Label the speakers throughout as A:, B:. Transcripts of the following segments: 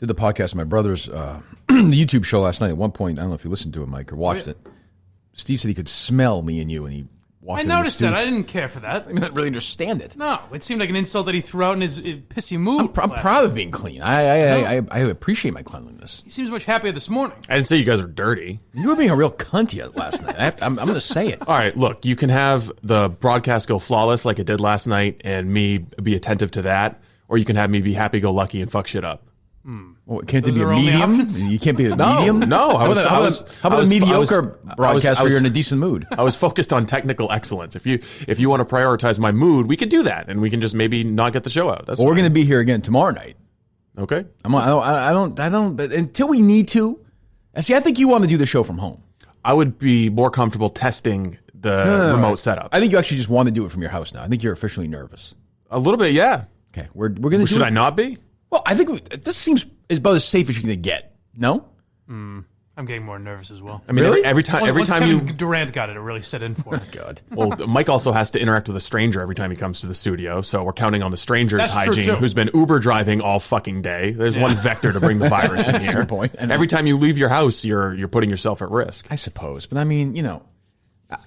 A: did the podcast with my brother's the YouTube show last night. At one point, I don't know if you listened to it, Mike, or watched it. Steve said he could smell me and you, and he walked in.
B: I noticed that. I didn't care for that.
A: I didn't really understand it.
B: No, it seemed like an insult that he threw out in his pissy mood.
A: I'm proud of being clean. I appreciate my cleanliness.
B: He seems much happier this morning.
C: I didn't say you guys were dirty.
A: You were being a real cunt last night. I'm going to say it.
C: All right, look, you can have the broadcast go flawless like it did last night and me be attentive to that, or you can have me be happy-go-lucky and fuck shit up.
A: Well, can't there be a medium? You can't be a medium?
C: No.
A: How about a mediocre broadcast where you're in a decent mood?
C: I was focused on technical excellence. If you want to prioritize my mood, we could do that, and we can just maybe not get the show out. That's
A: we're going to be here again tomorrow night.
C: Okay.
A: I don't. But until we need to. See, I think you want to do the show from home.
C: I would be more comfortable testing the remote setup.
A: I think you actually just want to do it from your house now. I think you're officially nervous.
C: A little bit, yeah.
A: Okay, we're going to.
C: Should I not be?
A: Well, I think this seems is about as safe as you're going to get. No?
B: I'm getting more nervous as well.
C: I mean,
A: really?
C: every time
B: Kevin Durant got it really set in for.
A: Oh, God.
C: Well, Mike also has to interact with a stranger every time he comes to the studio, so we're counting on the stranger's hygiene, who's been Uber driving all fucking day. There's one vector to bring the virus in here.
A: Point.
C: And every time you leave your house, you're putting yourself at risk.
A: I suppose, but I mean,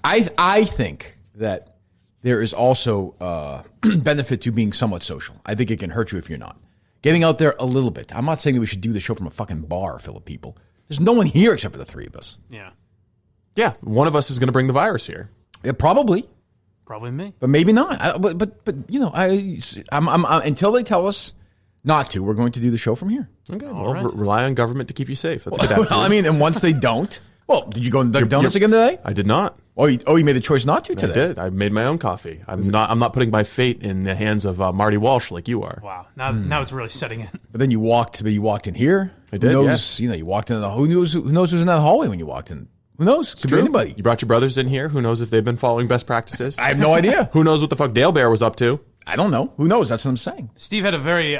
A: I think that there is also benefit to being somewhat social. I think it can hurt you if you're not. Getting out there a little bit. I'm not saying that we should do the show from a fucking bar full of people. There's no one here except for the three of us.
B: Yeah.
C: Yeah, one of us is going to bring the virus here.
A: Yeah, probably.
B: Probably me.
A: But maybe not. But I'm until they tell us not to, we're going to do the show from here.
C: Okay. Rely on government to keep you safe. That's a good attitude.
A: Well, I mean, and once they don't, did you go and Dunkin' Donuts again today?
C: I did not.
A: Oh, you made the choice not to today.
C: I did. I made my own coffee. I'm not putting my fate in the hands of Marty Walsh like you are.
B: Wow. Now it's really setting in.
A: But then you walked in here.
C: I did.
A: Who knows?
C: Yes.
A: You walked in. Who knows who's in that hallway when you walked in? Who knows? Could be anybody.
C: You brought your brothers in here. Who knows if they've been following best practices?
A: I have no idea.
C: Who knows what the fuck Dale Bear was up to?
A: I don't know. Who knows? That's what I'm saying.
B: Steve had a very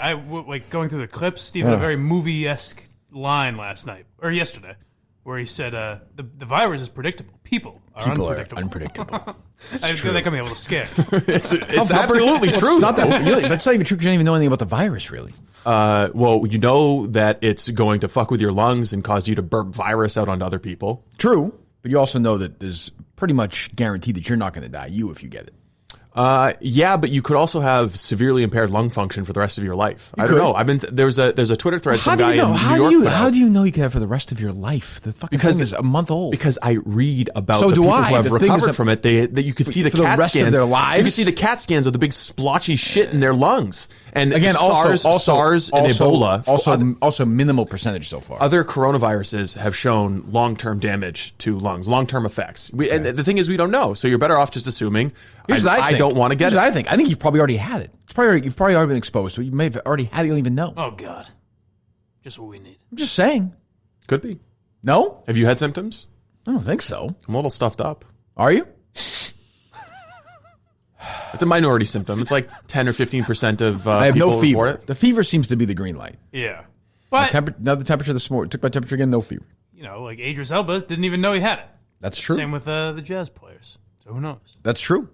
B: going through the clips. Steve had a very movie-esque line last night or yesterday, where he said the virus is predictable. People are unpredictable. That got me a little scared.
C: It's absolutely true.
A: It's not that really. That's not even true because you don't even know anything about the virus, really.
C: Well, you know that it's going to fuck with your lungs and cause you to burp virus out onto other people.
A: True, but you also know that there's pretty much guaranteed that you're not going to die, if you get it.
C: Yeah, but you could also have severely impaired lung function for the rest of your life. I don't know. There's a Twitter thread. Some guy in New York.
A: How do you know you could have for the rest of your life? The fucking thing is a month old.
C: Because I read about the people who have recovered from it. That you could see the CAT scans
A: of their lives.
C: You can see the CAT scans of the big splotchy shit in their lungs. And
A: again,
C: SARS and Ebola.
A: Also minimal percentage so far.
C: Other coronaviruses have shown long-term damage to lungs, long-term effects. And the thing is, we don't know. So you're better off just assuming. I don't want to get it.
A: I think you've probably already had it. You've probably already been exposed, so you may have already had it. You don't even know.
B: Oh God, just what we need.
A: I'm just saying.
C: Could be.
A: No?
C: Have you had symptoms?
A: I don't think so.
C: I'm a little stuffed up.
A: Are you?
C: It's a minority symptom. It's like 10 or 15% of
A: I have
C: people
A: no fever.
C: report it.
A: The fever seems to be the green light.
B: Yeah, but
A: now the temperature this morning took my temperature again. No fever.
B: Like Idris Elba didn't even know he had it.
A: That's true.
B: Same with the Jazz players. So who knows?
A: That's true.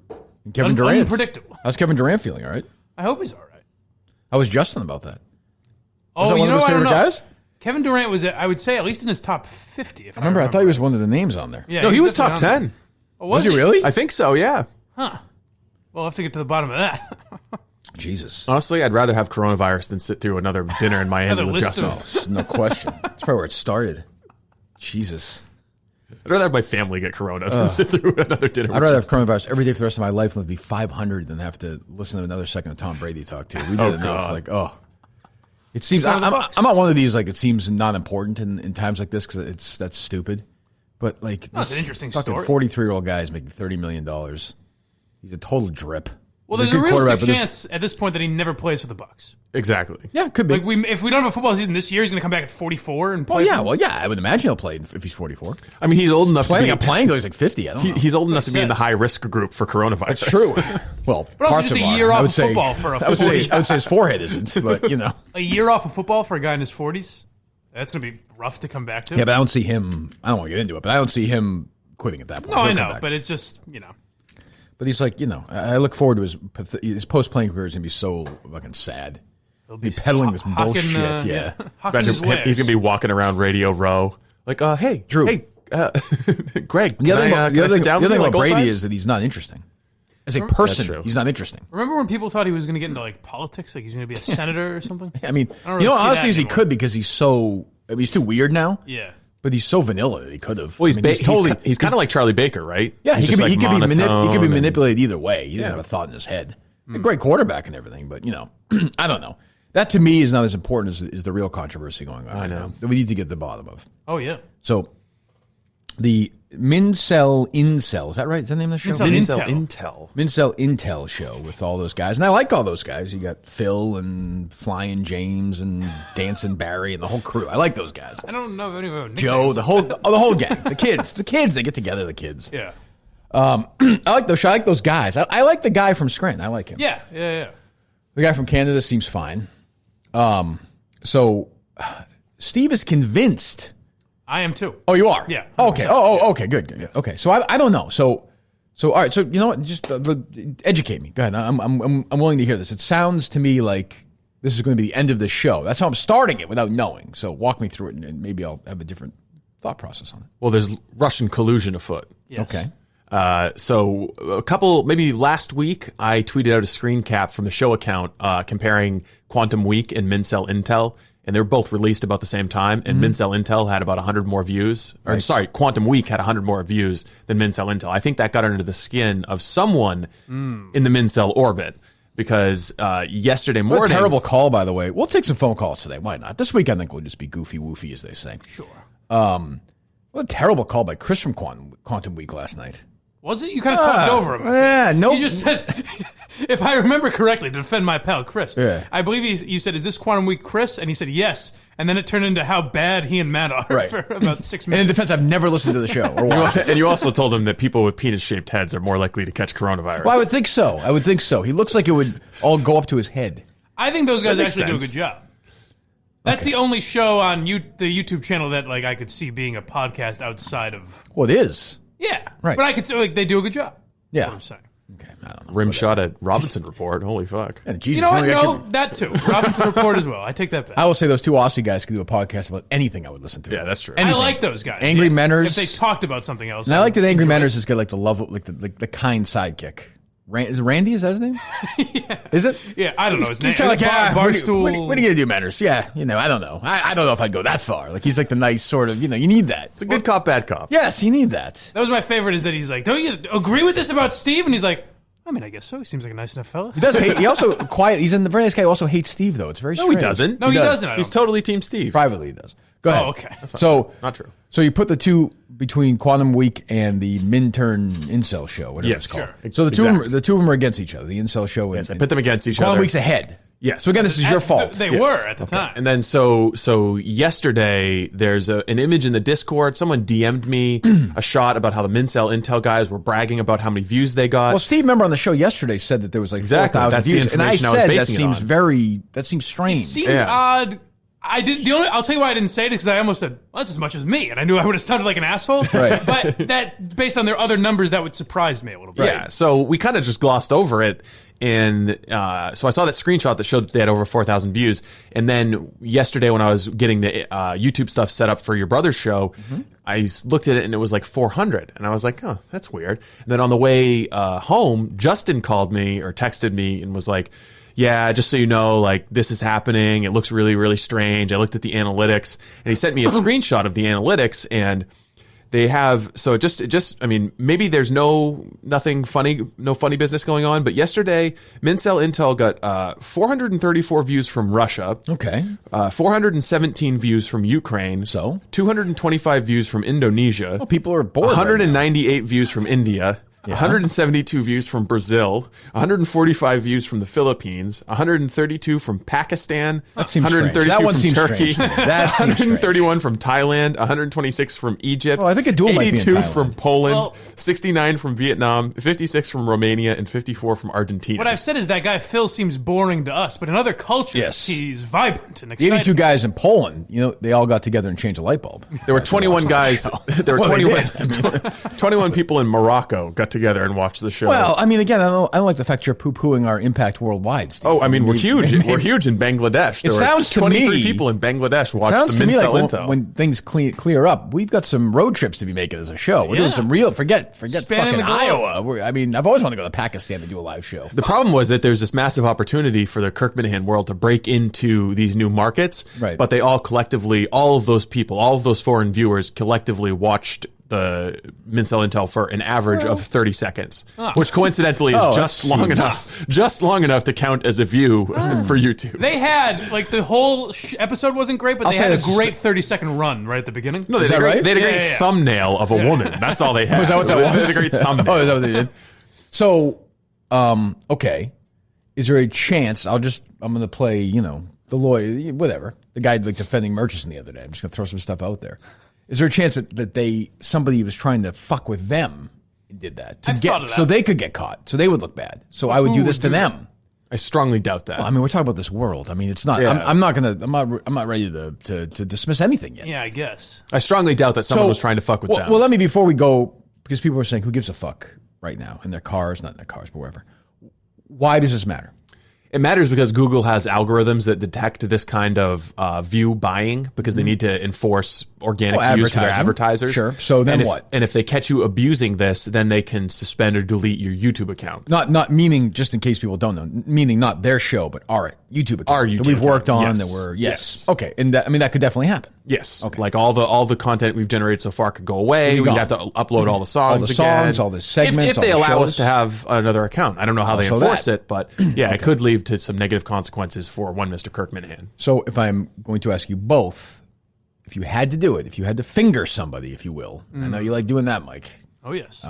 A: And Kevin Durant.
B: Unpredictable.
A: How's Kevin Durant feeling? All right.
B: I hope he's all right.
A: How was Justin about that?
B: Oh,
A: was that one of his favorite guys?
B: Kevin Durant was, I would say, at least in his top 50. If I remember.
A: I thought he was one of the names on there.
B: Yeah,
C: no, he was top 10.
B: Oh,
A: was he really?
C: I think so, yeah.
B: Huh. Well, I'll have to get to the bottom of that.
A: Jesus.
C: Honestly, I'd rather have coronavirus than sit through another dinner in Miami with Justin.
A: No question. That's probably where it started. Jesus.
C: I'd rather have my family get corona than sit through another dinner.
A: I'd rather have coronavirus every day for the rest of my life and be 500 than have to listen to another second of Tom Brady talk to. We did enough. It seems I'm not one of these it seems not important in times like this because that's stupid. But
B: it's an interesting story.
A: 43-year-old guy is making $30 million. He's a total drip.
B: Well, there's a realistic chance at this point that he never plays for the Bucs.
C: Exactly.
A: Yeah, could be.
B: If we don't have a football season this year, he's going to come back at 44 and play.
A: Well, yeah. I would imagine he'll play if he's 44.
C: I mean, he's old enough to be
A: playing till he's like 50. I don't know.
C: He's old enough to be in the high risk group for coronavirus.
A: That's true. Well,
B: but also just a year off of football for a football.
A: I would say his forehead isn't, but
B: a year off of football for a guy in his 40s. That's going to be rough to come back to.
A: Yeah, but I don't see him. I don't want to get into it, but I don't see him quitting at that point.
B: No, I know, but it's just
A: But he's I look forward to his post-playing career is going to be so fucking sad.
B: He'll
A: be peddling this bullshit. Yeah.
C: Imagine he's gonna be walking around Radio Row like, hey, Drew, hey, Greg.
A: The other thing about Brady is that he's not interesting. As a person, he's not interesting.
B: Remember when people thought he was going to get into like politics, like he's going to be a senator or something?
A: I mean, honestly, he could because he's so. I mean, he's too weird now.
B: Yeah.
A: But he's so vanilla that he could have.
C: Well, he's kind of like Charlie Baker, right?
A: Yeah, he could be manipulated either way. He doesn't have a thought in his head. A great quarterback and everything, but I don't know. That to me is not as important as the real controvery going on. I know that we need to get to the bottom of.
B: Oh yeah.
A: So the Mincel Intel, is that right? Is that the name of the show? Mincel Intel show with all those guys, and I like all those guys. You got Phil and Flying James and Dancing Barry and the whole crew. I like those guys.
B: I don't know if any of them.
A: Joe, the whole gang, the kids, they get together. The kids.
B: Yeah.
A: I like those. I like those guys. I like the guy from Scranton. I like him.
B: Yeah.
A: The guy from Canada seems fine. So Steve is convinced.
B: I am too.
A: Oh, you are?
B: Yeah.
A: Okay. Okay. Good. Okay. So I don't know. So all right. So you know what? Just educate me. Go ahead. I'm willing to hear this. It sounds to me like this is going to be the end of the show. That's how I'm starting it without knowing. So walk me through it, and maybe I'll have a different thought process on it.
C: Well, there's Russian collusion afoot.
B: Yes.
C: Okay. So maybe last week, I tweeted out a screen cap from the show account comparing Quantum Week and Mincel Intel. And they were both released about the same time. And Mincel Intel had about 100 more views. Or sorry, Quantum Week had 100 more views than Mincel Intel. I think that got under the skin of someone in the Mincel orbit. Because yesterday morning...
A: What a terrible call, by the way. We'll take some phone calls today. Why not? This week, I think we'll just be goofy-woofy, as they say.
B: Sure.
A: What a terrible call by Chris from Quantum Week last night.
B: Was it? You kind of talked over him.
A: Yeah, no.
B: You just said, if I remember correctly, to defend my pal Chris,
A: yeah.
B: I believe you said, is this Quantum Week Chris? And he said, yes. And then it turned into how bad he and Matt are for about 6 minutes.
A: And in defense, I've never listened to the show or watched it.
C: And you also told him that people with penis-shaped heads are more likely to catch coronavirus.
A: Well, I would think so. He looks like it would all go up to his head.
B: I think those guys actually do a good job. That's the only show on the YouTube channel that I could see being a podcast outside of...
A: Well, it is.
B: Yeah.
A: Right.
B: But I could say they do a good job.
A: Yeah.
B: That's what I'm saying.
A: Okay, I don't know.
C: Rim shot at Robinson Report. Holy fuck.
A: Yeah, Jesus,
B: you know what? No, that too. Robinson Report as well. I take that back.
A: I will say those two Aussie guys could do a podcast about anything I would listen to.
C: Yeah, that's true.
B: Anything. I like those guys.
A: Angry Menners.
B: If they talked about something else.
A: And I like that Angry Menners has got the love, the kind sidekick. Is it Randy? Is that his name?
B: Yeah.
A: Is it?
B: Yeah, I don't know his name.
A: He's kind of like,
B: Barstool.
A: What are you going to do, Manners? Yeah, I don't know. I don't know if I'd go that far. He's like the nice sort of, you need that.
C: It's a good cop, bad cop.
A: Yes, you need that.
B: That was my favorite, is that he's like, don't you agree with this about Steve? And he's like, I mean, I guess so. He seems like a nice enough fella.
A: He does hate, he also, he's a very nice guy who also hates Steve, though. It's very strange.
C: No, he doesn't.
B: No, he doesn't.
C: He's totally Team Steve.
A: Privately, he does. Go ahead.
B: Oh, okay.
C: Not true.
A: So you put the two between Quantum Week and the Minturn Incel show, whatever it's called.
B: Sure.
A: So the two of them are against each other. The Incel show and
C: I put them against each other.
A: Quantum Week's ahead.
C: Yes.
A: So again, this is your fault.
B: They were at the time.
C: And then so yesterday there's an image in the Discord. Someone DM'd me a shot about how the Mincel Intel guys were bragging about how many views they got.
A: Well, Steve, member on the show yesterday, said that there was 4,000 views, and I said that seems strange.
B: It seemed odd. I'll tell you why I didn't say it, because I almost said, well, that's as much as me, and I knew I would have sounded like an asshole.
A: Right.
B: But that, based on their other numbers, that would surprise me a little bit.
C: Yeah, so we kind of just glossed over it, and so I saw that screenshot that showed that they had over 4,000 views, and then yesterday when I was getting the YouTube stuff set up for your brother's show, I looked at it and it was like 400, and I was like, oh, that's weird. And then on the way home, Justin called me or texted me and was like, yeah, just so you know, this is happening. It looks really, really strange. I looked at the analytics, and he sent me a screenshot of the analytics, and they have, so I mean, maybe there's no funny business going on, but yesterday, Mincel Intel got 434 views from Russia.
A: Okay.
C: 417 views from Ukraine.
A: So?
C: 225 views from Indonesia.
A: Well, people are bored.
C: 198 views from India. Yeah. 172 views from Brazil, 145 views from the Philippines, 132 from Pakistan,
A: that seems
C: 132
A: strange.
C: from Turkey,
A: that seems
C: 131 from Thailand, 126 from Egypt,
A: I think a duel might be in
C: 82
A: Thailand.
C: from Poland, 69 from Vietnam, 56 from Romania, and 54 from Argentina.
B: What I've said is that guy Phil seems boring to us, but in other cultures, he's vibrant and exciting.
A: The 82 guys in Poland, they all got together and changed a light bulb.
C: There were 21 guys. There were 21 people in Morocco got together and watch the show.
A: Well, I mean, again, I don't like the fact you're poo-pooing our impact worldwide, Steve.
C: Oh, I mean, we're huge. We're huge in Bangladesh. There
A: sounds to
C: 23
A: me-
C: people in Bangladesh watch the
A: Sounds to me
C: Mincel
A: like
C: Intel.
A: when things clear up, we've got some road trips to be making as a show. We're doing some real, forget
B: Spanning
A: fucking
B: the globe.
A: Iowa. I've always wanted to go to Pakistan to do a live show.
C: The problem was that there's this massive opportunity for the Kirk Minifan world to break into these new markets,
A: Right.
C: but they all collectively, all of those people, all of those foreign viewers collectively watched the Mincel Intel for an average of 30 seconds, which coincidentally is just long enough to count as a view for YouTube.
B: They had, like, the whole episode wasn't great, but they had a great 30-second run right at the beginning.
C: No, they had a great thumbnail of a woman. That's all they had.
A: Was that what that was?
C: They had a great thumbnail.
A: Oh, is that what they did? So, okay. Is there a chance, I'm going to play, the lawyer, whatever. The guy like defending Murchison the other day. I'm just going to throw some stuff out there. Is there a chance that somebody was trying to fuck with them and did that so they could get caught, so they would look bad? So I would do this to them.
C: I strongly doubt that.
A: Well, I mean, we're talking about this world. I mean, it's not. Yeah. I'm not ready to dismiss anything yet.
B: Yeah, I guess.
C: I strongly doubt that someone was trying to fuck with them.
A: Well, let me before we go, because people are saying, "Who gives a fuck?" right now in their cars, not in their cars, but wherever. Why does this matter?
C: It matters because Google has algorithms that detect this kind of view buying because they need to enforce organic views for their advertisers.
A: Sure. So then what?
C: And if they catch you abusing this, then they can suspend or delete your YouTube account.
A: Not meaning, just in case people don't know, meaning not their show, but our YouTube account.
C: Our YouTube
A: that we've worked on,
C: yes.
A: that we're, yes. Okay. And that, I mean, that could definitely happen.
C: Yes.
A: Okay.
C: Like all the content we've generated so far could go away. We'd have to upload all the songs again.
A: All the segments,
C: if they allow us to have another account. I don't know how they enforce it, but yeah, it could lead to some negative consequences for one Mr. Kirk Minifan.
A: So if I'm going to ask you both, if you had to do it, if you had to finger somebody, if you will, I know you like doing that, Mike.
B: Oh, yes.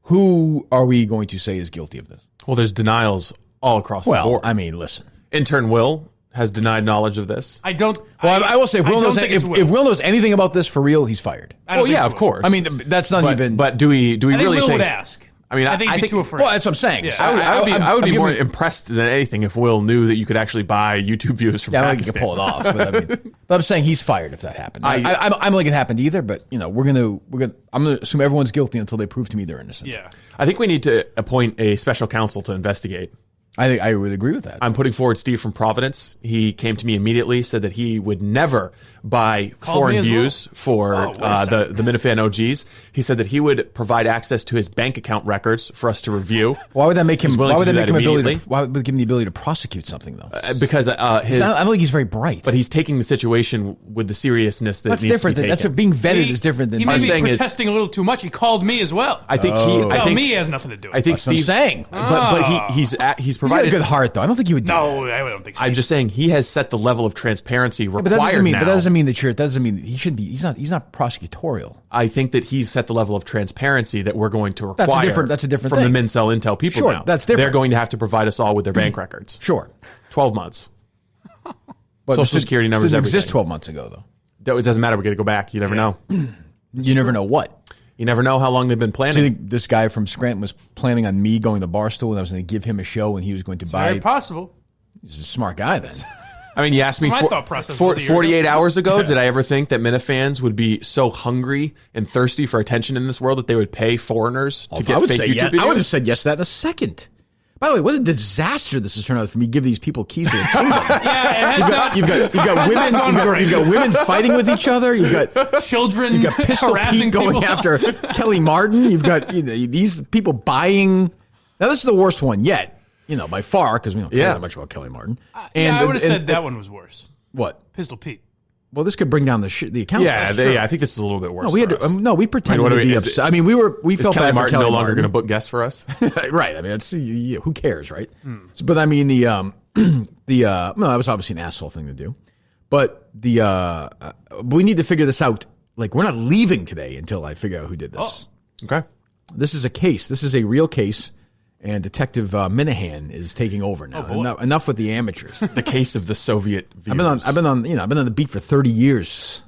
A: Who are we going to say is guilty of this?
C: Well, there's denials all across the board.
A: Well, I mean, listen.
C: Intern Will has denied knowledge of this.
B: I don't.
A: Well, I will say, if Will knows anything about this for real, he's fired.
C: Well, yeah, of course.
A: I mean, that's not even.
C: But do we really
B: Will
C: think?
B: would ask.
C: I mean,
B: I think he'd be too afraid.
A: Well, that's what I'm saying.
B: Yeah.
A: So
C: I would be more impressed than anything if Will knew that you could actually buy YouTube views from
A: I don't
C: Pakistan.
A: think you can pull it off. But I'm saying he's fired if that happened. I don't think it happened either. But I'm gonna assume everyone's guilty until they prove to me they're innocent.
B: Yeah.
C: I think we need to appoint a special counsel to investigate.
A: I would agree with that.
C: I'm putting forward Steve from Providence. He came to me immediately, said that he would never buy foreign views for the Minifan OGs. He said that he would provide access to his bank account records for us to review.
A: Why would that make him? Why would that make him
C: why
A: would give him the ability to prosecute something though?
C: Because I
A: don't think he's very bright.
C: But he's taking the situation with the seriousness that
A: that's
C: needs
A: different.
C: to be taken.
A: That's being vetted is different than.
B: He may be protesting a little too much. He called me as well.
C: I think
B: me has nothing to do with it.
C: I think
A: that's
C: Steve.
A: What I'm saying.
C: But he's provided
A: He's got a good heart though. I don't think he would.
B: No, I don't think so.
C: I'm just saying he has set the level of transparency required
A: but that doesn't mean.
C: now.
A: But that doesn't mean that that doesn't mean he shouldn't be. He's not prosecutorial.
C: I think that he's set the level of transparency that we're going to require.
A: That's a different
C: from
A: thing.
C: the Mincel Intel people.
A: Sure,
C: now.
A: that's different.
C: They're going to have to provide us all with their bank records.
A: Sure,
C: 12 months.
A: But
C: Social Security numbers.
A: Didn't exist 12 months ago though.
C: It doesn't matter. We got to go back. You never know.
A: You never know what.
C: You never know how long they've been planning.
A: So you think this guy from Scranton was planning on me going to Barstool and I was going to give him a show and he was going to buy?
B: Very possible.
A: He's a smart guy then.
C: I mean, you asked me 48 hours ago, did I ever think that Minifans would be so hungry and thirsty for attention in this world that they would pay foreners to get fake YouTube videos?
A: I would have said yes to that in a second. By the way, what a disaster this has turned out for me. Give these people keys to the kingdom. You've got women fighting with each other. You've got
B: children.
A: You've got Pistol Pete going after Kelly Martin. You've got these people buying. Now this is the worst one yet. By far, because we don't care that much about Kelly Martin.
B: I would have said that one was worse.
A: What?
B: Pistol Pete.
A: Well, this could bring down the account.
C: Yeah, I think this is a little bit worse.
A: No, we pretended to be upset. I mean, we felt
C: Kelly
A: bad
C: Martin
A: for Kelly
C: no longer
A: Martin.
C: going to book guests for us,
A: right? I mean, who cares, right? But I mean, that was obviously an asshole thing to do. But we need to figure this out. Like, we're not leaving today until I figure out who did this.
C: Oh, okay.
A: This is a case. This is a real case. And Detective Minahan is taking over now. Enough with the amateurs.
C: The case of the Soviet viewers.
A: I've been on the beat for 30 years.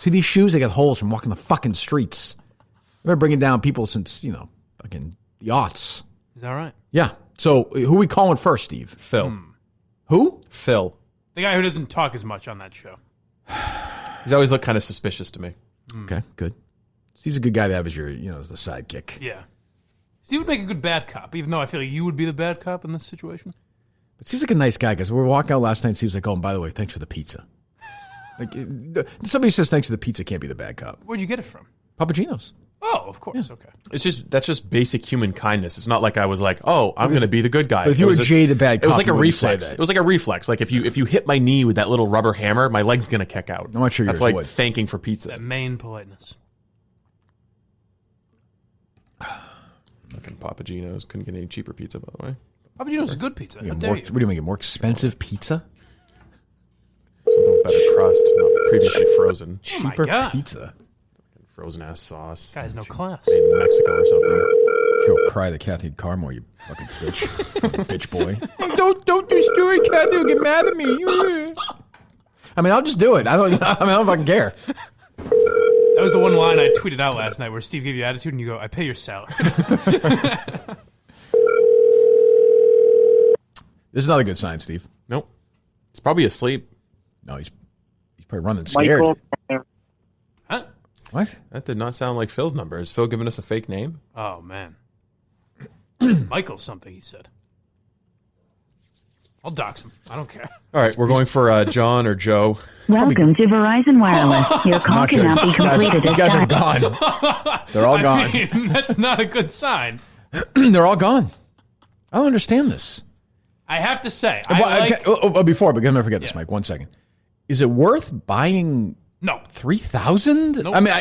A: See these shoes? They got holes from walking the fucking streets. I've been bringing down people since fucking the aughts.
B: Is that right?
A: Yeah. So who are we calling first, Steve?
C: Phil.
A: Who?
C: Phil.
B: The guy who doesn't talk as much on that show.
C: He's always looked kind of suspicious to me.
A: Okay, good. Steve's a good guy to have as your, as the sidekick.
B: Yeah. Steve would make a good bad cop, even though I feel like you would be the bad cop in this situation.
A: But Steve's like a nice guy, because we were walking out last night and Steve's like, oh, and by the way, thanks for the pizza. Like, somebody says thanks for the pizza can't be the bad cop.
B: Where'd you get it from?
A: Papa Gino's.
B: Oh, of course. Yeah. Okay.
C: That's just basic human kindness. It's not like I was like, oh, I'm going to be the good guy.
A: But if you were Jay the bad cop,
C: it was like a reflex. It was like a reflex. Like if you hit my knee with that little rubber hammer, my leg's going to kick out.
A: I'm not sure
C: that's
A: yours
C: like
A: would.
C: thanking for pizza.
B: That main politeness.
C: Fucking Papa Gino's couldn't get any cheaper pizza, by the way.
B: Papa Gino's is good pizza. How dare you?
A: What do you make? More expensive pizza?
C: Something better crust, not previously frozen.
A: Cheaper pizza.
C: Frozen ass sauce.
B: Guy has no class.
C: Made in Mexico or something.
A: Go cry to Kathy Carmore, you fucking bitch, bitch boy. Hey, don't do Stewie. Kathy will get mad at me. I mean, I'll just do it. I don't fucking care.
B: That was the one line I tweeted out last night where Steve gave you attitude and you go, I pay your salary.
A: This is not a good sign, Steve.
C: Nope. He's probably asleep.
A: No, he's probably running scared.
D: Michael.
B: Huh?
A: What?
C: That did not sound like Phil's number. Is Phil giving us a fake name?
B: Oh, man. Michael something, he said. I'll dox him. I don't care.
C: All right, we're going for John or Joe.
E: Welcome to Verizon Wireless. Your call cannot be completed.
A: These guys are gone. They're all gone.
B: I mean, that's not a good sign.
A: They're all gone. I don't understand this.
B: I have to say,
A: before, but I'm gonna forget this, Mike. 1 second. Is it worth buying?
B: No.
A: 3,000?
B: Nope.
A: I mean,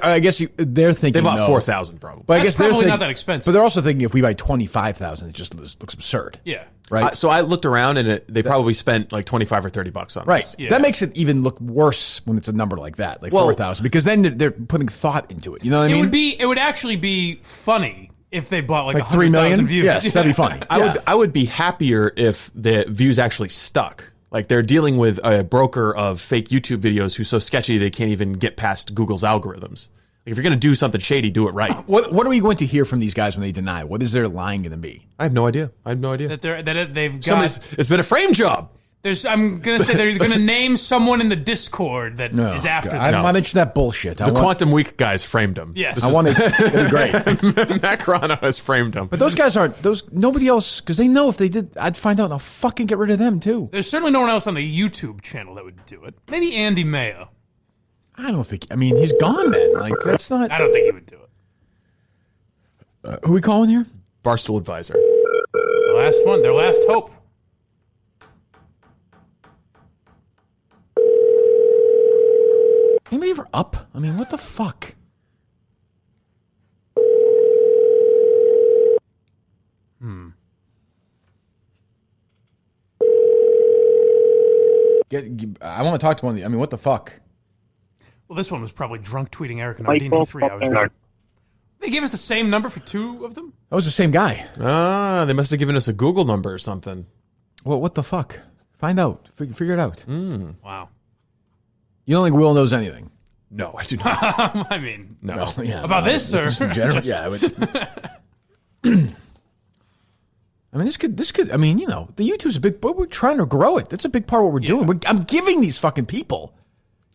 A: I guess they're thinking
C: they bought 4,000 probably.
A: But I
B: That's
A: guess they're
B: probably
A: thinking,
B: not that expensive.
A: But they're also thinking if we buy 25,000, it just looks absurd.
B: Yeah.
A: Right.
C: So I looked around and they probably spent like $25 or $30 on
A: Right.
C: this.
B: Yeah.
A: That makes it even look worse when it's a number like that, like 4,000, because then they're putting thought into it. You know what I mean?
B: It would actually be funny if they bought like
A: 3 million
B: 100,000 views.
A: Yes, that'd be funny.
C: I would be happier if the views actually stuck. Like they're dealing with a broker of fake YouTube videos who's so sketchy they can't even get past Google's algorithms. Like if you're going to do something shady, do it right.
A: What are we going to hear from these guys when they deny? What is their line going to be?
C: I have no idea.
B: They've got.
C: It's been a frame job.
B: I'm gonna say they're gonna name someone in the Discord that is after them.
A: I'm not interested in that bullshit.
C: The Quantum Week guys framed him.
B: Yes.
A: I want it to be great.
C: Matt Carano has framed him.
A: But those guys aren't, nobody else, because they know if they did, I'd find out and I'll fucking get rid of them too.
B: There's certainly no one else on the YouTube channel that would do it. Maybe Andy Mayo.
A: I don't think, he's gone then. Like, that's not.
B: I don't think he would do it.
A: Who are we calling here?
C: Barstool Advisor.
B: The last one, their last hope.
A: Anybody ever up? What the fuck? I want to talk to one of the, what the fuck?
B: Well, this one was probably drunk tweeting Eric and Ardini 3 hours ago. They gave us the same number for 2 of them?
A: That was the same guy.
C: They must have given us a Google number or something.
A: Well, what the fuck? Find out. Figure it out.
B: Wow.
A: You don't think Will knows anything?
C: No, I do not.
B: No.
A: Yeah,
B: About this, sir?
A: Just in general? Yeah, I would. This could, the YouTube's a big, but we're trying to grow it. That's a big part of what we're doing. I'm giving these fucking people,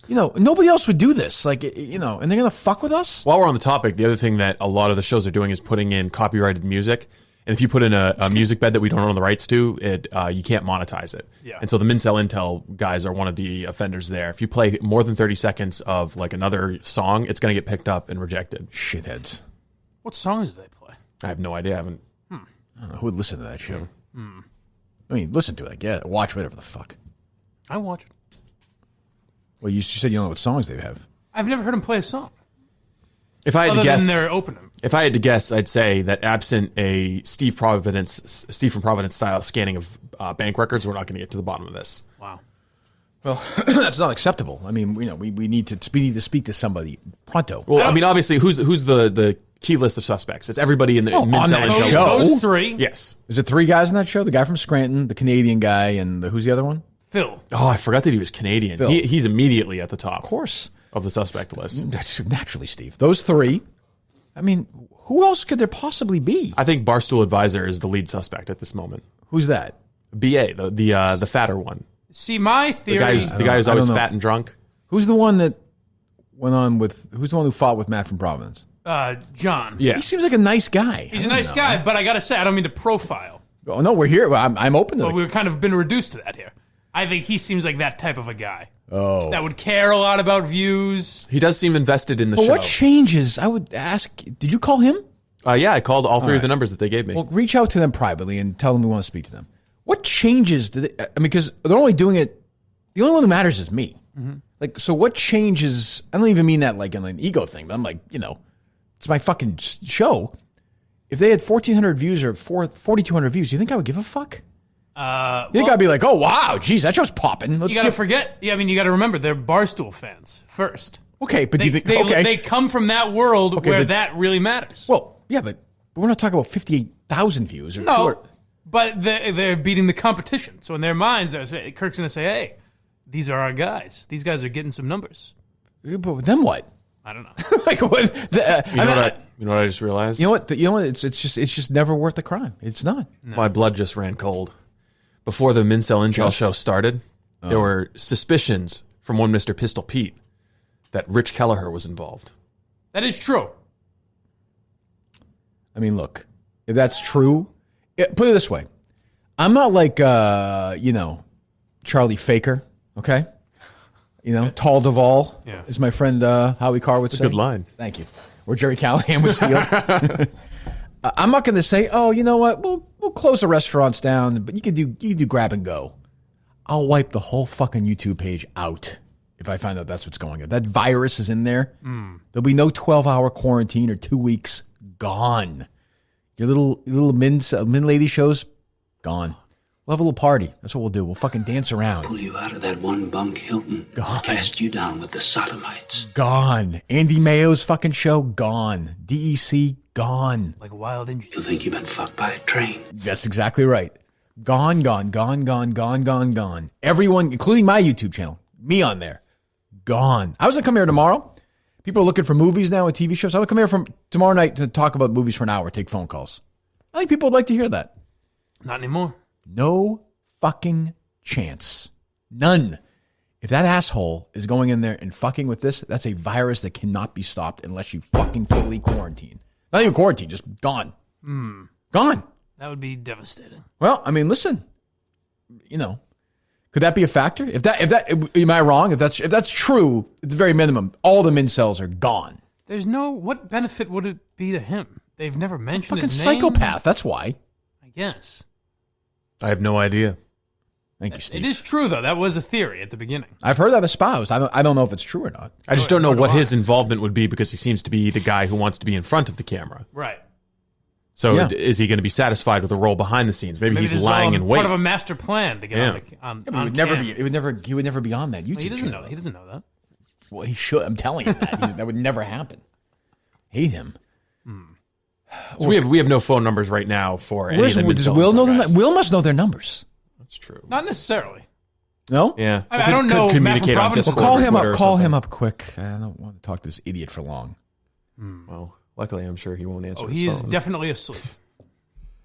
A: nobody else would do this. Like, and they're going to fuck with us?
C: While we're on the topic, the other thing that a lot of the shows are doing is putting in copyrighted music. And if you put in a music bed that we don't own the rights to, you can't monetize it.
B: Yeah.
C: And so the Mincel Intel guys are one of the offenders there. If you play more than 30 seconds of like another song, it's going to get picked up and rejected.
A: Shitheads.
B: What songs do they play?
C: I have no idea. I haven't.
A: I don't know who would listen to that show. Listen to it. I get it. Watch whatever the fuck.
B: I watch it.
A: Well, you said you don't know what songs they have.
B: I've never heard them play a song.
C: If I had to guess,
B: than their opening.
C: If I had to guess, I'd say that absent a Steve from Providence style scanning of bank records, we're not going to get to the bottom of this.
B: Wow.
A: Well, that's not acceptable. We need to speak to somebody pronto.
C: Well, obviously, who's the key list of suspects? It's everybody in the Mincel
A: Intel
C: show.
B: Those 3.
C: Yes.
A: Is it 3 guys in that show? The guy from Scranton, the Canadian guy, and who's the other one?
B: Phil.
C: Oh, I forgot that he was Canadian. He's immediately at the top.
A: Of course.
C: Of the suspect list.
A: Naturally, Steve. Those 3. Who else could there possibly be?
C: I think Barstool Advisor is the lead suspect at this moment.
A: Who's that?
C: BA, the fatter one.
B: See, my theory...
C: The guy who's always fat and drunk.
A: Who's the one that went on with... Who's the one who fought with Matt from Providence?
B: John.
C: Yeah.
A: He seems like a nice guy.
B: He's a nice guy, but I got to say, I don't mean to profile.
A: Oh, no, we're here. I'm open to it.
B: But we've kind of been reduced to that here. I think he seems like that type of a guy.
A: Oh.
B: That would care a lot about views.
C: He does seem invested in the
A: Well,
C: show.
A: what changes? I would ask, did you call him?
C: Yeah, I called all three of the numbers that they gave me.
A: Well, reach out to them privately and tell them we want to speak to them. What changes do they, I mean, because they're only doing it, the only one who matters is me. Mm-hmm. Like, so what changes? I don't even mean that like in an ego thing, but I'm like, it's my fucking show. If they had 1,400 views or 4,200 views, do you think I would give a fuck? You think I'd be like, oh, wow, geez, that show's popping.
B: You got to forget. Yeah, I mean, you got to remember, they're Barstool fans first.
A: Okay, but
B: they come from that world where that really matters.
A: Well, yeah, but we're not talking about 58,000 views. Or
B: no, but they're beating the competition. So in their minds, Kirk's going to say, hey, these are our guys. These guys are getting some numbers.
A: But then what?
B: I don't know.
A: Like what?
C: You know what I just realized?
A: You know what? It's just never worth the crime. It's not.
C: No. My blood just ran cold. Before the Mincel Intel show started, there were suspicions from one Mr. Pistol Pete that Rich Kelleher was involved.
B: That is true.
A: I mean, look, if that's true, put it this way. I'm not like, Charlie Faker, okay? Tall Duvall, as my friend Howie Carr would say.
C: Good line.
A: Thank you. Or Jerry Callahan would steal. I'm not going to say, oh, you know what? We'll close the restaurants down, but you can do grab and go. I'll wipe the whole fucking YouTube page out if I find out that's what's going on. That virus is in there. There'll be no 12-hour quarantine or 2 weeks. Gone. Your little min lady shows, gone. We'll have a little party. That's what we'll do. We'll fucking dance around.
D: Pull you out of that one bunk Hilton.
A: Gone.
D: Cast you down with the sodomites.
A: Gone. Andy Mayo's fucking show, gone. DEC, gone.
B: Like a wild injury.
D: You think you've been fucked by a train.
A: That's exactly right. Gone, gone, gone, gone, gone, gone, gone. Everyone, including my YouTube channel, me on there, gone. I was going to come here tomorrow. People are looking for movies now and TV shows. I would come here from tomorrow night to talk about movies for an hour, take phone calls. I think people would like to hear that.
B: Not anymore.
A: No fucking chance. None. If that asshole is going in there and fucking with this, that's a virus that cannot be stopped unless you fucking fully quarantine. Not even quarantine, just gone. Gone.
B: That would be devastating.
A: Well, I mean, listen, could that be a factor? If that, am I wrong? If that's true, at the very minimum, all the Mincels are gone.
B: There's what benefit would it be to him? They've never mentioned his
A: fucking
B: name.
A: psychopath. That's why.
B: I guess.
C: I have no idea.
A: Thank you, Steve.
B: It is true, though. That was a theory at the beginning.
A: I've heard that espoused. I don't know if it's true or not.
C: I just don't know what his involvement would be because he seems to be the guy who wants to be in front of the camera.
B: Right.
C: So is he going to be satisfied with a role behind the scenes? Maybe he's lying in wait.
B: Part of a master plan to get on
A: he would never be on that YouTube
B: he doesn't
A: channel.
B: know. He doesn't know that.
A: Well, he should. I'm telling you that. That would never happen. Hate him.
C: So we have no phone numbers right now for any of the
A: Does Will know them? Will must know their numbers.
C: That's true.
B: Not necessarily.
A: No?
C: Yeah.
B: I don't know.
C: Communicate on Discord.
A: Well, call him up.
C: Or
A: Call
C: something.
A: him up quick. I don't want to talk to this idiot for long.
C: Well, luckily, I'm sure he won't answer.
B: He
C: his
B: is
C: phone.
B: definitely asleep.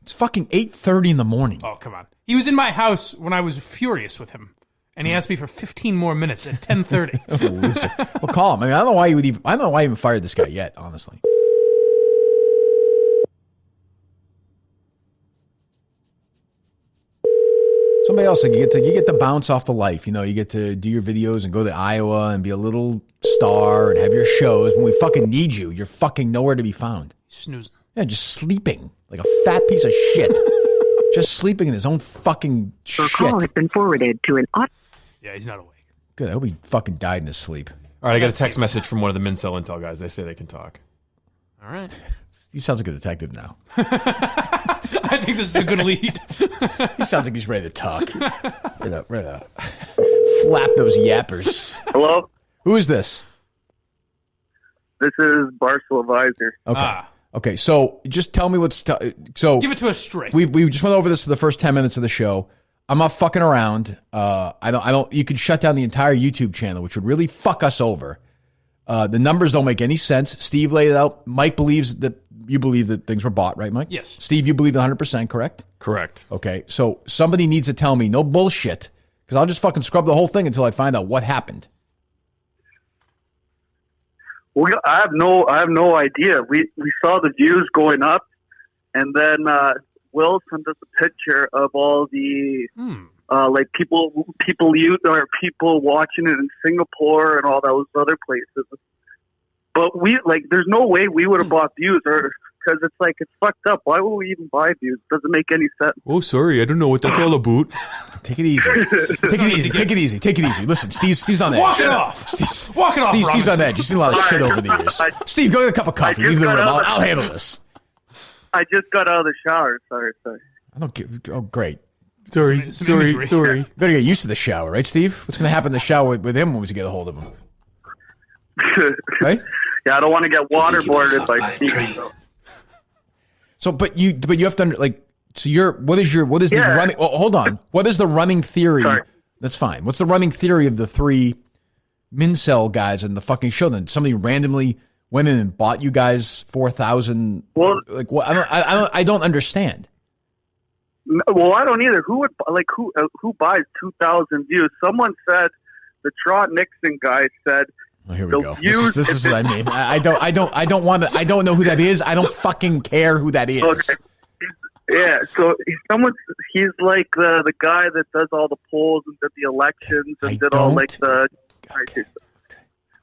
A: It's fucking 8:30 in the morning.
B: Oh, come on. He was in my house when I was furious with him, and he asked me for 15 more minutes at 10:30.
A: Well, call him. I mean, I don't know why I don't know why he even fired this guy yet. Honestly. Somebody else, like you get to bounce off the life. You get to do your videos and go to Iowa and be a little star and have your shows. When we fucking need you, you're fucking nowhere to be found.
B: Snoozing.
A: Yeah, just sleeping like a fat piece of shit. Just sleeping in his own fucking
E: Your
A: shit.
E: call has been forwarded to an
B: Yeah, he's not awake.
A: Good. I hope he fucking died in his sleep.
C: All right, I got a text message from one of the Mincel Intel guys. They say they can talk.
B: All right.
A: He sounds like a detective now.
B: I think this is a good lead.
A: He sounds like he's ready to talk. Ready to flap those yappers.
F: Hello?
A: Who is this?
F: This is Barstool Advisor.
A: Okay. Okay, so just tell me what's... so
B: Give it to us straight.
A: We just went over this for the first 10 minutes of the show. I'm not fucking around. I don't. You could shut down the entire YouTube channel, which would really fuck us over. The numbers don't make any sense. Steve laid it out. Mike believes that you believe that things were bought, right, Mike?
B: Yes.
A: Steve, you believe 100%, correct?
C: Correct.
A: Okay, so somebody needs to tell me, no bullshit, because I'll just fucking scrub the whole thing until I find out what happened.
F: I have no idea. We saw the views going up, and then Will sent us a picture of all the like people watching it in Singapore and all those other places. But there's no way we would have bought views, or because it's fucked up. Why would we even buy views? It doesn't make any sense.
C: Oh, sorry, I don't know what that's all about.
A: Take it easy. Take it easy. Listen, Steve's on edge.
B: Walk it off.
A: Steve's on edge. You've seen a lot of shit over the years. Steve, go get a cup of coffee. Leave the room. I'll handle this.
F: I just got out of the shower. Sorry.
A: I don't get. Oh, great.
C: Sorry.
A: Better get used to the shower, right, Steve? What's going to happen in the shower with him when we get a hold of him? Right?
F: Yeah, I don't want to get waterboarded by Steve.
A: So, but you have to what is the running? Oh, hold on. What is the running theory?
F: Sorry.
A: That's fine. What's the running theory of the three Mincel guys in the fucking show? Then somebody randomly went in and bought you guys 4,000. Well, what? I don't understand.
F: Well, I don't either. Who buys 2,000 views? Someone said the Trot Nixon guy said.
A: Oh, here we go. This is what I mean. I don't want to. I don't know who that is. I don't fucking care who that is.
F: Okay. Yeah. So he's like the guy that does all the polls and did the elections and did all the. Okay.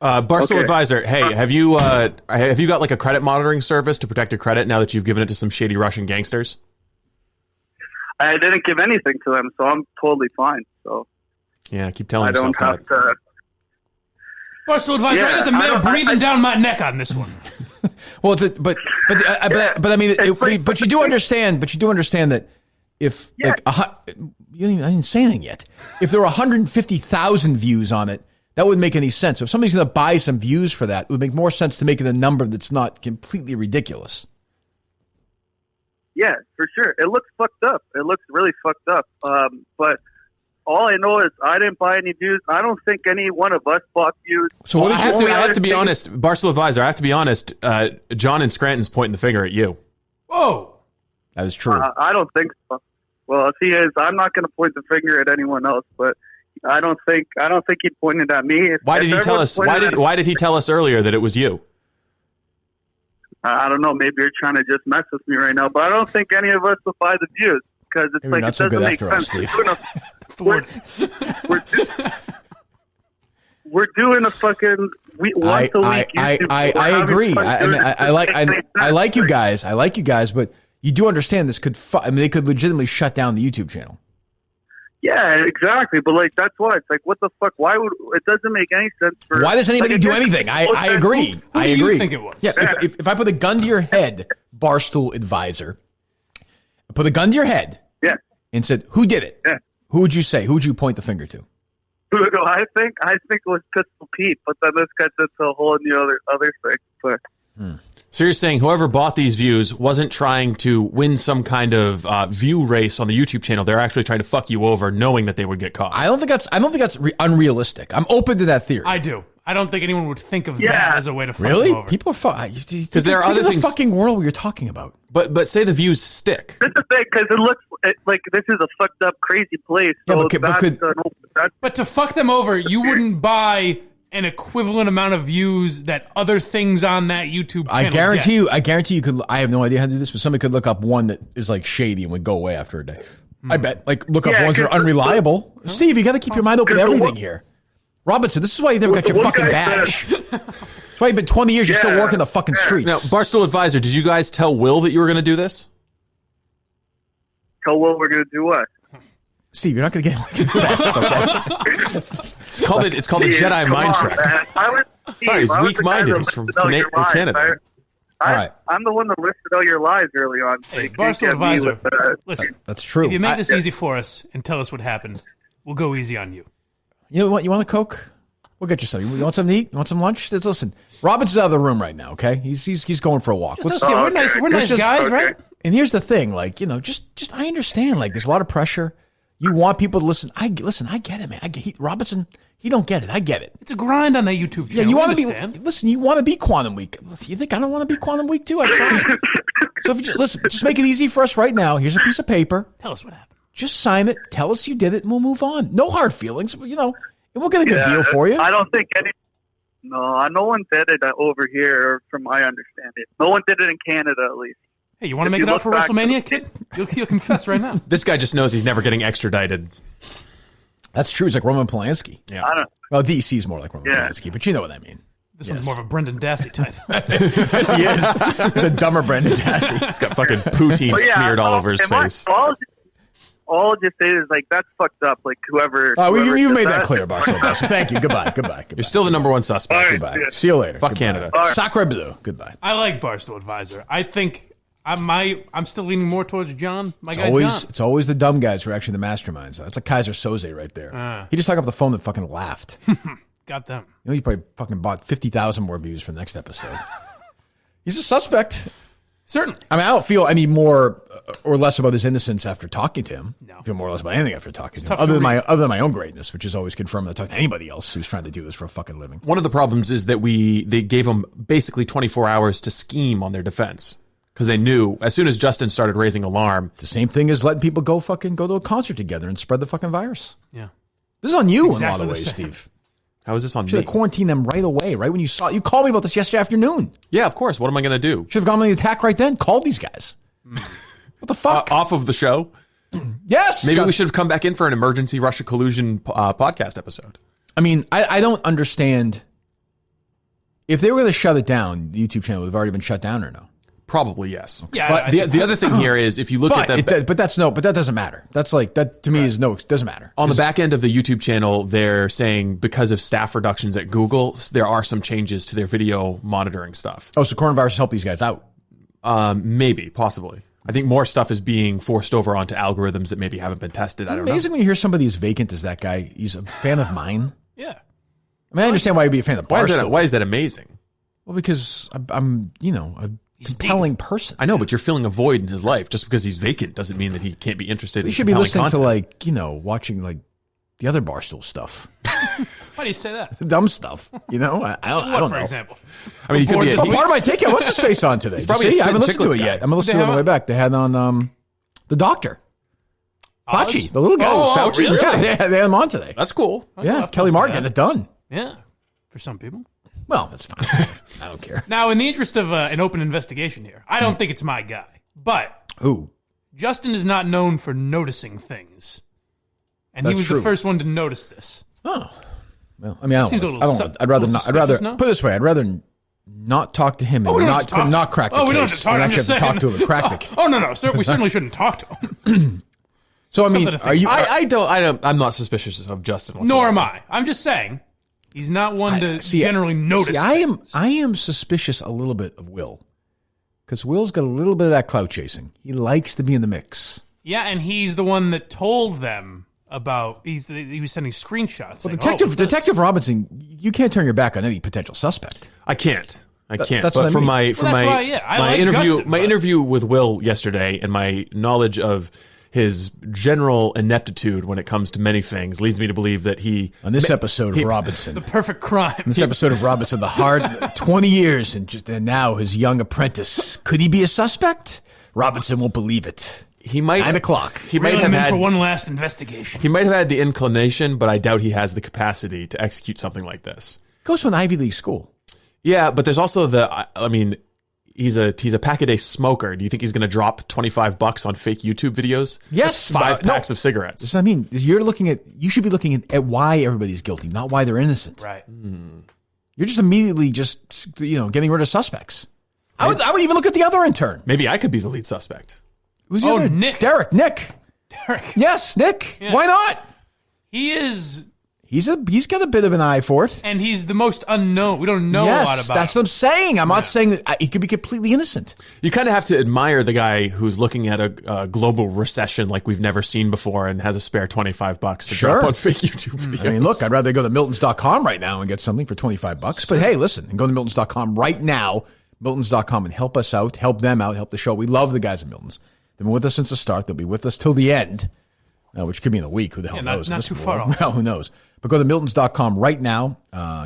C: Barstool Advisor. Hey, have you got like a credit monitoring service to protect your credit now that you've given it to some shady Russian gangsters?
F: I didn't give anything to them, so I'm totally fine. So
C: yeah, keep telling yourself that.
F: I don't have to.
B: Barstool Advisor, I got the mayor breathing down my neck on this one.
A: Well, but I mean, but you do understand that if I didn't say anything yet. If there were 150,000 views on it, that wouldn't make any sense. If somebody's going to buy some views for that, it would make more sense to make it a number that's not completely ridiculous.
F: Yeah, for sure. It looks fucked up. It looks really fucked up. But all I know is I didn't buy any views. I don't think any one of us bought views.
C: So I have to be honest, Barstool Advisor, I have to be honest, John in Scranton's pointing the finger at you.
B: Whoa.
A: That is true.
F: I don't think so. Well, if he is, I'm not going to point the finger at anyone else, but I don't think he pointed at me.
C: Why did he tell us? Why did he tell us earlier that it was you?
F: I don't know. Maybe you're trying to just mess with me right now, but I don't think any of us will buy the views because it's
A: maybe
F: it doesn't make sense. We're doing a fucking once a week.
A: I agree. I like you guys. I like you guys, but you do understand this could. They could legitimately shut down the YouTube channel.
F: Yeah, exactly. But that's why it's what the fuck? Why would it doesn't make any sense for?
A: Why does anybody do anything? I agree.
B: Who do you think it was?
A: Yeah. If I put a gun to your head, Barstool Advisor, I put a gun to your head.
F: Yeah.
A: And said, "Who did it?"
F: Yeah.
A: Who would you say? Who would you point the finger to?
F: I think it was Pistol Pete, but then this gets into a whole new other thing. But.
C: So you're saying whoever bought these views wasn't trying to win some kind of view race on the YouTube channel. They're actually trying to fuck you over, knowing that they would get caught.
A: I don't think that's unrealistic. I'm open to that theory.
B: I do. I don't think anyone would think of that as a way to fuck them over.
A: People are
C: because there are other things.
A: The fucking world you're talking about.
C: But say the views stick.
F: That's the thing, because it looks like this is a fucked up, crazy place. So
B: but to fuck them over, you wouldn't buy an equivalent amount of views that other things on that YouTube channel
A: I guarantee you could. I have no idea how to do this, but somebody could look up one that is shady and would go away after a day. I bet. Look up ones that are unreliable. Steve, you got to keep your mind open to everything here. Robinson, this is why you never got your fucking badge. That's why you've been 20 years. You're still working the fucking streets.
C: Now, Barstool Advisor, did you guys tell Will that you were going to do this?
F: Tell Will we're going to do what?
A: Steve, you're not going to get confessed, okay?
C: It's called the Jedi mind trick. Sorry, he's weak-minded. He's from Canada.
A: All right.
F: I'm the one that listed all your lies early on. So
B: hey, Barstool Advisor, listen.
A: That's true.
B: If you make this easy for us and tell us what happened, we'll go easy on you.
A: You know what? You want a Coke? We'll get you something. You want something to eat? You want some lunch? Listen, Robinson's out of the room right now, okay? He's going for a walk.
B: We're nice guys, right?
A: And here's the thing, just I understand, there's a lot of pressure. You want people to listen. I get it, man. Robinson, he don't get it. I get it.
B: It's a grind on that YouTube channel.
A: Yeah, you want to be. Listen, you want to be Quantum Week. You think I don't want to be Quantum Week too? I try. So if you just make it easy for us right now. Here's a piece of paper.
B: Tell us what happened.
A: Just sign it. Tell us you did it, and we'll move on. No hard feelings. And we'll get a good deal for you.
F: I don't think No, no one did it over here, from my understanding. No one did it in Canada, at least.
B: Hey, you want to make it out for WrestleMania, kid? You'll confess right now.
C: This guy just knows he's never getting extradited.
A: That's true. He's like Roman Polanski.
C: Yeah.
A: Well, DC's more like Roman Polanski, but you know what I mean.
B: This one's more of a Brendan Dassey type.
A: Yes, he is. He's a dumber Brendan Dassey.
C: He's got fucking poutine smeared all over his face.
F: All I'll just say is, like, that's fucked up. Like, whoever.
A: You've made that clear, Barstool. Thank you. Goodbye.
C: You're still the number one suspect.
F: Right,
A: Goodbye.
F: yeah.
A: See you later.
C: Fuck
A: Goodbye.
C: Canada.
F: Right.
A: Sacre bleu. Goodbye.
B: I like Barstool Advisor. I think I'm still leaning more towards John. John.
A: It's always the dumb guys who are actually the masterminds. That's like Kaiser Soze right there. He just hung up the phone and fucking laughed.
B: Got them.
A: You know, he probably fucking bought 50,000 more views for the next episode. He's a suspect.
B: Certainly.
A: I mean, I don't feel any more or less about his innocence after talking to him.
B: No.
A: I feel more or less about anything after talking to him.
B: tough
A: Other
B: to
A: than my own greatness, which is always confirmed when I talk to anybody else who's trying to do this for a fucking living.
C: One of the problems is that they gave him basically 24 hours to scheme on their defense. Because they knew as soon as Justin started raising alarm.
A: The same thing as letting people go to a concert together and spread the fucking virus.
B: Yeah.
A: This is on you
B: It's
A: in a lot of
B: exactly the
A: ways,
B: same.
A: Steve.
C: How is this on
A: Should
C: me?
A: have quarantined them right away, right when you saw it. You called me about this yesterday afternoon.
C: Yeah, of course. What am I going to do?
A: Should have gone on the attack right then. Called these guys. What the fuck?
C: Off of the show?
A: Yes.
C: Maybe we should have come back in for an emergency Russia Collusion podcast episode.
A: I mean, I don't understand. If they were going to shut it down, the YouTube channel would have already been shut down or no?
C: Probably yes.
B: Yeah,
C: But the other thing here is if you look at that.
A: But that doesn't matter. That's like, that to me is doesn't matter.
C: On the back end of the YouTube channel, they're saying because of staff reductions at Google, there are some changes to their video monitoring stuff.
A: Oh, so coronavirus helped these guys out.
C: Maybe, possibly. I think more stuff is being forced over onto algorithms that maybe haven't been tested. I don't know.
A: Amazing when you hear somebody as vacant as that guy. He's a fan of mine.
B: Yeah.
A: I mean, I understand why you'd be a fan of Barstool.
C: Why is that amazing?
A: Well, because I'm a compelling person.
C: I know, but you're filling a void in his life. Just because he's vacant doesn't mean that he can't be interested in
A: You should be
C: compelling
A: listening
C: content.
A: to watching the other Barstool stuff.
B: Why do you say that?
A: The dumb stuff. I don't
B: What, for
A: know.
B: example?
C: I mean, he could be.
A: Well, part of my take. What's his face on today?
C: probably
A: See,
C: a
A: I haven't
C: Spit and
A: listened to it
C: Chicklets
A: yet.
C: guy.
A: I'm gonna listen to it on the way back. They had on the doctor, Pachi, the little guy.
B: Oh,
A: Fauci.
B: really?
A: Yeah, they had him on today.
C: That's cool.
A: Yeah, Kelly Martin getting it done.
B: Yeah. For some people.
A: Well, that's fine. I don't care.
B: Now, in the interest of an open investigation here, I don't think it's my guy. But
A: Ooh,
B: Justin is not known for noticing things. And he
A: That's
B: was
A: true.
B: the first one to notice this.
A: oh. Well, I mean, I don't.
B: Seems a
A: want-
B: little
A: I don't.
B: su-
A: want- I'd rather
B: little
A: not. I'd rather
B: suspicious, no?
A: put it this way. I'd rather not talk to him and
B: we don't have to talk to
A: not
B: him.
A: crack the
B: Oh, we
A: case.
B: don't have to talk.
A: and
B: I'm
A: actually
B: just
A: have to talk
B: saying.
A: to him and crack the case.
B: Oh, no. Sir, we certainly shouldn't talk to him.
A: So I mean,
B: something to think
A: are you?
B: about.
C: I'm not suspicious of Justin whatsoever.
B: Nor am I. I'm just saying he's not one to
A: See,
B: generally notice.
A: See,
B: things.
A: I am suspicious a little bit of Will, because Will's got a little bit of that clout chasing. He likes to be in the mix.
B: Yeah, and he's the one that told them about. He was sending screenshots.
A: Well,
B: saying,
A: Detective Robinson, you can't turn your back on any potential suspect.
C: I can't.
A: That's
C: But
A: what I
C: from
A: mean.
C: my interview with Will yesterday and my knowledge of his general ineptitude when it comes to many things leads me to believe that he
A: On this episode of Robinson,
B: The perfect crime.
A: this episode of Robinson, the hard 20 years and now his young apprentice. Could he be a suspect? Robinson won't believe it.
C: he might
A: 9 o'clock.
C: he might
B: Reel
C: have
B: him in
C: had
B: for one last investigation.
C: he might have had the inclination, but I doubt he has the capacity to execute something like this.
A: Goes to an Ivy League school.
C: Yeah, but there's also I mean, he's a pack-a-day smoker. Do you think he's going to drop $25 on fake YouTube videos?
A: Yes,
C: That's 5
A: but- no.
C: packs of cigarettes.
A: That's what I mean. You should be looking at why everybody's guilty, not why they're innocent.
B: Right.
A: You're just immediately getting rid of suspects. I would even look at the other intern.
C: Maybe I could be the lead suspect.
A: Who's the
B: Oh,
A: other?
B: Nick.
A: Derek.
B: Derek.
A: Yes, Nick.
B: Yeah.
A: Why not?
B: He is,
A: He's got a bit of an eye for it.
B: and he's the most unknown. We don't know a lot
A: Yes,
B: about
A: that's
B: him.
A: what I'm saying. I'm not saying that he could be completely innocent.
C: You kind of have to admire the guy who's looking at a global recession like we've never seen before and has a spare $25 to
A: Sure.
C: drop on fake YouTube videos.
A: I mean, look, I'd rather go to Miltons.com right now and get something for $25. But hey, listen, and go to Miltons.com right now, Miltons.com, and help us out, help them out, help the show. We love the guys at Miltons. They've been with us since the start. They'll be with us till the end, which could be in a week. Who the hell knows?
B: not
A: in this
B: too
A: world?
B: far off.
A: Well, who knows? But go to Miltons.com right now.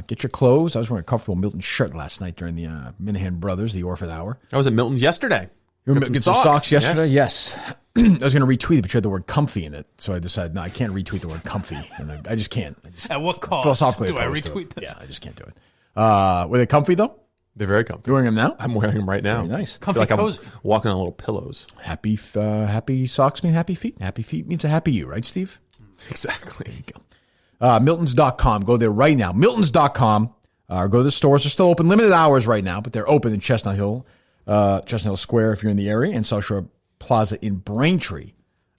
A: Get your clothes. I was wearing a comfortable Milton shirt last night during the Minahan Brothers, the Orphan Hour.
C: I was at Milton's yesterday.
A: You were
C: Got
A: getting some socks yesterday? Yes. I was going to retweet it, but you had the word comfy in it. So I decided, no, I can't retweet the word comfy. And I just can't.
B: At what cost
A: Philosophically
B: do I
A: opposed to
B: retweet
A: it.
B: this?
A: Yeah, I just can't do it. Were they comfy though?
C: They're very comfy.
A: You wearing them now?
C: I'm wearing them right now.
A: Very nice.
B: Comfy,
C: like
B: cozy.
C: I'm walking on little pillows.
A: Happy socks mean happy feet. Happy feet means a happy you, right, Steve?
C: Exactly.
A: There you go. Miltons.com. Go there right now. Miltons.com. Go to the stores. They're still open. Limited hours right now, but they're open in Chestnut Hill Square if you're in the area, and South Shore Plaza in Braintree.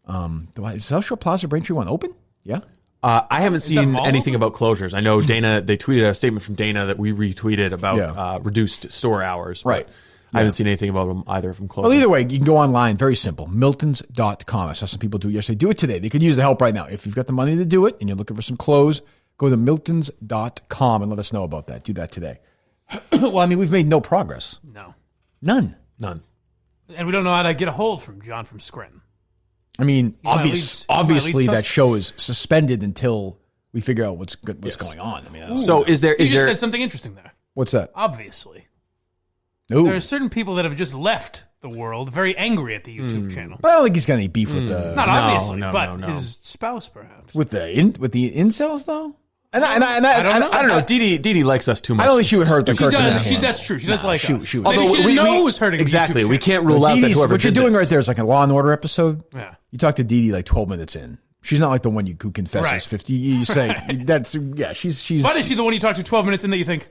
A: Is South Shore Plaza Braintree one open? Yeah.
C: I haven't seen anything about closures. I know Dana, they tweeted a statement from Dana that we retweeted about reduced store hours.
A: Right.
C: I haven't seen anything about them either from closures.
A: Well, either way, you can go online. Very simple. Miltons.com. I saw some people do it yesterday. Do it today. They could use the help right now. If you've got the money to do it and you're looking for some clothes, go to Miltons.com and let us know about that. Do that today. Well, I mean, we've made no progress.
B: No.
A: None.
B: And we don't know how to get a hold from John from Scranton.
A: I mean,
B: He's
A: obviously
B: my lead
A: that show is suspended until we figure out what's going on. I mean,
C: So is there
B: You just said something interesting there.
A: what's that?
B: Obviously.
A: Ooh.
B: There are certain people that have just left the world very angry at the YouTube channel.
A: But I don't think he's got any beef with the
B: Not obviously,
C: no,
B: but
C: no.
B: his spouse perhaps.
A: with the incels though. And I
C: I don't know. Dee Dee likes us too much.
A: I don't think she would hurt the
B: She
A: Kirk.
B: does. That's true. She does like us.
A: she would.
B: Maybe
C: Although
B: she didn't know it was hurting
C: exactly.
B: the YouTube
C: We
B: channel.
C: can't rule out that
A: Dee Dee's,
C: whoever
A: what you're
C: did
A: doing
C: this.
A: right there is like a Law and Order episode.
B: Yeah.
A: You talk to Dee Dee like 12 minutes in. She's not like the one who confesses
B: Right.
A: 50. You say that's she's.
B: But is she the one you talk to 12 minutes in that you think,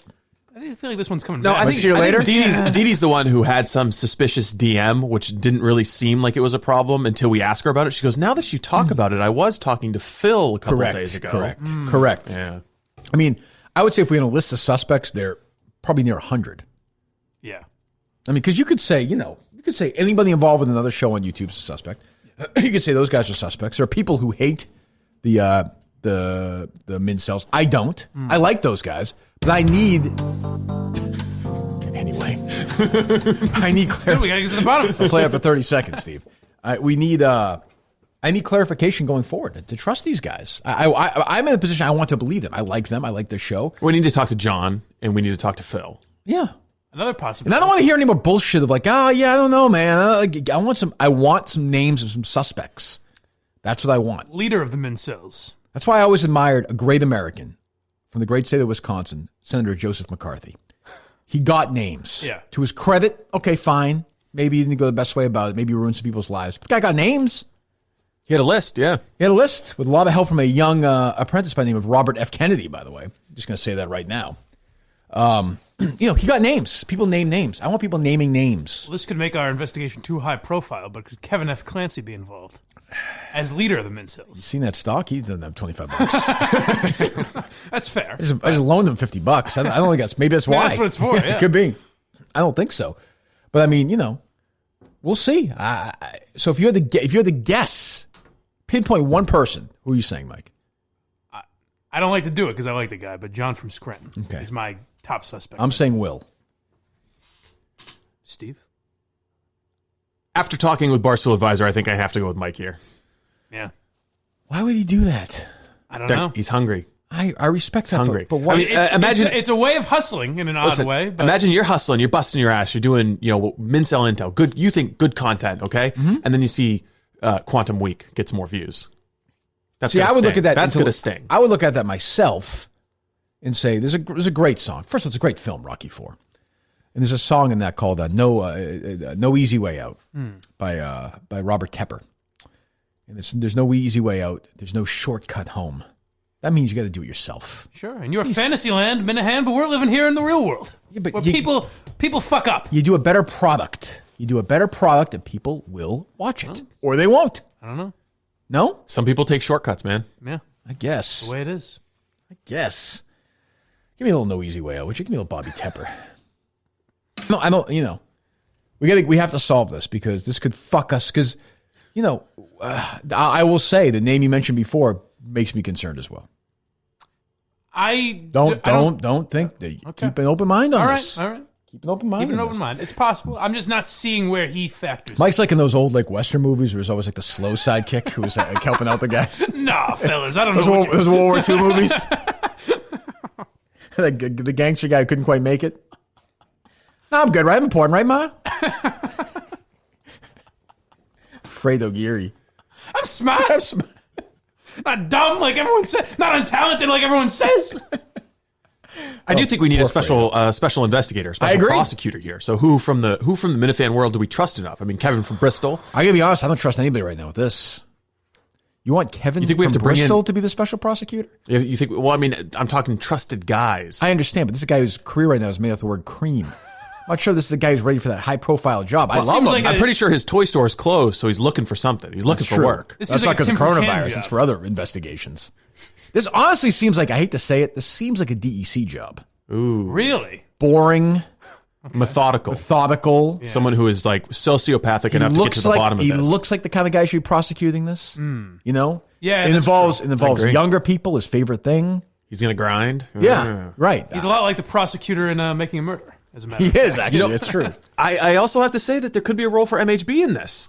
B: I feel like this one's coming
C: No,
B: back?
C: I think Dee Dee's the one who had some suspicious DM, which didn't really seem like it was a problem until we asked her about it. She goes, "Now that you talk about it, I was talking to Phil a couple of days ago."
A: Correct.
C: Yeah.
A: I mean, I would say if we're going to list the suspects, they're probably near 100.
B: Yeah.
A: I mean, because you could say, anybody involved with another show on YouTube is a suspect. You could say those guys are suspects. There are people who hate the Mincels. I don't. I like those guys, but I need. Anyway, I need
B: Good, we gotta get to the bottom.
A: I'll play it for 30 seconds, Steve. I need clarification going forward to trust these guys. I'm in a position I want to believe them. I like them. I like their show.
C: We need to talk to John, and we need to talk to Phil.
A: Yeah.
B: Another
A: And
B: possibility.
A: I don't want to hear any more bullshit of like, I don't know, man. I want some names of some suspects. That's what I want.
B: Leader of the Mincels.
A: That's why I always admired a great American from the great state of Wisconsin, Senator Joseph McCarthy. He got names.
B: Yeah.
A: To his credit, okay, fine. Maybe he didn't go the best way about it. Maybe he ruined some people's lives. But the guy got names.
C: He had a list, yeah.
A: He had a list with a lot of help from a young apprentice by the name of Robert F. Kennedy, by the way. I'm just going to say that right now. He got names. People name names. I want people naming names.
B: Well, this could make our investigation too high profile, but could Kevin F. Clancy be involved? As leader of the Mincels.
A: Seen that stock? He doesn't have $25.
B: That's fair.
A: I just loaned him $50. I don't think maybe that's why.
B: That's what it's for, yeah.
A: It could be. I don't think so. But I mean, we'll see. So if you had to guess, pinpoint one person, who are you saying, Mike?
B: I don't like to do it because I like the guy, but John from Scranton is my top suspect.
A: I'm saying Will.
B: Steve?
C: After talking with Barstool Advisor, I think I have to go with Mike here.
B: Yeah.
A: Why would he do that?
B: I don't know.
C: He's hungry.
A: I respect that.
C: Hungry.
A: But why?
C: I mean, imagine
B: it's a way of hustling in an odd way. But
C: imagine you're hustling, you're busting your ass, you're doing, Mincel Intel, good. You think good content, okay?
A: Mm-hmm.
C: And then you see Quantum Week gets more views. That's
A: See, I would
C: sting.
A: look at that.
C: That's going to sting.
A: I would look at that myself and say, "There's a great song. First of all, it's a great film, Rocky IV, and there's a song in that called "No Easy Way Out" by Robert Tepper. And there's no easy way out. There's no shortcut home. That means you got to do it yourself.
B: sure, and you're Fantasyland, Minahan, but we're living here in the real world,
A: but
B: where people fuck up.
A: You do a better product. And people will watch it, or they won't.
B: I don't know.
A: No,
C: Some people take shortcuts, man.
B: Yeah,
A: I guess.
B: the way it is.
A: Guess. Give me a little no easy way out, would you? Give me a little Bobby Tepper. No, I don't. We have to solve this because this could fuck us. Because I will say the name you mentioned before makes me concerned as well. Don't think that.
B: Okay.
A: Keep an open mind on
B: All
A: this.
B: right.
A: Keep an open mind.
B: Keep an
A: on
B: open
A: this.
B: mind. It's possible. I'm just not seeing where he factors.
A: Mike's like in those old Western movies where there's always the slow sidekick who was helping out the guys.
B: Nah, fellas, I don't know.
A: Those World War II movies. the gangster guy who couldn't quite make it. No, I'm good, right? I'm important, right, Ma? Fredo Geary.
B: I'm smart. Not dumb like everyone says. Not untalented like everyone says.
C: I do think we need a special
A: Fredo.
C: special investigator,
A: I
C: special
A: agree.
C: prosecutor here. So who from the Minifan world do we trust enough? I mean, Kevin from Bristol.
A: I gotta be honest, I don't trust anybody right now with this. You want Kevin
C: You think we have
A: from
C: to bring
A: Bristol
C: in-
A: to be the special prosecutor?
C: You think? Well, I mean, I'm talking trusted guys.
A: I understand, but this is a guy whose career right now is made up of the word cream. I'm not sure this is a guy who's ready for that high-profile job. I love him.
B: seems like
C: I'm pretty sure his toy store is closed, so he's looking for something. He's looking
A: That's
C: for
A: true.
C: work.
B: This
A: That's
B: seems
A: not
B: like a
A: because of
B: Tim Buchanan
A: coronavirus.
B: job.
A: It's for other investigations. This honestly seems like, I hate to say it, this seems like a DEC job.
B: Really?
A: Boring,
C: Methodical.
A: Yeah.
C: Someone who is like sociopathic enough to get to the bottom of
A: he
C: this.
A: looks like the kind of guy who should be prosecuting this. You know?
B: Yeah,
A: It
B: that's
A: involves
C: agree.
A: younger people, his favorite thing.
C: He's going to grind.
A: Yeah, right.
B: He's a lot like the prosecutor in Making a Murder, as a matter
A: He
B: of fact.
A: is, actually. It's true.
C: I also have to say that there could be a role for MHB in this.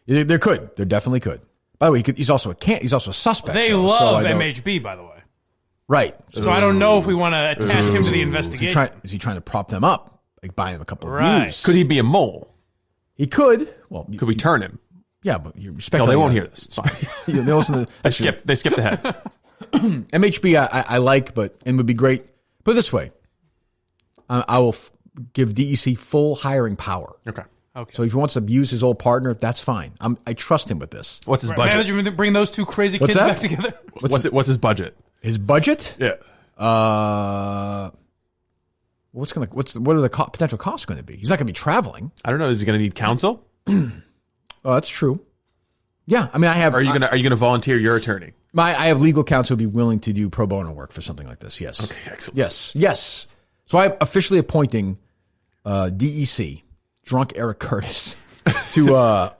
A: There could. There definitely could. By the way, he's also a suspect.
B: They
A: though, so
B: love
A: I don't-
B: MHB, by the way.
A: Right.
B: So I don't know if we want to attach him to the investigation.
A: Is he trying to prop them up? Like buying him a couple of
B: Right.
A: views?
C: Could he be a mole?
A: He could. Well,
C: Could we turn him?
A: yeah, but you're
C: No,
A: speculating.
C: they won't hear this. It's fine.
A: They listen to
C: They skipped ahead.
A: MHB. I like, but it would be great. Put it this way, I will give DEC full hiring power.
C: Okay.
A: So if he wants to use his old partner, that's fine. I trust him with this.
C: What's his budget?
B: Manage to bring those two crazy
A: What's
B: kids
A: that?
B: back together.
C: What's his budget?
A: His budget?
C: Yeah.
A: What are the potential costs going to be? He's not going to be traveling.
C: I don't know. Is he going to need counsel?
A: Oh, that's true. Yeah, I mean, I have.
C: Are you gonna volunteer your attorney?
A: I have legal counsel who would be willing to do pro bono work for something like this. Yes.
C: Okay, excellent.
A: Yes. So I'm officially appointing DEC, drunk Eric Curtis, to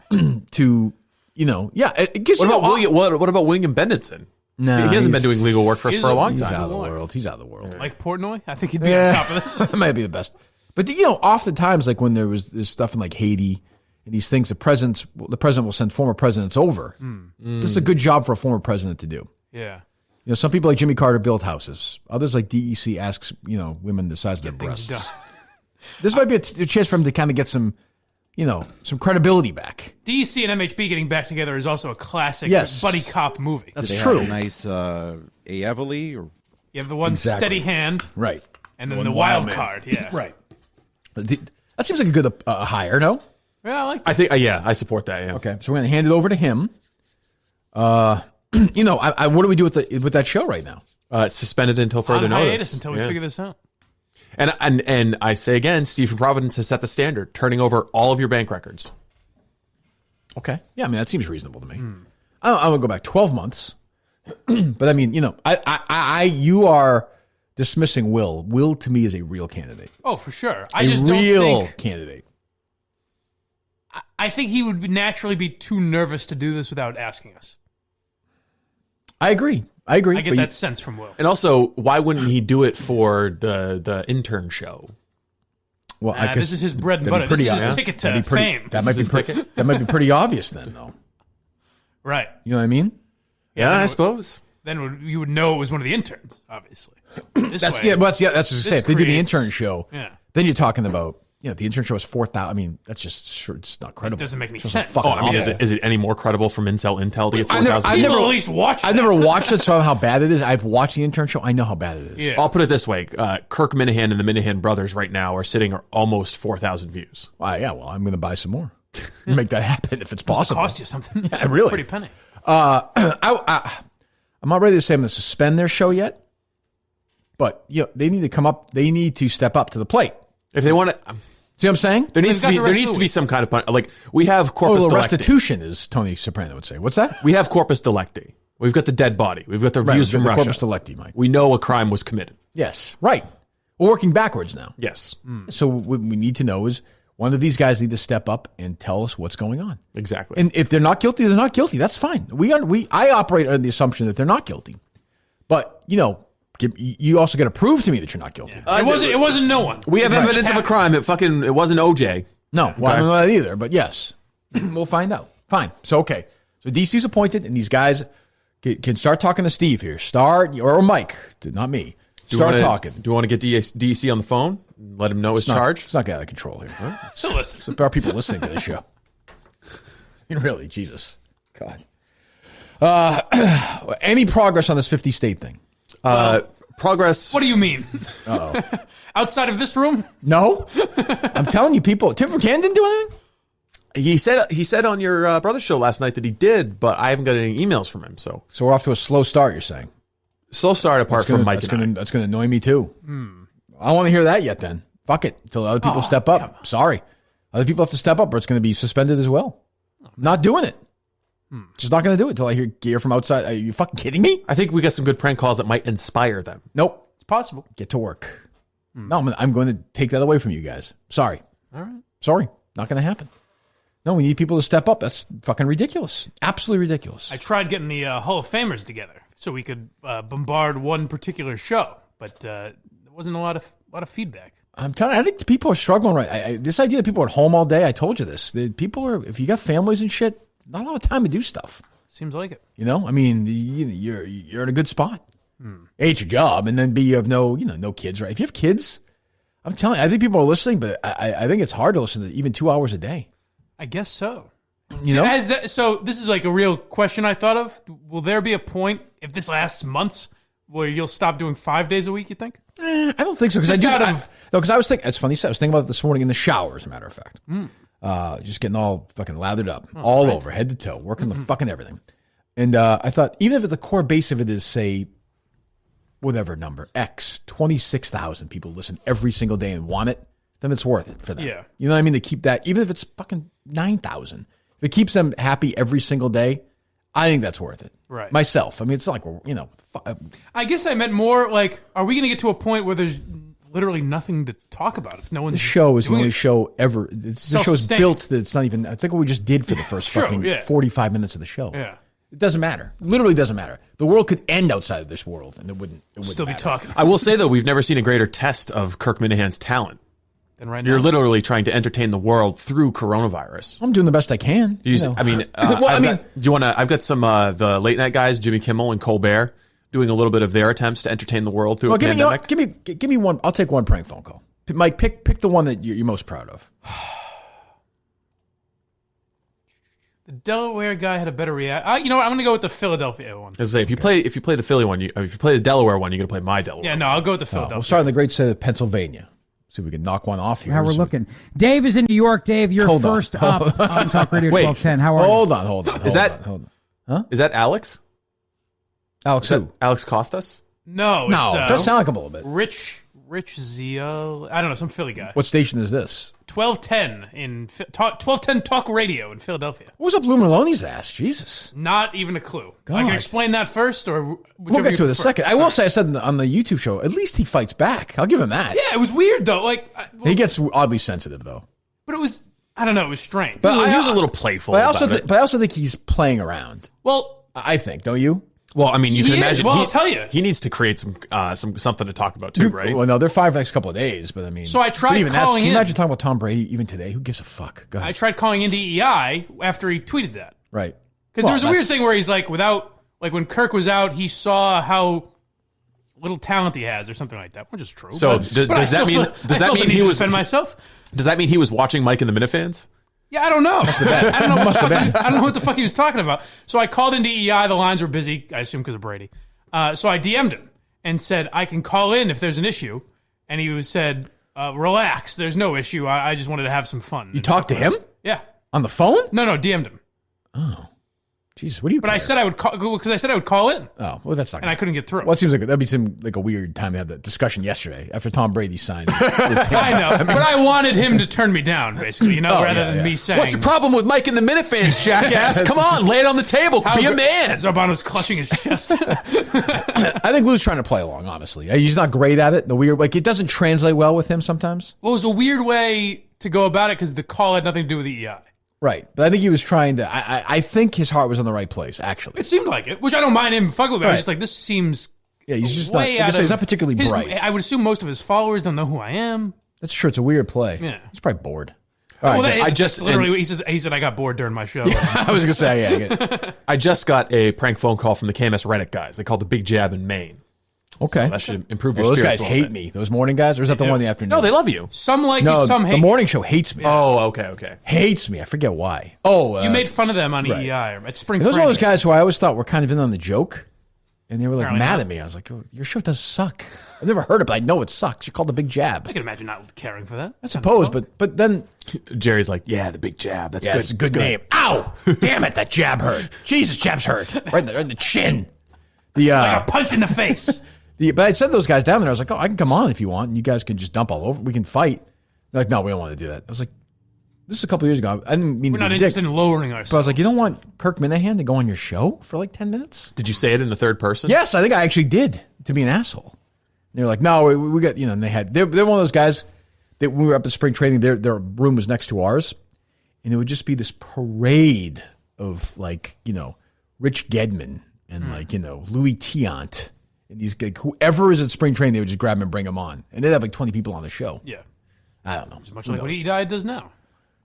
A: it gives
C: What
A: you
C: about William? What about William Bendenson?
A: Nah,
C: he hasn't been
A: he's-
C: doing legal work for us
B: he's
C: for a
B: a-
C: long
A: He's
C: time.
A: out of the world. He's out of the world.
B: Like Portnoy? I think he'd be on top of this.
A: That might be the best. But oftentimes, like when there was this stuff in like Haiti and these things, the president will send former presidents over. This is a good job for a former president to do.
B: Yeah.
A: Some people like Jimmy Carter build houses. Others like DEC asks women the size of their
B: Things
A: breasts.
B: done.
A: This might be a chance for him to kind of get some credibility back.
B: DC and MHB getting back together is also a classic
A: Yes.
B: buddy cop movie.
A: That's
G: They
A: true.
G: have a nice Avily or
B: You have the one
A: Exactly.
B: steady hand,
A: Right.
B: and then
A: One
B: the wild
A: man.
B: card. Yeah.
A: Right. That seems like a good hire, no?
B: Yeah, I like that.
C: I think. I support that. Yeah.
A: Okay, so we're going to hand it over to him. What do we do with that show right now?
C: It's suspended until further
B: On
C: notice.
B: hiatus until we figure this out.
C: And I say again, Steve from Providence has set the standard, turning over all of your bank records.
A: Okay. Yeah, I mean, that seems reasonable to me. I'm going to go back 12 months. But I mean, you are dismissing Will. Will to me is a real candidate.
B: Oh, for sure.
A: A real candidate.
B: I think he would naturally be too nervous to do this without asking us.
A: I agree.
B: I get
A: but
B: that sense from Will.
C: And also, why wouldn't he do it for the intern show?
A: Well, I guess
B: this is his bread and
A: that'd
B: butter.
A: be
B: This is
A: pretty-
B: his ticket to
A: that'd be pretty-
B: fame.
A: That might be pretty obvious then, though.
B: Right.
A: You know what I mean?
C: Yeah,
B: then
C: I
B: what-
C: suppose.
B: Then you would know it was one of the interns, obviously. This
A: That's
B: way,
A: what I say. If they do the
B: creates-
A: intern show,
B: Yeah.
A: then you're talking about the intern show is 4,000. I mean, that's just it's not credible.
B: doesn't make any
A: It's just
B: sense.
A: fucking
C: Oh, I mean,
A: awful.
C: is it any more credible for Mincel Intel to get
A: I never-
C: 4,000?
A: I
B: People
A: never-
B: at least watch
A: I've
B: that.
A: never watched it, so I don't know how bad it is. I've watched the intern show. I know how bad it is.
B: Yeah.
C: I'll put it this way: Kirk Minahan and the Minahan brothers right now are sitting at almost 4,000 views.
A: Well, I'm going to buy some more. Make that happen if it's
B: Does it
A: possible.
B: cost you something?
A: Yeah, really.
B: Pretty penny.
A: I'm not ready to say I'm going to suspend their show yet, but they need to come up. They need to step up to the plate.
C: If they want to,
A: See what I'm saying?
C: there
B: They've
C: needs to
B: got
C: be
B: the rest of the
C: be
B: week.
C: some kind of like we have
A: Oh,
C: corpus
A: the
C: delicti.
A: restitution, as Tony Soprano would say. What's that?
C: We have corpus delicti. We've got the dead body. We've got the views
A: Right,
C: from
A: the
C: Russia.
A: corpus delicti, Mike.
C: We know a crime was committed.
A: Yes, right. We're working backwards now.
C: Yes,
A: So what we need to know is one of these guys need to step up and tell us what's going on.
C: exactly.
A: And if they're not guilty, they're not guilty. That's fine. I operate under the assumption that they're not guilty. But you also got to prove to me that you're not guilty.
B: It wasn't no one.
C: we have
B: It
C: evidence
B: just
C: of a
B: happened.
C: crime. It wasn't OJ.
A: No, well, I don't know that either. But yes, we'll find out. Fine. So okay. So DC's appointed, and these guys can start talking to Steve here. Or Mike, not me. Start talking.
C: Do you want to get DC on the phone? Let him know his charge.
A: It's not getting out of control here. Huh?
B: So listen.
A: There are people listening to this show. Really, Jesus, God. Any progress on this 50-state thing?
C: Progress.
B: What do you mean? Outside of this room?
A: No. I'm telling you, people. Tim from Canton didn't do anything?
C: He said on your brother's show last night that he did, but I haven't got any emails from him. So
A: we're off to a slow start, you're saying?
C: Slow start apart from Mike and I.
A: That's going to annoy me, too. I don't want to hear that yet, then. Fuck it. Until other people step up. Sorry. Other people have to step up or it's going to be suspended as well. Not doing it. Just not going to do it until I hear from outside. Are you fucking kidding me?
C: I think we got some good prank calls that might inspire them.
A: Nope.
B: It's possible.
A: Get to work. No, I'm going to take that away from you guys. Sorry.
B: All right.
A: Sorry. Not going to happen. No, we need people to step up. That's fucking ridiculous. Absolutely ridiculous.
B: I tried getting the Hall of Famers together so we could bombard one particular show, but there wasn't a lot of feedback.
A: I'm telling you, I think people are struggling right. This idea that people are at home all day, I told you this. People are, if you got families and shit, not a lot of time to do stuff.
B: Seems like it.
A: You know, I mean, you're in a good spot. A, it's your job, and then B, you have no kids, right? If you have kids, I'm telling you, I think people are listening, but I think it's hard to listen to even 2 hours a day.
B: I guess so.
A: You know?
B: So this is like a real question I thought of. Will there be a point, if this lasts months, where you'll stop doing 5 days a week, you think?
A: I don't think so. Because I was thinking, it's funny you said, I was thinking about it this morning in the shower, as a matter of fact. Just getting all fucking lathered up, all over, head to toe, working the fucking everything. And I thought, even if the core base of it is, say, whatever number, X, 26,000 people listen every single day and want it, then it's worth it for them.
B: Yeah.
A: You know what I mean? To keep that, even if it's fucking 9,000. If it keeps them happy every single day, I think that's worth it.
B: Right.
A: Myself. I mean, it's like,
B: I guess I meant more like, are we going to get to a point where there's literally nothing to talk about if no one's...
A: The show is the only show ever. The show's built that it's not even... I think what we just did for the first 45 minutes of the show.
B: Yeah.
A: It doesn't matter. Literally doesn't matter. The world could end outside of this world, and it wouldn't
B: still
A: matter.
B: Be talking.
C: I will say, though, we've never seen a greater test of Kirk Minahan's talent.
B: And right now,
C: you're literally trying to entertain the world through coronavirus.
A: I'm doing the best I can.
C: Do you want to... I've got some the late night guys, Jimmy Kimmel and Colbert, doing a little bit of their attempts to entertain the world through a pandemic.
A: Give me one. I'll take one prank phone call. Mike, pick the one that you're most proud of.
B: The Delaware guy had a better reaction. You know what? I'm going to go with the Philadelphia one.
C: I was say, if you play the Philly one, if you play the Delaware one, you're going to play my Delaware.
B: Yeah, no, I'll go with the Philadelphia.
A: We'll start in the great state of Pennsylvania. See if we can knock one off here.
H: How we're looking. Dave is in New York. Dave, you're first up on Talk Radio 1210. How are you?
A: Hold on.
C: Is that Alex?
A: Alex who?
C: Alex Costas?
B: No,
A: it does sound like him a little bit.
B: Rich Zio. I don't know, some Philly guy.
A: What station is this?
B: 1210 Talk Radio in Philadelphia.
A: What was up Lou Maloney's ass? Jesus.
B: Not even a clue.
A: God.
B: I can explain that first, or
A: we'll get to it in a second. I will say, I said on the YouTube show, at least he fights back. I'll give him that.
B: Yeah, it was weird though.
A: He gets oddly sensitive though.
B: But it was, I don't know, it was strange.
C: But he was a little playful.
A: But I also think he's playing around.
B: Well,
A: I think, don't you?
C: Well, I mean, you can imagine.
B: Well, I'll tell you,
C: he needs to create some something to talk about too, right?
A: Well, no, they're fine for the next couple of days, but I mean,
B: so I tried
A: even
B: calling.
A: Can you imagine talking about Tom Brady even today? Who gives a fuck? Go ahead.
B: I tried calling into EI after he tweeted that,
A: right?
B: Because there was a weird thing where he's like, when Kirk was out, he saw how little talent he has, or something like that, which is true.
C: So does that mean he was
B: defend myself?
C: Does that mean he was watching Mike and the Minifans?
B: Yeah, I don't know. I don't know what the fuck he was talking about. So I called into EI. The lines were busy. I assume because of Brady. So I DM'd him and said, I can call in if there's an issue. And he said, relax. There's no issue. I just wanted to have some fun.
A: You talked to him?
B: Yeah.
A: On the phone?
B: No, DM'd him.
A: Oh. Jesus, what do you
B: But care? I said I would call, because I said I would call in.
A: Oh, well, that's not
B: And I couldn't get through.
A: Well, it seems like that'd seem like a weird time to have that discussion yesterday after Tom Brady signed.
B: I know, but I wanted him to turn me down, basically, rather than me saying.
C: What's your problem with Mike and the Minifans, jackass? Come on, lay it on the table. Be a man.
B: Zarbano's clutching his chest.
A: I think Lou's trying to play along, honestly. He's not great at it. It doesn't translate well with him sometimes.
B: Well, it was a weird way to go about it because the call had nothing to do with the EI.
A: Right, but I think he was trying to. I think his heart was in the right place. Actually,
B: it seemed like it, which I don't mind him fucking with. Right. I was just like, this seems.
A: Yeah, he's just he's not particularly bright.
B: I would assume most of his followers don't know who I am.
A: That's true. It's a weird play.
B: Yeah,
A: he's probably bored.
B: All right, I just literally he said I got bored during my show.
A: I was gonna say
C: I just got a prank phone call from the KMS Reddit guys. They called the Big Jab in Maine.
A: Okay,
C: so that should improve your
A: spirits.
C: Those
A: guys hate me. Those morning guys, or is that the one in the afternoon?
C: No, they love you.
B: Some like you, some hate.
A: The morning show hates me.
C: Oh, okay.
A: Hates me. I forget why. Oh,
B: you made fun of them on EEI at spring.
A: Those are those guys who I always thought were kind of in on the joke. And they were like mad at me. I was like, oh, your show does suck. I've never heard it, but I know it sucks. You're called The Big Jab.
B: I can imagine not caring for that.
A: I suppose, but then
C: Jerry's like, yeah, The Big Jab. That's good.
A: It's a good name. Ow! Damn it, that jab hurt. Jesus, jabs hurt. Right in the chin.
B: Like a punch in the face.
A: But I sent those guys down there. I was like, oh, I can come on if you want. And you guys can just dump all over. We can fight. They're like, no, we don't want to do that. I was like, this is a couple years ago. I didn't mean
B: We're
A: to
B: not
A: be a
B: interested
A: dick,
B: in lowering ourselves.
A: but I was like, you don't want Kirk Minahan to go on your show for like 10 minutes?
C: Did you say it in the third person?
A: Yes, I think I actually did, to be an asshole. And they were like, no, we got, and they're one of those guys that when we were up at spring training, their room was next to ours. And it would just be this parade of like, Rich Gedman and Louis Tiant. And these guys, whoever is at spring training, they would just grab him and bring him on. And they'd have like 20 people on the show.
B: Yeah.
A: I don't know.
B: As much like what E-Diet does now.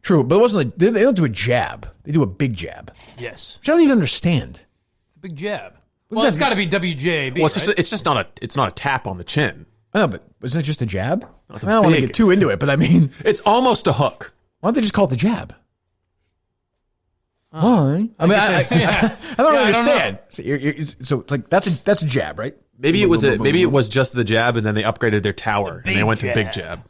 A: True, but it wasn't they don't do a jab. They do a big jab.
B: Yes.
A: Which I don't even understand.
B: The big jab. Well, it's got to be WJAB,
C: Well, it's just not a tap on the chin.
A: I know, but isn't it just a jab?
C: No,
A: I don't want to get too into it, but I mean,
C: it's almost a hook.
A: Why don't they just call it the jab? Why? I mean, I don't really understand. So it's like that's a jab, right?
C: Maybe it was just the jab, and then they upgraded their tower and they went to big jab.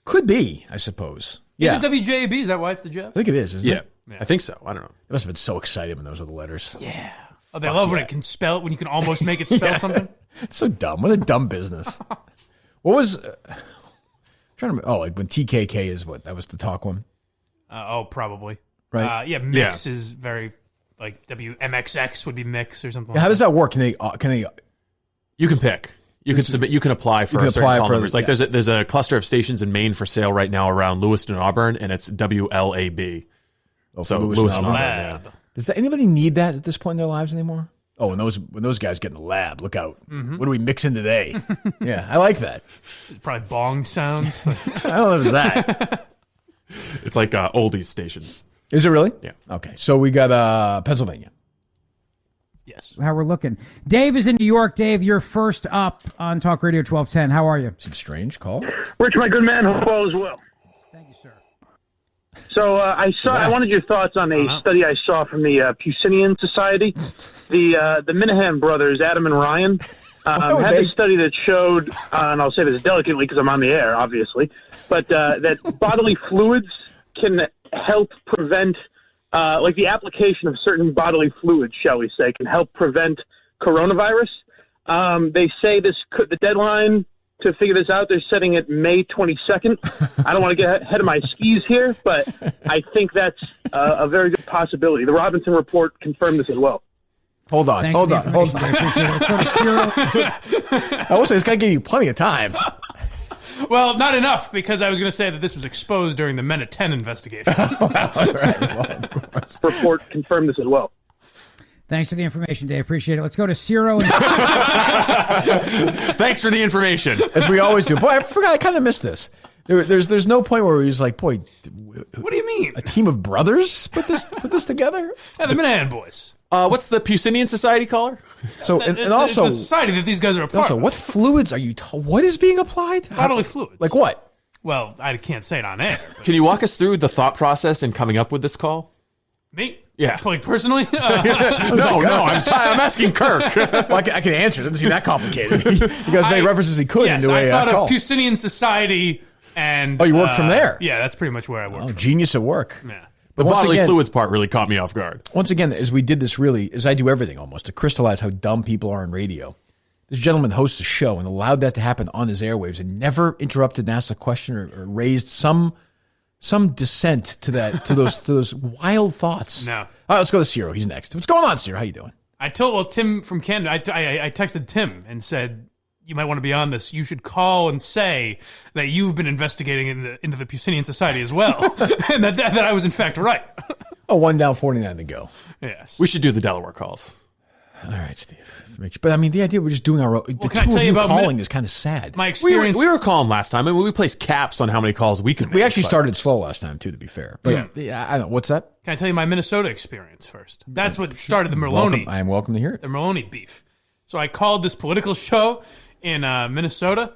A: Could be, I suppose.
B: Is it WJAB? Is that why it's the jab?
A: I think it is, isn't it?
C: Yeah, I think so. I don't know.
A: They must have been so excited when those were the letters.
B: Yeah. Oh, they love when it can spell, when you can almost make it spell something.
A: It's so dumb. What a dumb business. What was, trying to, like when TKK is what? That was the talk one?
B: Probably.
A: Right?
B: Mix is very, like WMXX would be mix or something.
A: Yeah, how does that work? Can they,
C: you can pick. You can submit. You can apply for certain call numbers. Like there's a cluster of stations in Maine for sale right now around Lewiston and Auburn, and it's WLAB.
A: Oh, so Lewiston and Auburn. Yeah. Does anybody need that at this point in their lives anymore? Oh, when those guys get in the lab, look out! Mm-hmm. What are we mixing today? Yeah, I like that.
B: It's probably bong sounds.
A: I don't know if it's that.
C: It's like oldies stations.
A: Is it really?
C: Yeah.
A: Okay, so we got Pennsylvania.
B: Yes.
H: How we're looking. Dave is in New York. Dave, you're first up on Talk Radio 1210. How are you?
A: It's a strange call.
I: Rich, my good man, hope all is well.
H: Thank you, sir.
I: So I wanted your thoughts on a study I saw from the Puccinian Society. The Minifan brothers, Adam and Ryan, had a study that showed, and I'll say this delicately because I'm on the air, obviously, but that bodily fluids can help prevent like the application of certain bodily fluids, shall we say, can help prevent coronavirus. They say the deadline to figure this out, they're setting it May 22nd. I don't want to get ahead of my skis here, but I think that's a very good possibility. The Robinson Report confirmed this as well.
A: Hold on. I will say this guy gave you plenty of time.
B: Well, not enough, because I was going to say that this was exposed during the Men at 10 investigation.
I: Report confirmed this as well.
H: Thanks for the information, Dave. Appreciate it. Let's go to Ciro.
C: Thanks for the information.
A: As we always do. Boy, I forgot. I kind of missed this. There's no point where he's like, boy,
B: what do you mean?
A: A team of brothers put this together?
B: Yeah, the Minahan boys.
C: What's the Puccinian Society caller?
A: So and also
B: it's the society that these guys are a part of.
A: What fluids are you? What is being applied?
B: Bodily fluids.
A: Like what?
B: Well, I can't say it on air.
C: Can you walk us through the thought process in coming up with this call?
B: Me?
C: Yeah.
B: Like personally?
C: No, I'm asking Kirk.
A: Well, I can answer. It doesn't seem that complicated. You guys made references he could into a
B: I thought
A: call.
B: of Puccinian Society and...
A: Oh, you work from there?
B: Yeah, that's pretty much where I work from.
A: Genius at work.
B: Yeah.
C: The bodily fluids part really caught me off guard.
A: Once again, as we did this as I do everything almost, to crystallize how dumb people are on radio. This gentleman hosts a show and allowed that to happen on his airwaves and never interrupted and asked a question or raised some dissent to those wild thoughts.
B: No.
A: All right, let's go to Ciro. He's next. What's going on, Ciro? How you doing?
B: Tim from Canada, I texted Tim and said, you might want to be on this. You should call and say that you've been investigating into the Puccinian Society as well, and that I was in fact right.
A: Oh, 1 down, 49 to go.
B: Yes.
C: We should do the Delaware calls.
A: All right, Steve. But I mean, the idea we're just doing our own. The two of you calling is kind of sad.
B: My experience.
C: We were calling last time, and we placed caps on how many calls we could make.
A: We actually started slow last time, too, to be fair. But yeah, I don't know. What's that?
B: Can I tell you my Minnesota experience first? That's what started the Merloni.
A: I am welcome to hear it.
B: The Merloni beef. So I called this political show in Minnesota,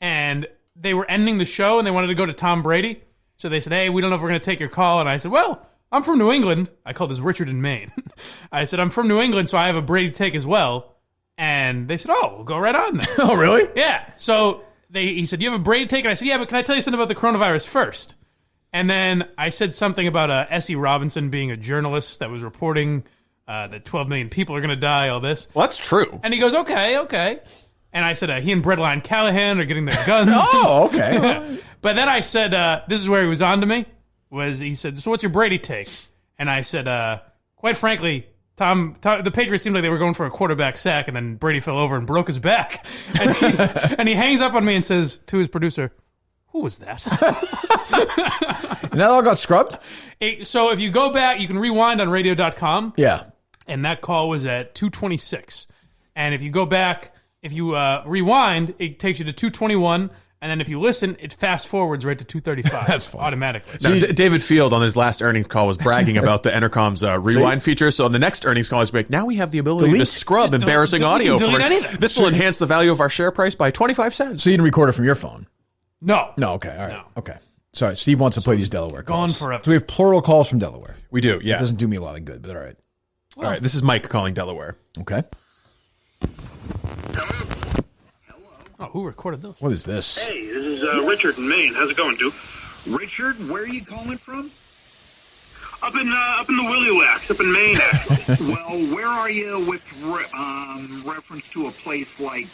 B: and they were ending the show, and they wanted to go to Tom Brady. So they said, hey, we don't know if we're going to take your call. And I said, well, I'm from New England. I called this Richard in Maine. I said, I'm from New England, so I have a Brady take as well. And they said, oh, we'll go right on then.
A: Oh, really?
B: Yeah. So he said, you have a Brady take? And I said, yeah, but can I tell you something about the coronavirus first? And then I said something about S.E. Robinson being a journalist that was reporting that 12 million people are going to die, all this.
C: Well, that's true.
B: And he goes, okay. And I said, he and Breadline Callahan are getting their guns.
A: Oh, okay.
B: Yeah. But then I said, this is where he was on to me, he said, so what's your Brady take? And I said, quite frankly, Tom, the Patriots seemed like they were going for a quarterback sack, and then Brady fell over and broke his back. And he hangs up on me and says to his producer, who was that?
A: And that all got scrubbed?
B: So if you go back, you can rewind on radio.com.
A: Yeah.
B: And that call was at 2:26. And if you go back, if you rewind, it takes you to 2:21. And then if you listen, it fast forwards right to 2:35. That's fun. Automatically.
C: Now, David Field on his last earnings call was bragging about the Entercom's rewind feature. So on the next earnings call, he's like, now we have the ability to scrub embarrassing audio. This will enhance the value of our share price by 25 cents.
A: So you didn't record it from your phone?
B: No.
A: Okay. All right. No. Okay. Sorry. Steve wants to play these Delaware calls.
B: Gone forever.
A: So we have plural calls from Delaware.
C: We do, yeah.
A: It doesn't do me a lot of good, but all right.
C: All right. This is Mike calling Delaware.
A: Okay.
B: Oh, who recorded those?
A: What is this?
J: Hey, this is Richard in Maine. How's it going, Duke?
K: Richard, where are you calling from?
J: Up in the Willywax, up in Maine, actually.
K: Well, where are you with reference to a place like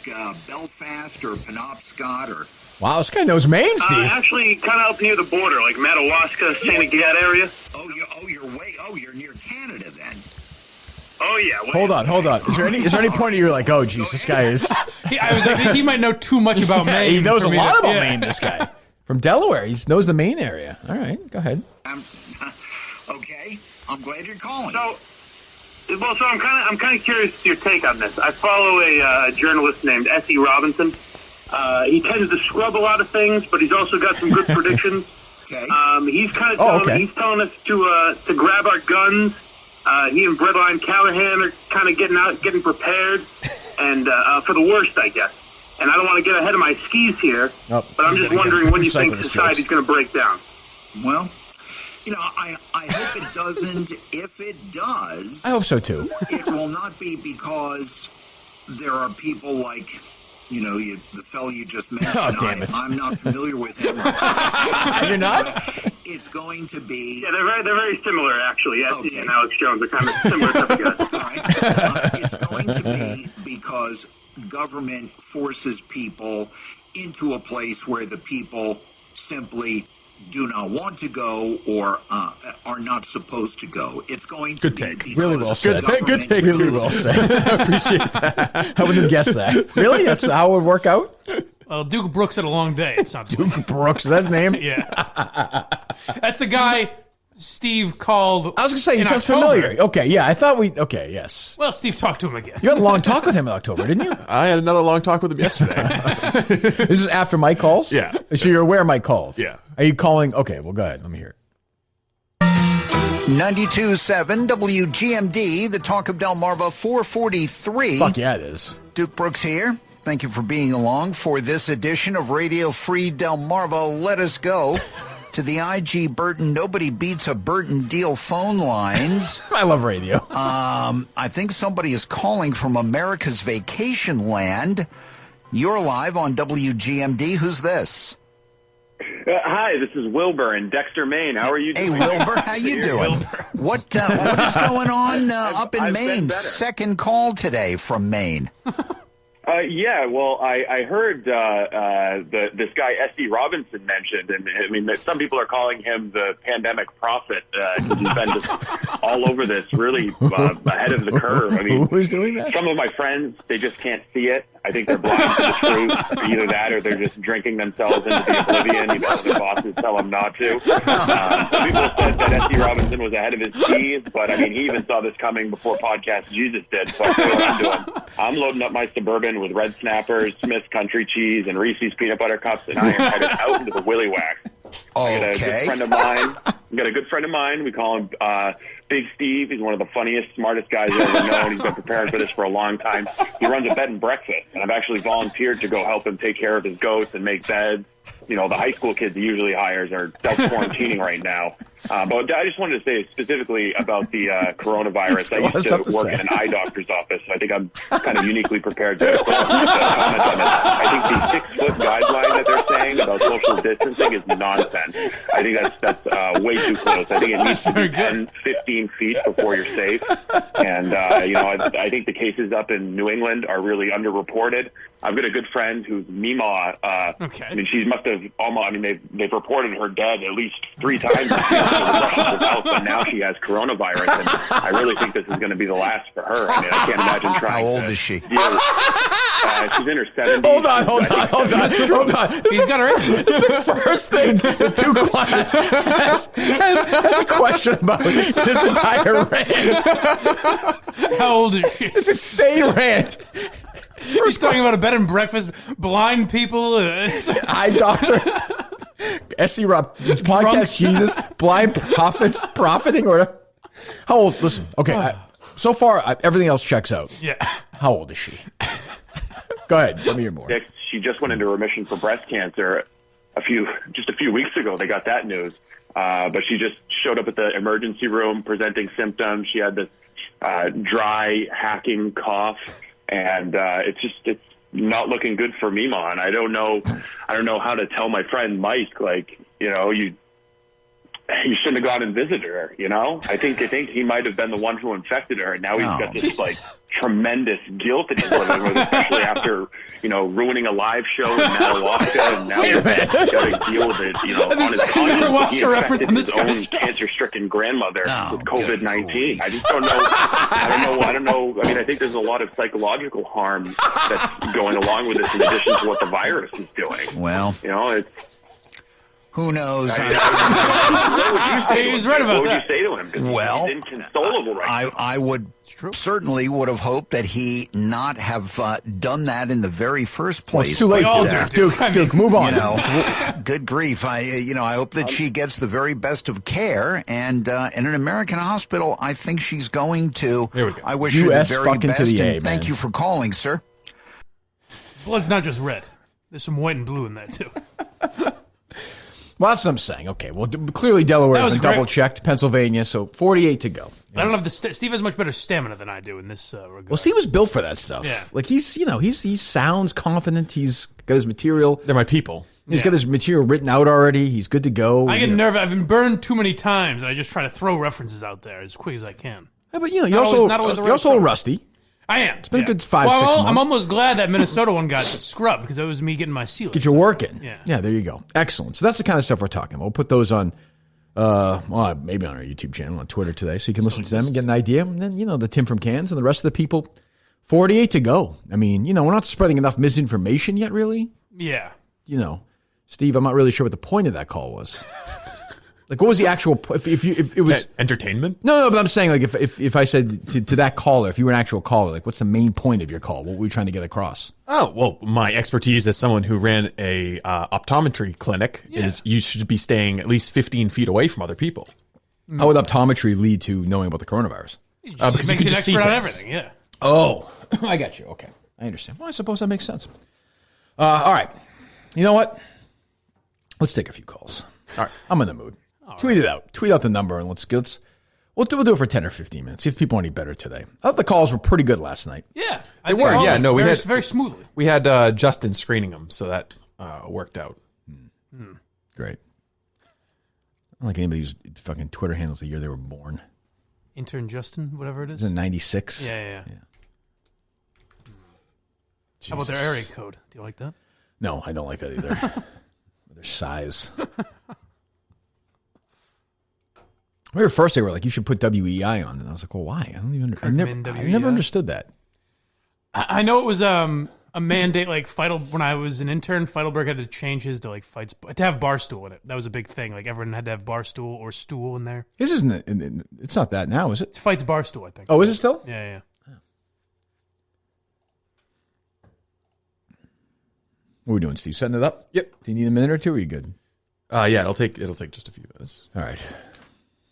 K: Belfast or Penobscot or?
A: Wow, this guy knows Maine, Steve.
J: Actually, kind of up near the border, like Madawaska, St. Agatha area.
K: You're near Canada then.
J: Oh yeah.
A: Hold on. Is there any point you're like, oh, geez, this guy is?
B: I was like, he might know too much about Maine.
A: He knows a lot about Maine. This guy from Delaware. He knows the Maine area. All right, go ahead.
K: Okay, I'm glad you're calling.
J: So I'm kind of curious your take on this. I follow a journalist named S.E. Robinson. He tends to scrub a lot of things, but he's also got some good predictions.
K: Okay.
J: He's kind of telling us to grab our guns. He and Breadline Callahan are kind of getting prepared, and for the worst, I guess. And I don't want to get ahead of my skis here, but I'm just wondering when you think society's going to break down.
K: Well, I hope it doesn't. If it does,
A: I hope so too.
K: It will not be because there are people like, the fellow you just mentioned.
A: Oh, damn it.
K: I'm not familiar with him.
A: You're not?
K: It's going to be...
J: Yeah, they're very similar, actually. S.E. and Alex Jones are kind of similar type of guys.
K: All right. It's going to be because government forces people into a place where the people simply do not want to go or are not supposed to go. It's going to be because
A: really well said. Good take. Really well said.
C: Appreciate that.
A: I wouldn't have guessed that. Really? That's how it would work out?
B: Well, Duke Brooks had a long day. It's not
A: Duke Brooks. Is that his name?
B: Yeah. That's the guy Steve called.
A: I was going to say, he sounds familiar. Okay, yeah. I thought okay, yes.
B: Well, Steve talked to him again.
A: You had a long talk with him in October, didn't you?
C: I had another long talk with him yesterday.
A: This is after Mike calls?
C: Yeah.
A: So you're aware Mike called?
C: Yeah.
A: Are you calling? Okay, well, go ahead. Let me hear it.
K: 92.7 WGMD, the Talk of Delmarva, 443.
A: Fuck yeah, it is.
K: Duke Brooks here. Thank you for being along for this edition of Radio Free Delmarva. Let us go to the IG Burton Nobody Beats a Burton Deal phone lines.
A: I love radio.
K: I think somebody is calling from America's Vacation Land. You're live on WGMD. Who's this?
L: Hi, this is Wilbur in Dexter, Maine. How are you doing?
K: Hey, Wilbur. How you doing? What is going on up in Maine? Second call today from Maine.
L: Yeah, well, I heard this guy S.E. Robinson mentioned, and I mean, some people are calling him the pandemic prophet because he's been just all over this, really ahead of the curve. I mean,
A: who's doing that?
L: Some of my friends, they just can't see it. I think they're blind to the truth. Either that, or they're just drinking themselves into the oblivion. Their bosses tell them not to. Some people said that S.E. Robinson was ahead of his skis, but I mean, he even saw this coming before Podcast Jesus did. So I feel what I'm doing. I'm loading up my Suburban with red snappers, Smith's country cheese, and Reese's peanut butter cups, and I am headed out into the Willywax. I got a good friend of mine. I've got a good friend of mine. We call him Big Steve. He's one of the funniest, smartest guys I've ever known. He's been preparing for this for a long time. He runs a bed and breakfast, and I've actually volunteered to go help him take care of his goats and make beds. the high school kids he usually hires are self-quarantining right now. But I just wanted to say specifically about the coronavirus. I used to work in an eye doctor's office, so I think I'm kind of uniquely prepared to comment on it. I think the 6-foot guideline that they're saying about social distancing is nonsense. I think that's way too close. I think it needs to be 10, 15 feet before you're safe. And, I think the cases up in New England are really underreported. I've got a good friend who's Mima.
B: Okay.
L: I mean, she must have almost. I mean, they've reported her dead at least 3 times. But now she has coronavirus, and I really think this is going to be the last for her. I mean, I can't imagine trying.
K: How old is she?
L: She's in her 70s.
A: Hold on.
B: He's got her answer.
A: This is the first thing the two class has a question about this entire rant.
B: How old is she?
A: This insane rant.
B: He's talking about a bed and breakfast, blind people.
A: Eye doctor. SC Rob podcast, Jesus, blind prophets, profiting, or how old? Listen, okay. So far, everything else checks out.
B: Yeah.
A: How old is she? Go ahead. Let me hear more.
L: She just went into remission for breast cancer just a few weeks ago. They got that news, but she just showed up at the emergency room presenting symptoms. She had this dry, hacking cough, and it's not looking good for Mima. And I don't know how to tell my friend Mike, you shouldn't have gone and visited her, I think he might have been the one who infected her, and now he's got this tremendous guilt that he's living with, especially after, ruining a live show in Madawaska, and now he's got to deal with it, on his conscience. He infected his own cancer-stricken grandmother with COVID-19. I just don't know. I don't know. I mean, I think there's a lot of psychological harm that's going along with this in addition to what the virus is doing.
K: Well,
L: it's...
K: Who knows?
B: He's right about that.
L: What would you say to him?
K: Well,
L: he's inconsolable right now.
K: I would certainly would have hoped that he not have done that in the very first place.
A: Well, it's too late, Duke, move on.
K: Good grief! I hope that she gets the very best of care, and in an American hospital, I think she's going to.
A: There we go.
K: I wish her the very best.
A: To the A,
K: and thank you for calling, sir.
B: Blood's not just red. There's some white and blue in that too.
A: Well, that's what I'm saying. Okay, well, clearly Delaware has been double-checked. Pennsylvania, so 48 to go.
B: I don't have Steve has much better stamina than I do in this regard.
A: Well, Steve was built for that stuff.
B: Yeah.
A: Like, he sounds confident. He's got his material.
C: They're my people.
A: He's got his material written out already. He's good to go.
B: I get nervous. I've been burned too many times, and I just try to throw references out there as quick as I can.
A: Yeah, but, you're also rusty.
B: I am.
A: It's been a good 5, 6 months.
B: I'm almost glad that Minnesota one got scrubbed because that was me getting my seal.
A: Get your work in.
B: Yeah,
A: there you go. Excellent. So that's the kind of stuff we're talking about. We'll put those on, maybe on our YouTube channel, on Twitter today, so you can listen to them and get an idea. And then, the Tim from Cairns and the rest of the people, 48 to go. I mean, we're not spreading enough misinformation yet, really.
B: Yeah.
A: Steve, I'm not really sure what the point of that call was. Like, what was the actual? If it was
C: entertainment?
A: No, but I'm saying, like, if I said to that caller, if you were an actual caller, like, what's the main point of your call? What were we trying to get across?
C: Oh, well, my expertise as someone who ran a optometry clinic is you should be staying at least 15 feet away from other people.
A: How would optometry lead to knowing about the coronavirus?
B: Because it makes you an expert on everything. Yeah.
A: Oh, I got you. Okay, I understand. Well, I suppose that makes sense. All right. You know what? Let's take a few calls. All right, I'm in the mood. Tweet it out. Tweet out the number, and we'll do it for 10 or 15 minutes. See if people are any better today. I thought the calls were pretty good last night.
B: Yeah,
C: they were. Yeah, no, we had
B: very smoothly.
C: We had Justin screening them, so that worked out.
A: Great. I don't like anybody whose fucking Twitter handles the year they were born.
B: Intern Justin, whatever it is.
A: Is it 96?
B: Yeah. How about their area code? Do you like that?
A: No, I don't like that either. Their size. Remember first they were like, you should put WEI on. And I was like, well, why? I never understood that.
B: I know it was a mandate, like, when I was an intern, Feidelberg had to change his to, like, to have Barstool in it. That was a big thing. Like, everyone had to have Barstool or Stool in there.
A: This isn't, it's not that now, is it?
B: It's Fights Barstool, I think.
A: Oh, is it still?
B: Yeah.
A: What are we doing, Steve? Setting it up?
C: Yep.
A: Do you need a minute or two, or are you good?
C: Yeah, it'll take just a few minutes.
A: All right.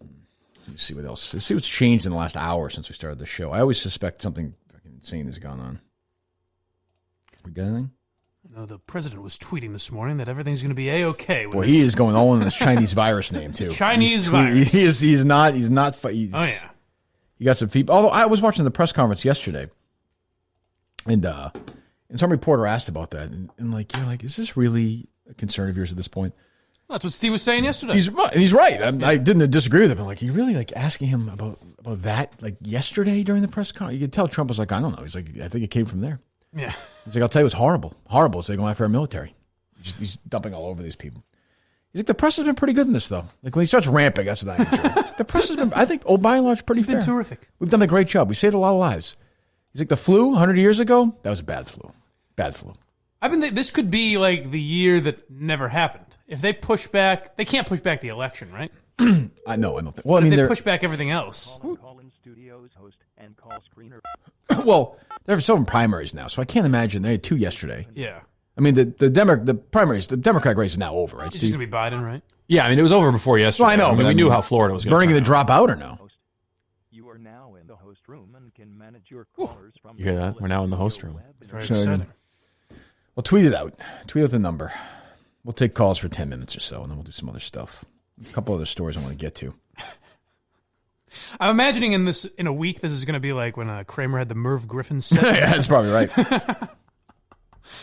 A: Let me see what else. Let's see what's changed in the last hour since we started the show. I always suspect something fucking insane has gone on. We got anything?
B: I know the president was tweeting this morning that everything's going to be A-okay.
A: Well, he is going all in this Chinese virus name, too.
B: Chinese virus.
A: He's not.
B: Oh, yeah.
A: You got some people. Although I was watching the press conference yesterday, and some reporter asked about that, and you're like, is this really a concern of yours at this point?
B: Well, that's what Steve was saying yesterday.
A: He's right. I didn't disagree with him. I'm like, you really asking him about that yesterday during the press conference? You could tell Trump was like, I don't know. He's like, I think it came from there.
B: Yeah.
A: He's like, I'll tell you, it's horrible. Horrible. So they're going after our military. He's dumping all over these people. He's like, the press has been pretty good in this, though. Like, when he starts ramping, that's what I'm sure. The press has been, I think, by and large, pretty fair.
B: It's been terrific.
A: We've done a great job. We saved a lot of lives. He's like, the flu 100 years ago, that was a bad flu. Bad flu.
B: This could be like the year that never happened. If they push back, they can't push back the election, right?
A: I know. I don't think. Well,
B: but
A: I mean,
B: they push back everything else.
A: Well, there's some primaries now, so I can't imagine. They had 2 yesterday.
B: Yeah.
A: I mean, the primaries, the Democratic race is now over, right?
B: It's just going to be Biden, right?
C: Yeah, I mean, it was over before yesterday.
A: Well, I know.
C: I mean, we knew how Florida was going to
A: Bernie going to drop out or no?
M: You are now in the host room and can manage your callers from.
C: You hear that? We're now in the host room.
B: Very exciting.
A: Well, tweet it out. Tweet out the number. We'll take calls for 10 minutes or so, and then we'll do some other stuff. A couple other stories I want to get to.
B: I'm imagining in a week, this is going to be like when Kramer had the Merv Griffin set.
A: Yeah, that's probably right.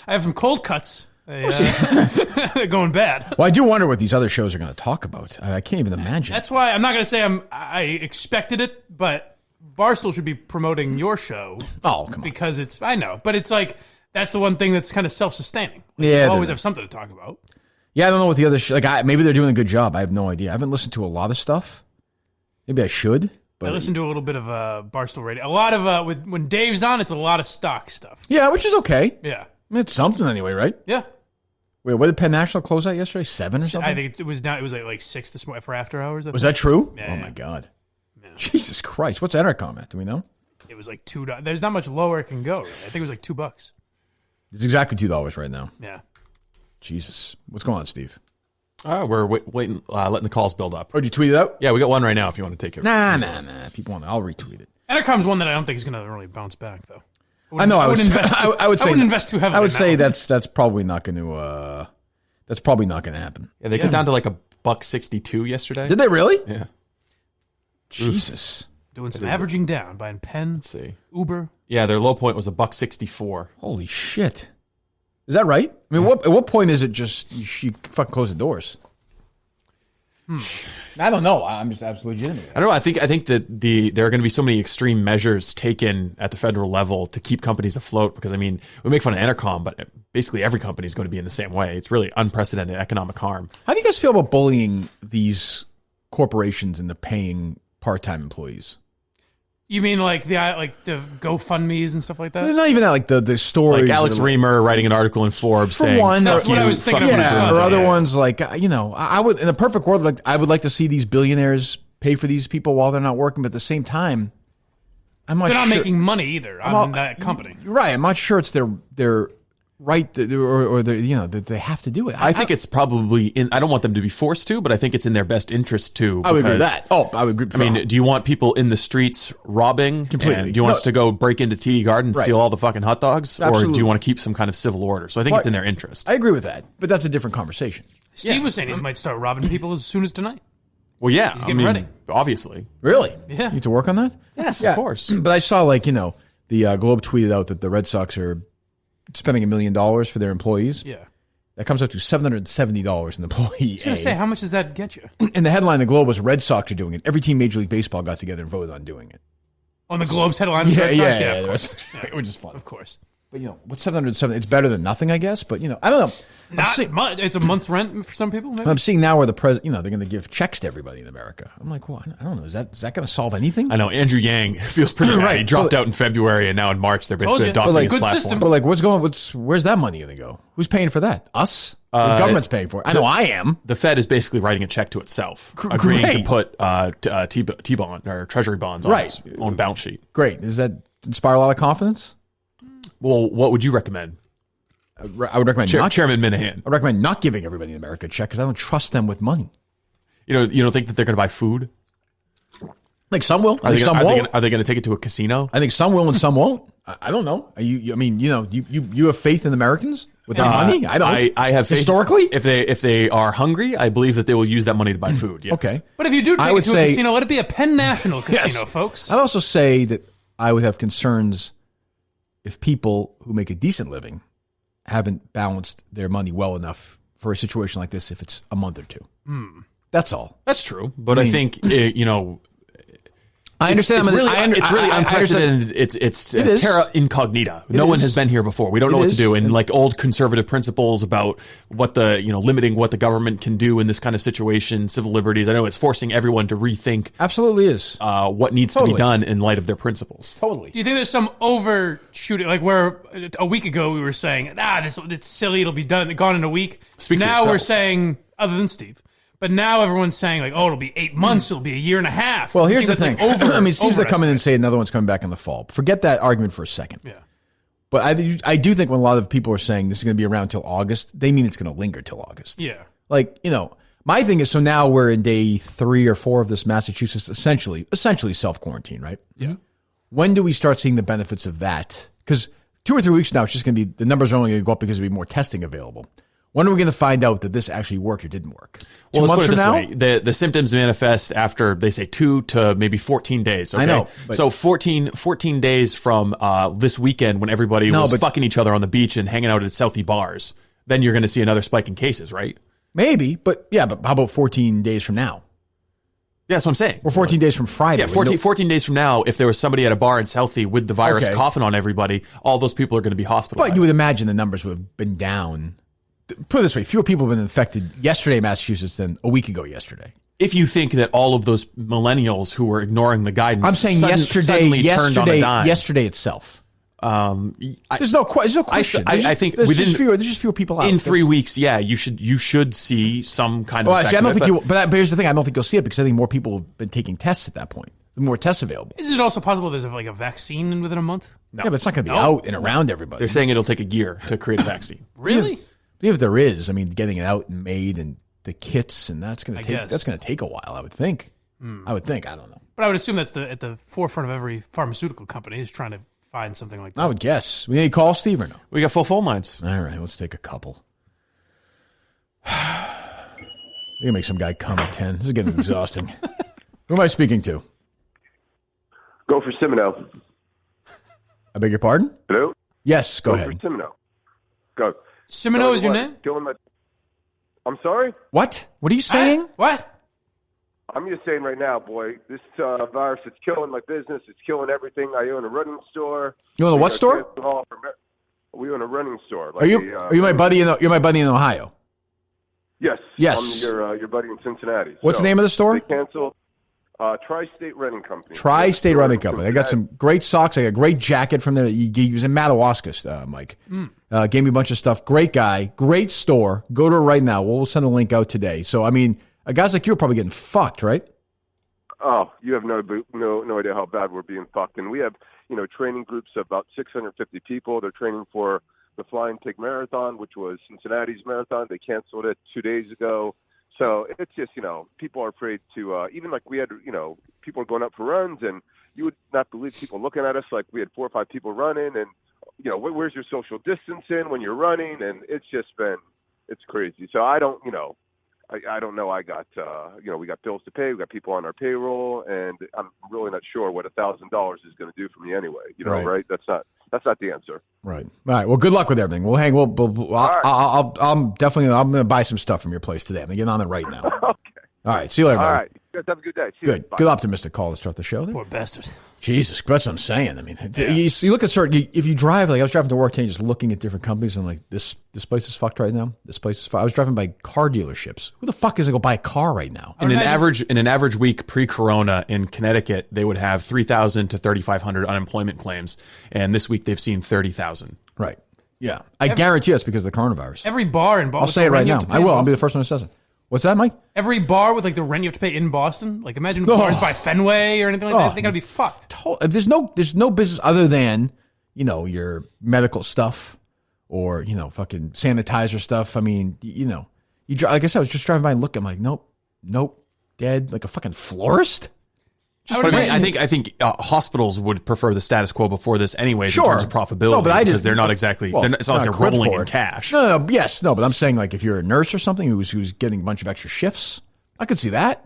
B: I have some cold cuts. They're going bad.
A: Well, I do wonder what these other shows are going to talk about. I can't even imagine.
B: That's why I'm not going to say I expected it, but Barstool should be promoting your show.
A: Oh, come on.
B: Because I know, but it's like, that's the one thing that's kind of self-sustaining.
A: Yeah,
B: you always have something to talk about.
A: Yeah, I don't know what the other maybe they're doing a good job. I have no idea. I haven't listened to a lot of stuff. Maybe I should. But
B: I listened to a little bit of Barstool Radio. A lot of when Dave's on, it's a lot of stock stuff.
A: Yeah, which is okay.
B: Yeah,
A: I mean, it's something anyway, right?
B: Yeah.
A: Wait, what did Penn National close out yesterday? 7 or something?
B: I think it was like 6 this morning for after hours.
A: Was that true?
B: Yeah,
A: my God. Yeah. Jesus Christ! What's Entercom at? Do we know?
B: It was like $2. There's not much lower it can go. Right? I think it was like $2.
A: It's exactly $2 right now.
B: Yeah.
A: Jesus, what's going on, Steve?
C: We're waiting, letting the calls build up.
A: Oh, did you tweet it out?
C: Yeah, we got one right now if you want to take it.
A: Nah. People want I'll retweet it.
B: Entercom's one that I don't think is going to really bounce back, though.
A: I know. I would say
B: I wouldn't invest too heavily.
A: I would say that's probably not going to. That's probably not going to happen.
C: Yeah, they got down to like $1.62 yesterday.
A: Did they really?
C: Yeah.
A: Jesus.
B: Doing some averaging down, buying Penn.
C: Let's see.
B: Uber.
C: Yeah, their low point was $1.64.
A: Holy shit. Is that right? I mean, at what point is it just you fucking close the doors? I don't know. I'm just absolutely legitimate.
C: I don't know. I think that there are going to be so many extreme measures taken at the federal level to keep companies afloat. Because I mean, we make fun of Entercom, but basically every company is going to be in the same way. It's really unprecedented economic harm.
A: How do you guys feel about bullying these corporations into paying part-time employees?
B: You mean like the GoFundMe's and stuff like that?
A: Not even that, like the stories.
C: Like Alex Reamer writing an article in Forbes saying,
B: that's what I was thinking of.
A: Yeah, or other ones like, I would, in a perfect world, like I would like to see these billionaires pay for these people while they're not working, but at the same time, they're
B: not making money either on that company.
A: Right. I'm not sure it's their right or that they have to do it.
C: I think it's probably I don't want them to be forced to, but I think it's in their best interest to.
A: I would agree with that. I would agree.
C: I mean, do you want people in the streets robbing?
A: Completely.
C: Do you want us to go break into TD Garden and steal all the fucking hot dogs?
A: Absolutely.
C: Or do you want to keep some kind of civil order? So I think it's in their interest.
A: I agree with that, but that's a different conversation.
B: Steve was saying he might start robbing people as soon as tonight.
C: Well, yeah.
B: He's getting ready.
C: Obviously.
A: Really?
B: Yeah.
A: You need to work on that?
C: Yes, of course.
A: But I saw the Globe tweeted out that the Red Sox are spending $1 million for their employees.
B: Yeah.
A: That comes up to $770 an employee.
B: I was going to say, how much does that get you?
A: And the headline of the Globe was Red Sox are doing it. Every team Major League Baseball got together and voted on doing it.
B: On the Globe's headline?
A: Yeah,
B: of course.
A: Which is fun.
B: Of course.
A: But, what's $770? It's better than nothing, I guess. But, I don't know.
B: Not much. It's a month's rent for some people, maybe?
A: I'm seeing now where the president, they're going to give checks to everybody in America. I'm like, well, I don't know. Is that going to solve anything?
C: I know. Andrew Yang feels pretty right. He dropped out in February, and now in March, they're basically adopting his platform. System.
A: But, where's that money going to go? Who's paying for that? Us? The government's paying for it. I know I am.
C: The Fed is basically writing a check to itself, agreeing to put T-bond or Treasury bonds on its own balance sheet.
A: Great. Does that inspire a lot of confidence?
C: Well, what would you recommend?
A: I would recommend
C: Chairman Minahan.
A: I recommend not giving everybody in America a check because I don't trust them with money.
C: You don't think that they're going to buy food?
A: I think some will.
C: Are they going to take it to a casino?
A: I think some will and some won't. I don't know. I mean, you have faith in Americans with their money? I don't.
C: I have faith.
A: Historically,
C: if they are hungry, I believe that they will use that money to buy food. Yes.
A: Okay.
B: But if you do take it to a casino, let it be a Penn National casino, folks.
A: I'd also say that I would have concerns if people who make a decent living haven't balanced their money well enough for a situation like this if it's a month or two. That's all.
C: That's true. But I think,
A: I understand.
C: It's really unprecedented. It's terra incognita. No one has been here before. We don't know what to do. And like old conservative principles about what limiting what the government can do in this kind of situation, civil liberties. I know it's forcing everyone to rethink.
A: Absolutely is.
C: What needs to be done in light of their principles.
A: Totally.
B: Do you think there's some overshooting? Like where a week ago we were saying, it's silly. It'll be gone in a week. Now we're saying, other than Steve. But now everyone's saying, like, it'll be 8 months, it'll be a year and a half.
A: Well, here's the thing. Steve's going to come in and say another one's coming back in the fall. Forget that argument for a second.
B: Yeah.
A: But I do think when a lot of people are saying this is going to be around till August, they mean it's going to linger till August.
B: Yeah.
A: Like, my thing is, so now we're in day 3 or 4 of this Massachusetts essentially self-quarantine, right?
B: Yeah.
A: When do we start seeing the benefits of that? Because 2 or 3 weeks from now, it's just going to be, the numbers are only going to go up because there'll be more testing available. When are we going to find out that this actually worked or didn't work?
C: Well, let's put it this way. The symptoms manifest after, they say, 2 to maybe 14 days. Okay?
A: I know.
C: So 14 days from this weekend when everybody was fucking each other on the beach and hanging out at Southie bars, then you're going to see another spike in cases, right?
A: Maybe, but how about 14 days from now?
C: Yeah, that's what I'm saying.
A: Or 14 days from Friday.
C: Yeah, 14 days from now, if there was somebody at a bar in Southie with the virus coughing on everybody, all those people are going to be hospitalized.
A: But you would imagine the numbers would have been down. Put it this way, fewer people have been infected yesterday in Massachusetts than a week ago yesterday.
C: If you think that all of those millennials who were ignoring the guidance
A: I'm saying
C: suddenly turned on a dime.
A: Yesterday itself. There's no question.
C: I think
A: there's just fewer people out.
C: In 3 weeks, you should see some kind of effect.
A: I don't think but here's the thing, I don't think you'll see it because I think more people have been taking tests at that point. More tests available.
B: Is it also possible there's like a vaccine within a month?
A: No. Yeah, but it's not going to be out and around everybody.
C: They're saying it'll take a year to create a vaccine.
B: Really?
A: If there is, getting it out and made and the kits and that's going to take a while. I would think. I don't know.
B: But I would assume that's at the forefront of every pharmaceutical company is trying to find something like that.
A: I would guess. We need to call Steve or no?
C: We got full phone lines.
A: All right, let's take a couple. We're gonna make some guy come at 10. This is getting exhausting. Who am I speaking to?
N: Go for Semino.
A: I beg your pardon?
N: Hello?
A: Yes, go ahead.
N: Go for Semino. Go.
B: Semino is your name?
N: I'm sorry?
A: What? What are you saying?
B: What?
N: I'm just saying right now, boy, this virus is killing my business. It's killing everything. I own a running store.
A: You own a what store?
N: We own a running store.
A: Are you my buddy you're my buddy in Ohio?
N: Yes.
A: Yes.
N: I'm your buddy in Cincinnati.
A: What's the name of the store?
N: They canceled Tri-State Renting Company.
A: Tri-State Renting Company. I got some great socks. I got a great jacket from there. He was in Madawaska, Mike. Gave me a bunch of stuff. Great guy. Great store. Go to it right now. We'll send a link out today. So, guys like you are probably getting fucked, right?
N: Oh, you have no idea how bad we're being fucked. And we have, training groups of about 650 people. They're training for the Flying Pig Marathon, which was Cincinnati's marathon. They canceled it 2 days ago. So it's just, people are afraid to, even like we had, people are going up for runs and you would not believe people looking at us like we had 4 or 5 people running and, where's your social distancing when you're running? And it's just been, it's crazy. So I don't, I don't know. I got, we got bills to pay. We got people on our payroll and I'm really not sure what $1,000 is going to do for me anyway. Right? That's not the answer.
A: Right. All right. Well, good luck with everything. We'll hang. I'm going to buy some stuff from your place today. I'm getting on it right now.
N: Okay.
A: All right. See you later, buddy.
N: All right. You guys have a good day.
A: Good. Good optimistic call to start the show.
B: Poor bastard.
A: Jesus, that's what I'm saying. You look at if you drive, like I was driving to work today, just looking at different companies, and I'm like, this place is fucked right now. This place is fucked. I was driving by car dealerships. Who the fuck is going to go buy a car right now?
C: In an average week pre-corona in Connecticut, they would have 3,000 to 3,500 unemployment claims, and this week they've seen 30,000.
A: Right. Yeah. I guarantee that's because of the coronavirus.
B: Every bar in Boston.
A: I'll say it right now. I will. I'll be the first one who says it. What's that, Mike?
B: Every bar with the rent you have to pay in Boston. Like imagine bars by Fenway or anything like that. They're gonna be fucked.
A: There's no business other than your medical stuff or fucking sanitizer stuff. Like I said, I was just driving by and looking. I'm like, nope, dead. Like a fucking florist.
C: I think hospitals would prefer the status quo before this anyways in terms of profitability.
A: No, but
C: because they're not exactly, it's not like they're rolling in cash.
A: No, but I'm saying like if you're a nurse or something who's getting a bunch of extra shifts, I could see that.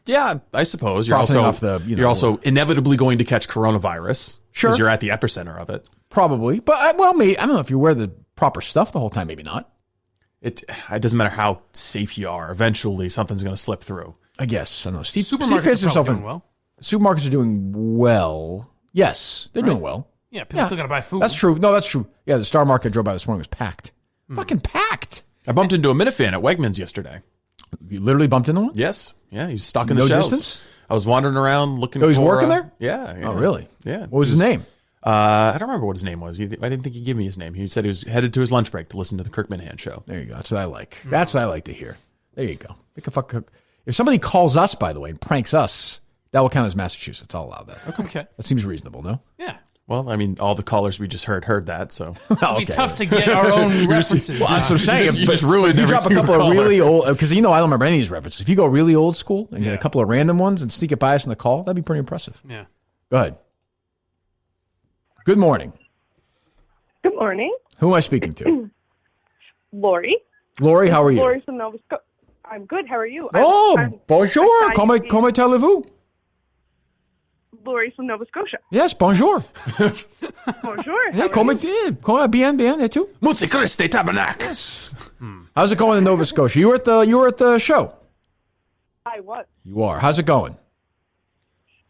C: Yeah, I suppose. You're also inevitably going to catch coronavirus because you're at the epicenter of it.
A: Probably. But, maybe, I don't know if you wear the proper stuff the whole time, maybe not.
C: It doesn't matter how safe you are. Eventually, something's going to slip through.
A: I guess. I don't know. Steve
B: Supermarkets are doing well.
A: Supermarkets are doing well. Yes, they're doing well.
B: Yeah, people still got to buy food.
A: That's true. No, that's true. Yeah, the Star Market I drove by this morning was packed. Fucking packed.
C: I bumped into a Minifan at Wegmans yesterday.
A: You literally bumped into one?
C: Yes. Yeah, he's stocking the shelves. Distance? I was wandering around looking for...
A: Oh, he's working there?
C: Yeah.
A: Oh, really?
C: Yeah.
A: What was his name?
C: I don't remember what his name was. I didn't think he'd give me his name. He said he was headed to his lunch break to listen to the Kirk Minahan show.
A: There you go. That's what I like. That's what I like to hear. There you go. If somebody calls us, by the way, and pranks us, that will count as Massachusetts. I'll allow that.
B: Okay.
A: That seems reasonable, no?
B: Yeah.
C: Well, I mean, all the callers we just heard that, so.
B: It'd be tough to get our own references.
A: Well, that's what I'm saying.
C: You just ruined
A: if you
C: every
A: drop a couple
C: caller.
A: of really old, because I don't remember any of these references. If you go really old school and get a couple of random ones and sneak it by us in the call, that'd be pretty impressive.
B: Yeah.
A: Go ahead. Good morning.
O: Good morning.
A: Who am I speaking to?
O: Lori.
A: Lori, how are you?
O: Lori from Nova Scotia. I'm good. How are you?
A: Bonjour. Comment allez-vous?
O: Lori from Nova Scotia.
A: Yes, bonjour.
O: Bonjour.
A: Yeah, comment bien, et tout.
C: Monte Cristo Tabernacle.
A: Yes. How's it going in Nova Scotia? You were at the show.
O: I was.
A: You are. How's it going?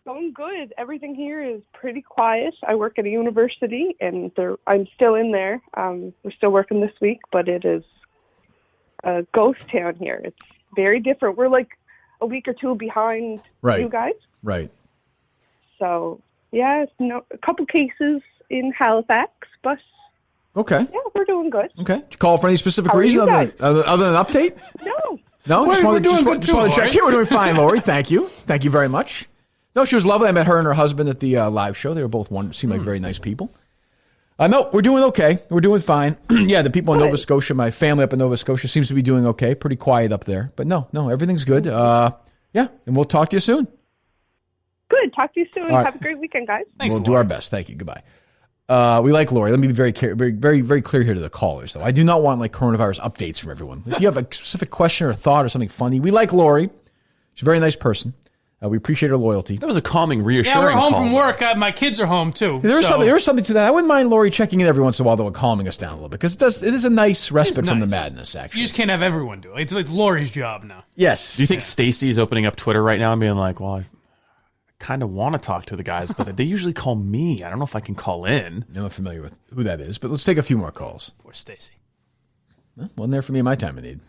O: Going good. Everything here is pretty quiet. I work at a university, and I'm still in there. We're still working this week, but it is a ghost town here. It's very different. We're like a week or two behind you guys.
A: Right.
O: So, yeah, a couple cases in Halifax, but
A: okay.
O: Yeah, we're doing good.
A: Okay. Did you call for any specific
O: How
A: reason
O: are you
A: other than an update?
O: No.
A: No?
B: We're doing good
A: just
B: too,
A: want to check
B: Lori.
A: here. We're doing fine, Lori. Thank you. Thank you very much. No, she was lovely. I met her and her husband at the live show. They were both seemed like very nice people. No, we're doing okay. We're doing fine. Yeah, the people in Nova Scotia, my family up in Nova Scotia seems to be doing okay. Pretty quiet up there. But no, everything's good. Yeah, and we'll talk to you soon.
O: Good. Talk to you soon.
A: Right.
O: Have a great weekend, guys.
B: Thanks,
A: We'll do our best. Thank you. Goodbye. We like Lori. Let me be very clear here to the callers, though. I do not want like coronavirus updates from everyone. If you have a specific question or thought or something funny, we like Lori. She's a very nice person. We appreciate her loyalty.
C: That was a calming, reassuring
B: Yeah, we're home
C: call.
B: from work. My kids are home, too.
A: There was something to that. I wouldn't mind Lori checking in every once in a while, though, and calming us down a little bit, because it is a nice respite from the madness, actually.
B: You just can't have everyone do it. It's like Lori's job now.
A: Yes.
C: Do you think Stacy's opening up Twitter right now and being like, well, I kind of want to talk to the guys, but they usually call me. I don't know if I can call in.
A: I'm not familiar with who that is, but let's take a few more calls.
B: Poor Stacy.
A: Well, wasn't there for me in my time of need.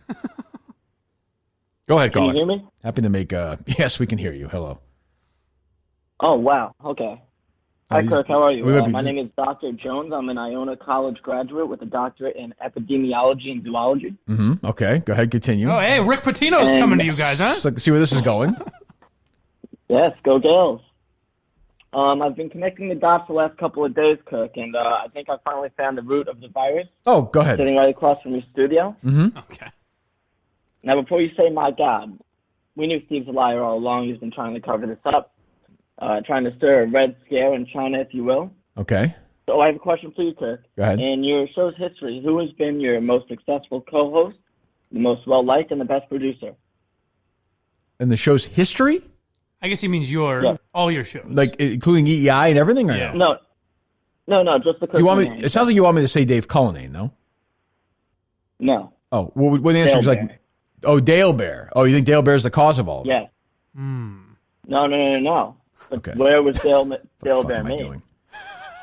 C: Go ahead, caller.
P: Can you hear me?
A: Happy to make yes, we can hear you. Hello.
P: Oh, wow. Okay. Hi, Kirk. How are you? My
A: just-
P: name is Dr. Jones. I'm an Iona College graduate with a doctorate in epidemiology and zoology.
A: Mm-hmm. Okay. Go ahead. Continue.
B: Oh, hey, Rick Pitino's coming to you guys, huh?
A: So, see where this is going.
P: Yes, go Gales. I've been connecting the dots the last couple of days, Kirk, and I think I finally found the root of the virus.
A: Oh, go ahead.
P: Sitting right across from your studio.
A: Mm-hmm.
B: Okay.
P: Now, before you say, my God, we knew Steve's a liar all along. He's been trying to cover this up, trying to stir a red scare in China, if you will.
A: Okay.
P: So I have a question for you, Kirk.
A: Go ahead.
P: In your show's history, who has been your most successful co-host, the most well-liked, and the best producer?
A: In the show's history?
B: I guess he means all your shows.
A: Like, including EEI and everything, or no?
P: No, just the Kirk.
A: You want me? It sounds like you want me to say Dave Cullinane, no?
P: No.
A: Oh, what the answer is like? Oh, Dale Bear. Oh, you think Dale Bear's the cause of all of it?
P: Yes. No. But
A: Okay.
P: where was Dale Bear made?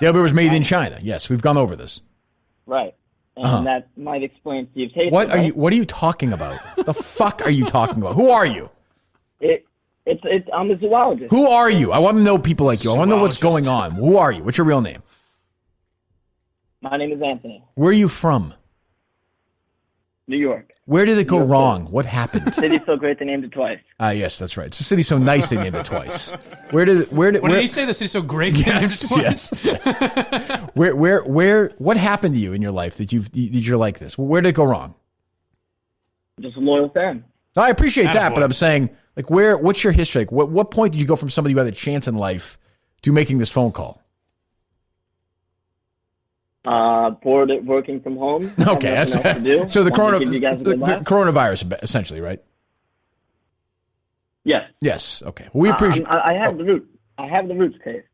A: Dale Bear was made in China. Yes, we've gone over this.
P: Right. And that might explain Steve's hatred.
A: What are you talking about? The fuck are you talking about? Who are you?
P: I'm a zoologist.
A: Who are you? I want to know people like you. I want to know what's going on. Who are you? What's your real name?
P: My name is Anthony.
A: Where are you from?
P: New York.
A: Where did it go wrong? What happened?
P: City's so great they named it twice.
A: Yes, that's right. It's a city so nice they named it twice. Where
B: did he say the city's so great they named it twice?
A: Yes. What happened to you in your life that you're like this? Where did it go wrong?
P: Just a loyal fan.
A: No, I appreciate that, but I'm saying, Like, what's your history? Like, what point did you go from somebody who had a chance in life to making this phone call?
P: Bored at working from home.
A: Okay, that's
P: to do.
A: So the
P: the
A: coronavirus, essentially, right?
P: Yes.
A: Yes. Okay. Well, we appreciate.
P: I have the roots. I have the roots, Kirk.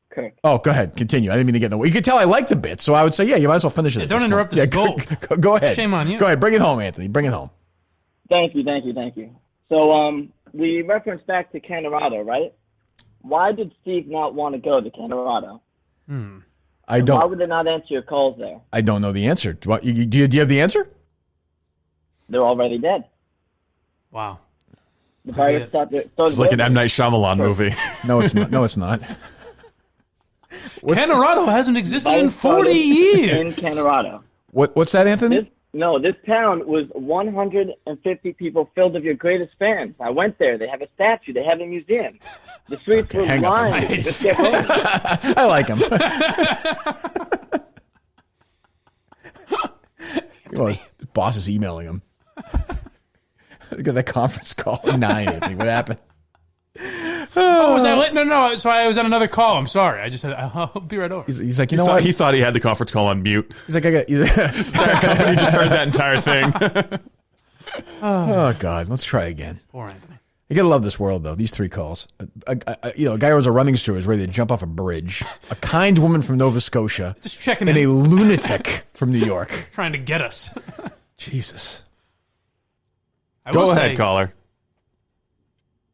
A: Oh, go ahead. Continue. I didn't mean to get in the way. You can tell I like the bit, so I would say, yeah, you might as well finish it.
B: Don't interrupt this gold.
A: Go ahead.
B: Shame on you.
A: Go ahead. Bring it home, Anthony. Bring it home.
P: Thank you. So, we referenced back to Colorado, right? Why did Steve not want to go to Colorado?
A: I don't.
P: Why would they not answer your calls there?
A: I don't know the answer. Do you have the answer?
P: They're already dead.
B: Wow.
P: The virus started.
C: It's like an M. Night Shyamalan movie.
A: No, it's not. No, it's not.
B: Colorado hasn't existed in 40 years.
P: In Colorado.
A: What's that, Anthony?
P: This town was 150 people filled with your greatest fans. I went there. They have a statue. They have a museum. The streets were lined.
A: I like him. Well, his boss is emailing him. Look at that conference call at 9, Anthony. What happened?
B: Oh, was that late? No. So I was on another call. I'm sorry. I just said, I'll be right over.
A: He's like, you know what?
C: He thought he had the conference call on mute.
A: He's like, entire
C: company just heard that entire thing.
A: Oh, God. Let's try again.
B: Poor Anthony.
A: You gotta love this world, though. These 3 calls. A guy who was a running store is ready to jump off a bridge. A kind woman from Nova Scotia.
B: Just checking
A: and
B: in.
A: a lunatic from New York.
B: Trying to get us.
A: Jesus.
C: Go ahead, caller.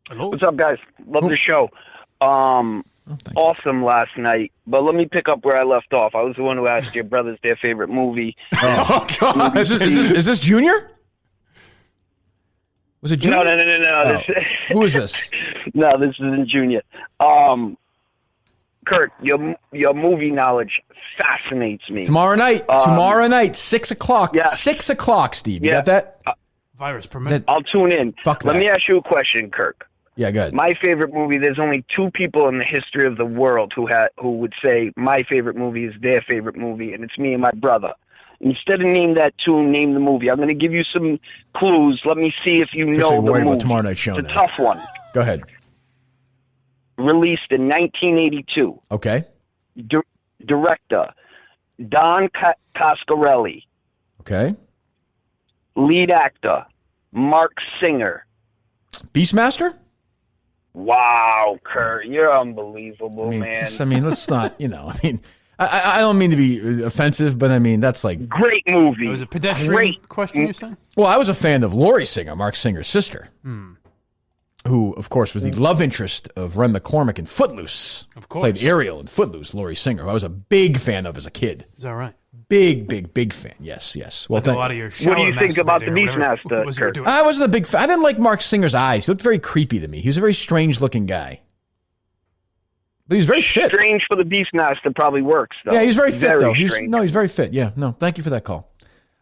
B: Hello?
Q: What's up, guys? Love the show. Awesome last night. But let me pick up where I left off. I was the one who asked your brothers their favorite movie.
A: Oh, God. Is this Junior? Was it Junior?
Q: No.
A: Oh. Who is this?
Q: No, this isn't Junior. Kirk, your movie knowledge fascinates me.
A: Tomorrow night, 6 o'clock. Yeah. 6 o'clock, Steve. You got that?
B: Virus permit.
Q: I'll tune in.
A: Fuck
Q: Let
A: that.
Q: me ask you a question, Kirk.
A: Yeah, go ahead.
Q: My favorite movie, there's only 2 people in the history of the world who would say my favorite movie is their favorite movie, and it's me and my brother. Instead of name that tune, name the movie. I'm going to give you some clues. Let me see if you know the
A: worried
Q: movie.
A: about tomorrow night's show.
Q: It's a tough one.
A: Go ahead.
Q: Released in 1982.
A: Okay.
Q: Director, Don Coscarelli.
A: Okay.
Q: Lead actor, Mark Singer.
A: Beastmaster?
Q: Wow, Kurt, you're unbelievable, man.
A: Let's not, I don't mean to be offensive, but that's like...
Q: Great movie.
B: It was a pedestrian question you're saying?
A: Well, I was a fan of Lori Singer, Mark Singer's sister, who, of course, was the love interest of Ren McCormick in Footloose.
B: Of course.
A: Played Ariel in Footloose, Lori Singer, who I was a big fan of as a kid.
B: Is that right?
A: Big fan. Yes. Well,
B: a lot of your
Q: what do you think about the Beastmaster, Kirk?
A: I wasn't a big fan. I didn't like Mark Singer's eyes. He looked very creepy to me. He was a very strange-looking guy. But he's very fit.
Q: Strange for the Beastmaster probably works, though.
A: Yeah, he's very fit, though. He's very fit. Yeah, no, thank you for that call.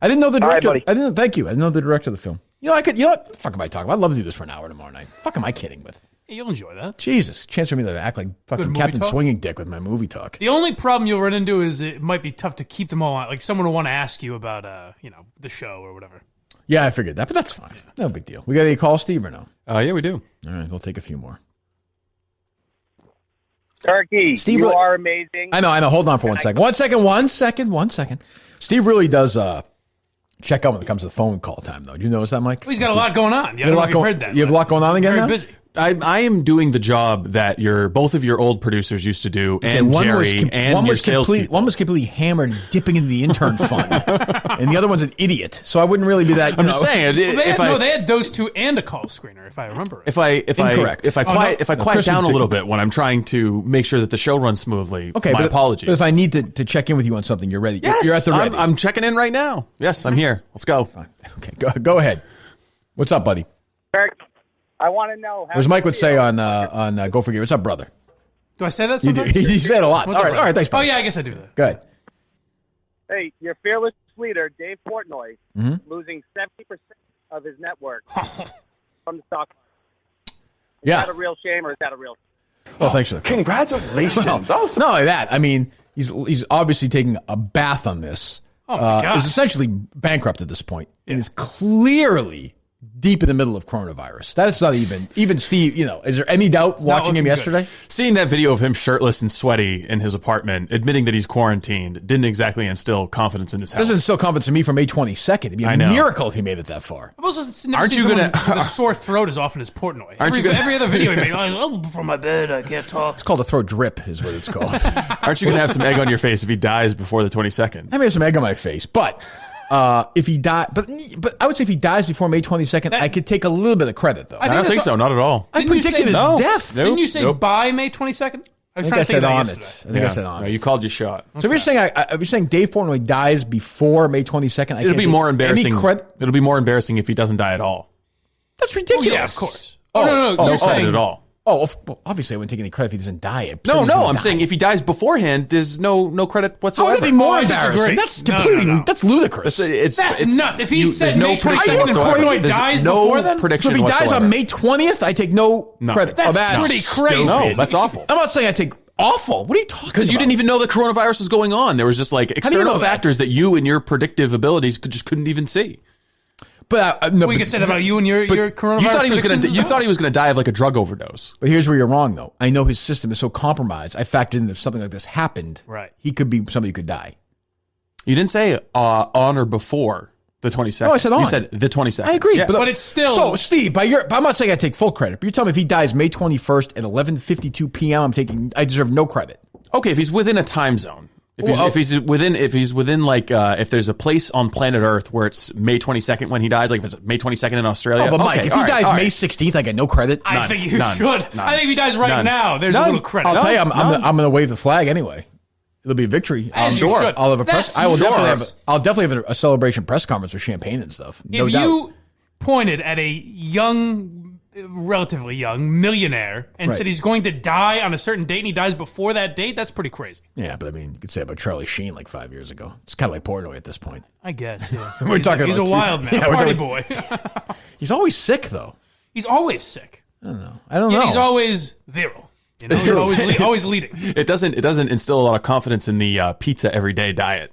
A: I didn't know the director.
Q: All right, buddy.
A: Thank you. I didn't know the director of the film. What the fuck am I talking about? I'd love to do this for an hour tomorrow night. Fuck am I kidding with?
B: You'll enjoy that.
A: Jesus. Chance for me to act like fucking Captain Swinging Dick with my movie talk.
B: The only problem you'll run into is it might be tough to keep them all on. Like someone will want to ask you about, the show or whatever.
A: Yeah, I figured that, but that's fine. No big deal. We got any calls, Steve, or no?
C: Yeah, we do.
A: All right, we'll take a few more.
Q: Turkey,
A: Steve,
Q: you are amazing.
A: I know. Hold on for 1 second. 1 second. Steve really does check out when it comes to the phone call time, though. Do you notice that, Mike?
B: Well, he's got a lot going on. Yeah, I don't know if you've heard that.
A: You have a lot going on again
B: Very
A: now?
B: busy.
C: I am doing the job that both of your old producers used to do, and Jerry and your salespeople.
A: One was completely hammered, dipping into the intern fund, and the other one's an idiot. So I wouldn't really be that.
C: I'm just saying.
B: They had those two and a call screener, if I remember right.
C: If I quiet down a little bit when I'm trying to make sure that the show runs smoothly. Okay, my apologies.
A: But if I need to check in with you on something, you're ready.
C: Yes,
A: you're at the ready.
C: I'm checking in right now. Yes, I'm here. Let's go.
A: Fine. Okay, go ahead. What's up, buddy?
Q: Kirk, I want to know.
A: As Mike would say on Go Figure. What's up, brother?
B: Do I say that sometimes?
A: You say it a lot. All right, thanks, buddy.
B: Oh, yeah, I guess I do that.
A: Go ahead.
R: Hey, your fearless leader, Dave Portnoy, losing 70% of his net worth from the stock market. Is that a real shame, or is that a real shame?
A: Well, thanks for the call.
C: Congratulations.
A: Awesome. Not only that, he's obviously taking a bath on this.
B: Oh, my God.
A: He's essentially bankrupt at this point. And is clearly deep in the middle of coronavirus. That's not even Steve, is there any doubt watching him yesterday?
C: Seeing that video of him shirtless and sweaty in his apartment, admitting that he's quarantined, didn't exactly instill confidence in his health.
A: Doesn't instill confidence in me from May 22nd. It'd be a miracle if he made it that far.
B: I've also never seen someone with a sore throat as often as Portnoy. Every other video he made, from my bed, I can't talk.
A: It's called a throat drip is what it's called.
C: Aren't you going to have some egg on your face if he dies before the 22nd?
A: I may have some egg on my face, but... if he died, but I would say if he dies before May 22nd, I could take a little bit of credit, though.
C: I don't think so, not at all.
A: I predicted his death.
B: Didn't you say by May 22nd? I think I said on it.
A: I said on it.
C: You called your shot.
A: So if you're saying Dave Portnoy dies before May 22nd,
C: it'll be more embarrassing. It'll be more embarrassing if he doesn't die at all.
A: That's ridiculous.
B: Well, yeah, of course.
C: No credit at all.
A: Oh, obviously I wouldn't take any credit if he doesn't die.
C: No, I'm saying if he dies beforehand, there's no credit whatsoever.
A: How would it be more embarrassing? That's completely, that's ludicrous.
B: That's nuts. If he said
C: no
B: May 22nd and Portnoy dies
C: no
B: before then?
C: prediction
A: So if he dies
C: whatsoever.
A: on May 20th, I take no credit.
B: That's pretty crazy.
C: No, that's awful.
A: I'm not saying I take awful. What are you talking about?
C: Because you didn't even know that coronavirus was going on. There was just like external factors that you and your predictive abilities couldn't even see.
A: But
B: we could say that about you and your coronavirus.
C: You thought he was gonna die of like a drug overdose.
A: But here's where you're wrong, though. I know his system is so compromised. I factored in if something like this happened,
B: right?
A: He could be somebody who could die.
C: You didn't say on or before the 22nd.
A: No, I said on.
C: You said the 22nd.
A: I agree,
C: yeah.
A: but
B: it's still.
A: So, Steve, I'm not saying I take full credit. But you're telling me if he dies May 21st at 11:52 p.m., I deserve no credit.
C: Okay, if he's within a time zone. If he's within like if there's a place on planet Earth where it's May 22nd when he dies, like if it's May 22nd in Australia.
A: Oh, but Mike, if he dies May 16th, I get no credit.
B: I think you should. I think if he dies right now, there's a little credit.
A: I'll tell you, I'm going to wave the flag anyway. It'll be a victory.
B: I'm sure.
A: I'll have a press. I'll definitely have a celebration press conference with champagne and stuff. No doubt.
B: If you pointed at a relatively young millionaire and said he's going to die on a certain date and he dies before that date, that's pretty crazy.
A: Yeah, but I mean, you could say about Charlie Sheen like 5 years ago. It's kind of like Portnoy at this point.
B: I guess, yeah.
A: He's
B: a wild man, a party boy.
A: He's always sick, though.
B: He's always sick.
A: I don't know.
B: He's always virile. He's always leading.
C: It doesn't instill a lot of confidence in the pizza everyday diet.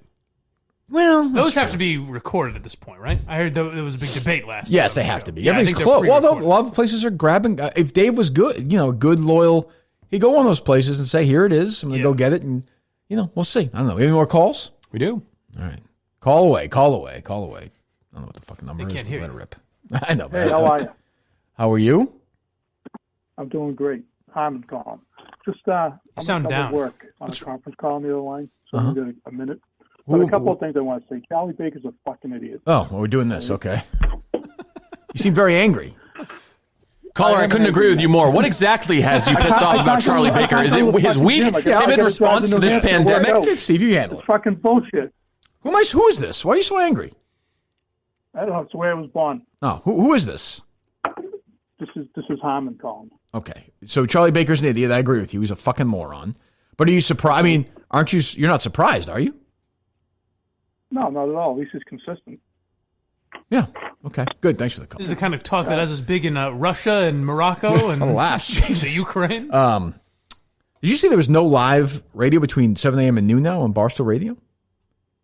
A: Well,
B: those have to be recorded at this point, right? I heard there was a big debate last.
A: Yes, they have to be.
B: Yeah,
A: everything's closed. Well, a lot of places are grabbing. If Dave was good, good, loyal, he'd go on those places and say, "Here it is. I'm going to go get it," and we'll see. I don't know. Any more calls?
C: We do.
A: All right. Call away. I don't know what the fucking number is.
B: Can't hear
A: Let it
B: you.
A: rip. I know.
S: Hey, how are you?
A: How are you?
S: I'm doing great. I'm calm. Just
B: you sound down.
S: Work on a conference call on the other line, so I'm going to a minute. But a couple of things I want to say. Charlie Baker's a fucking idiot.
A: Oh, well, we're doing this. Okay. You seem very angry.
C: Caller, I couldn't agree with you more. What exactly has you pissed off about Charlie Baker? Is it his weak, timid response to this pandemic?
A: Steve, you handle it.
S: It's fucking bullshit.
A: Who is this? Why are you so angry?
S: I don't know. It's the way I was born.
A: Oh, who is this?
S: This is Harmon calling.
A: Okay. So Charlie Baker's an idiot. I agree with you. He's a fucking moron. But are you surprised? I mean, you're not surprised, are you?
S: No, not at all. At least he's consistent.
A: Yeah. Okay. Good. Thanks for the call.
B: This is the kind of talk that has us big in Russia and Morocco and the Ukraine.
A: Did you see there was no live radio between 7 a.m. and noon now on Barstool Radio?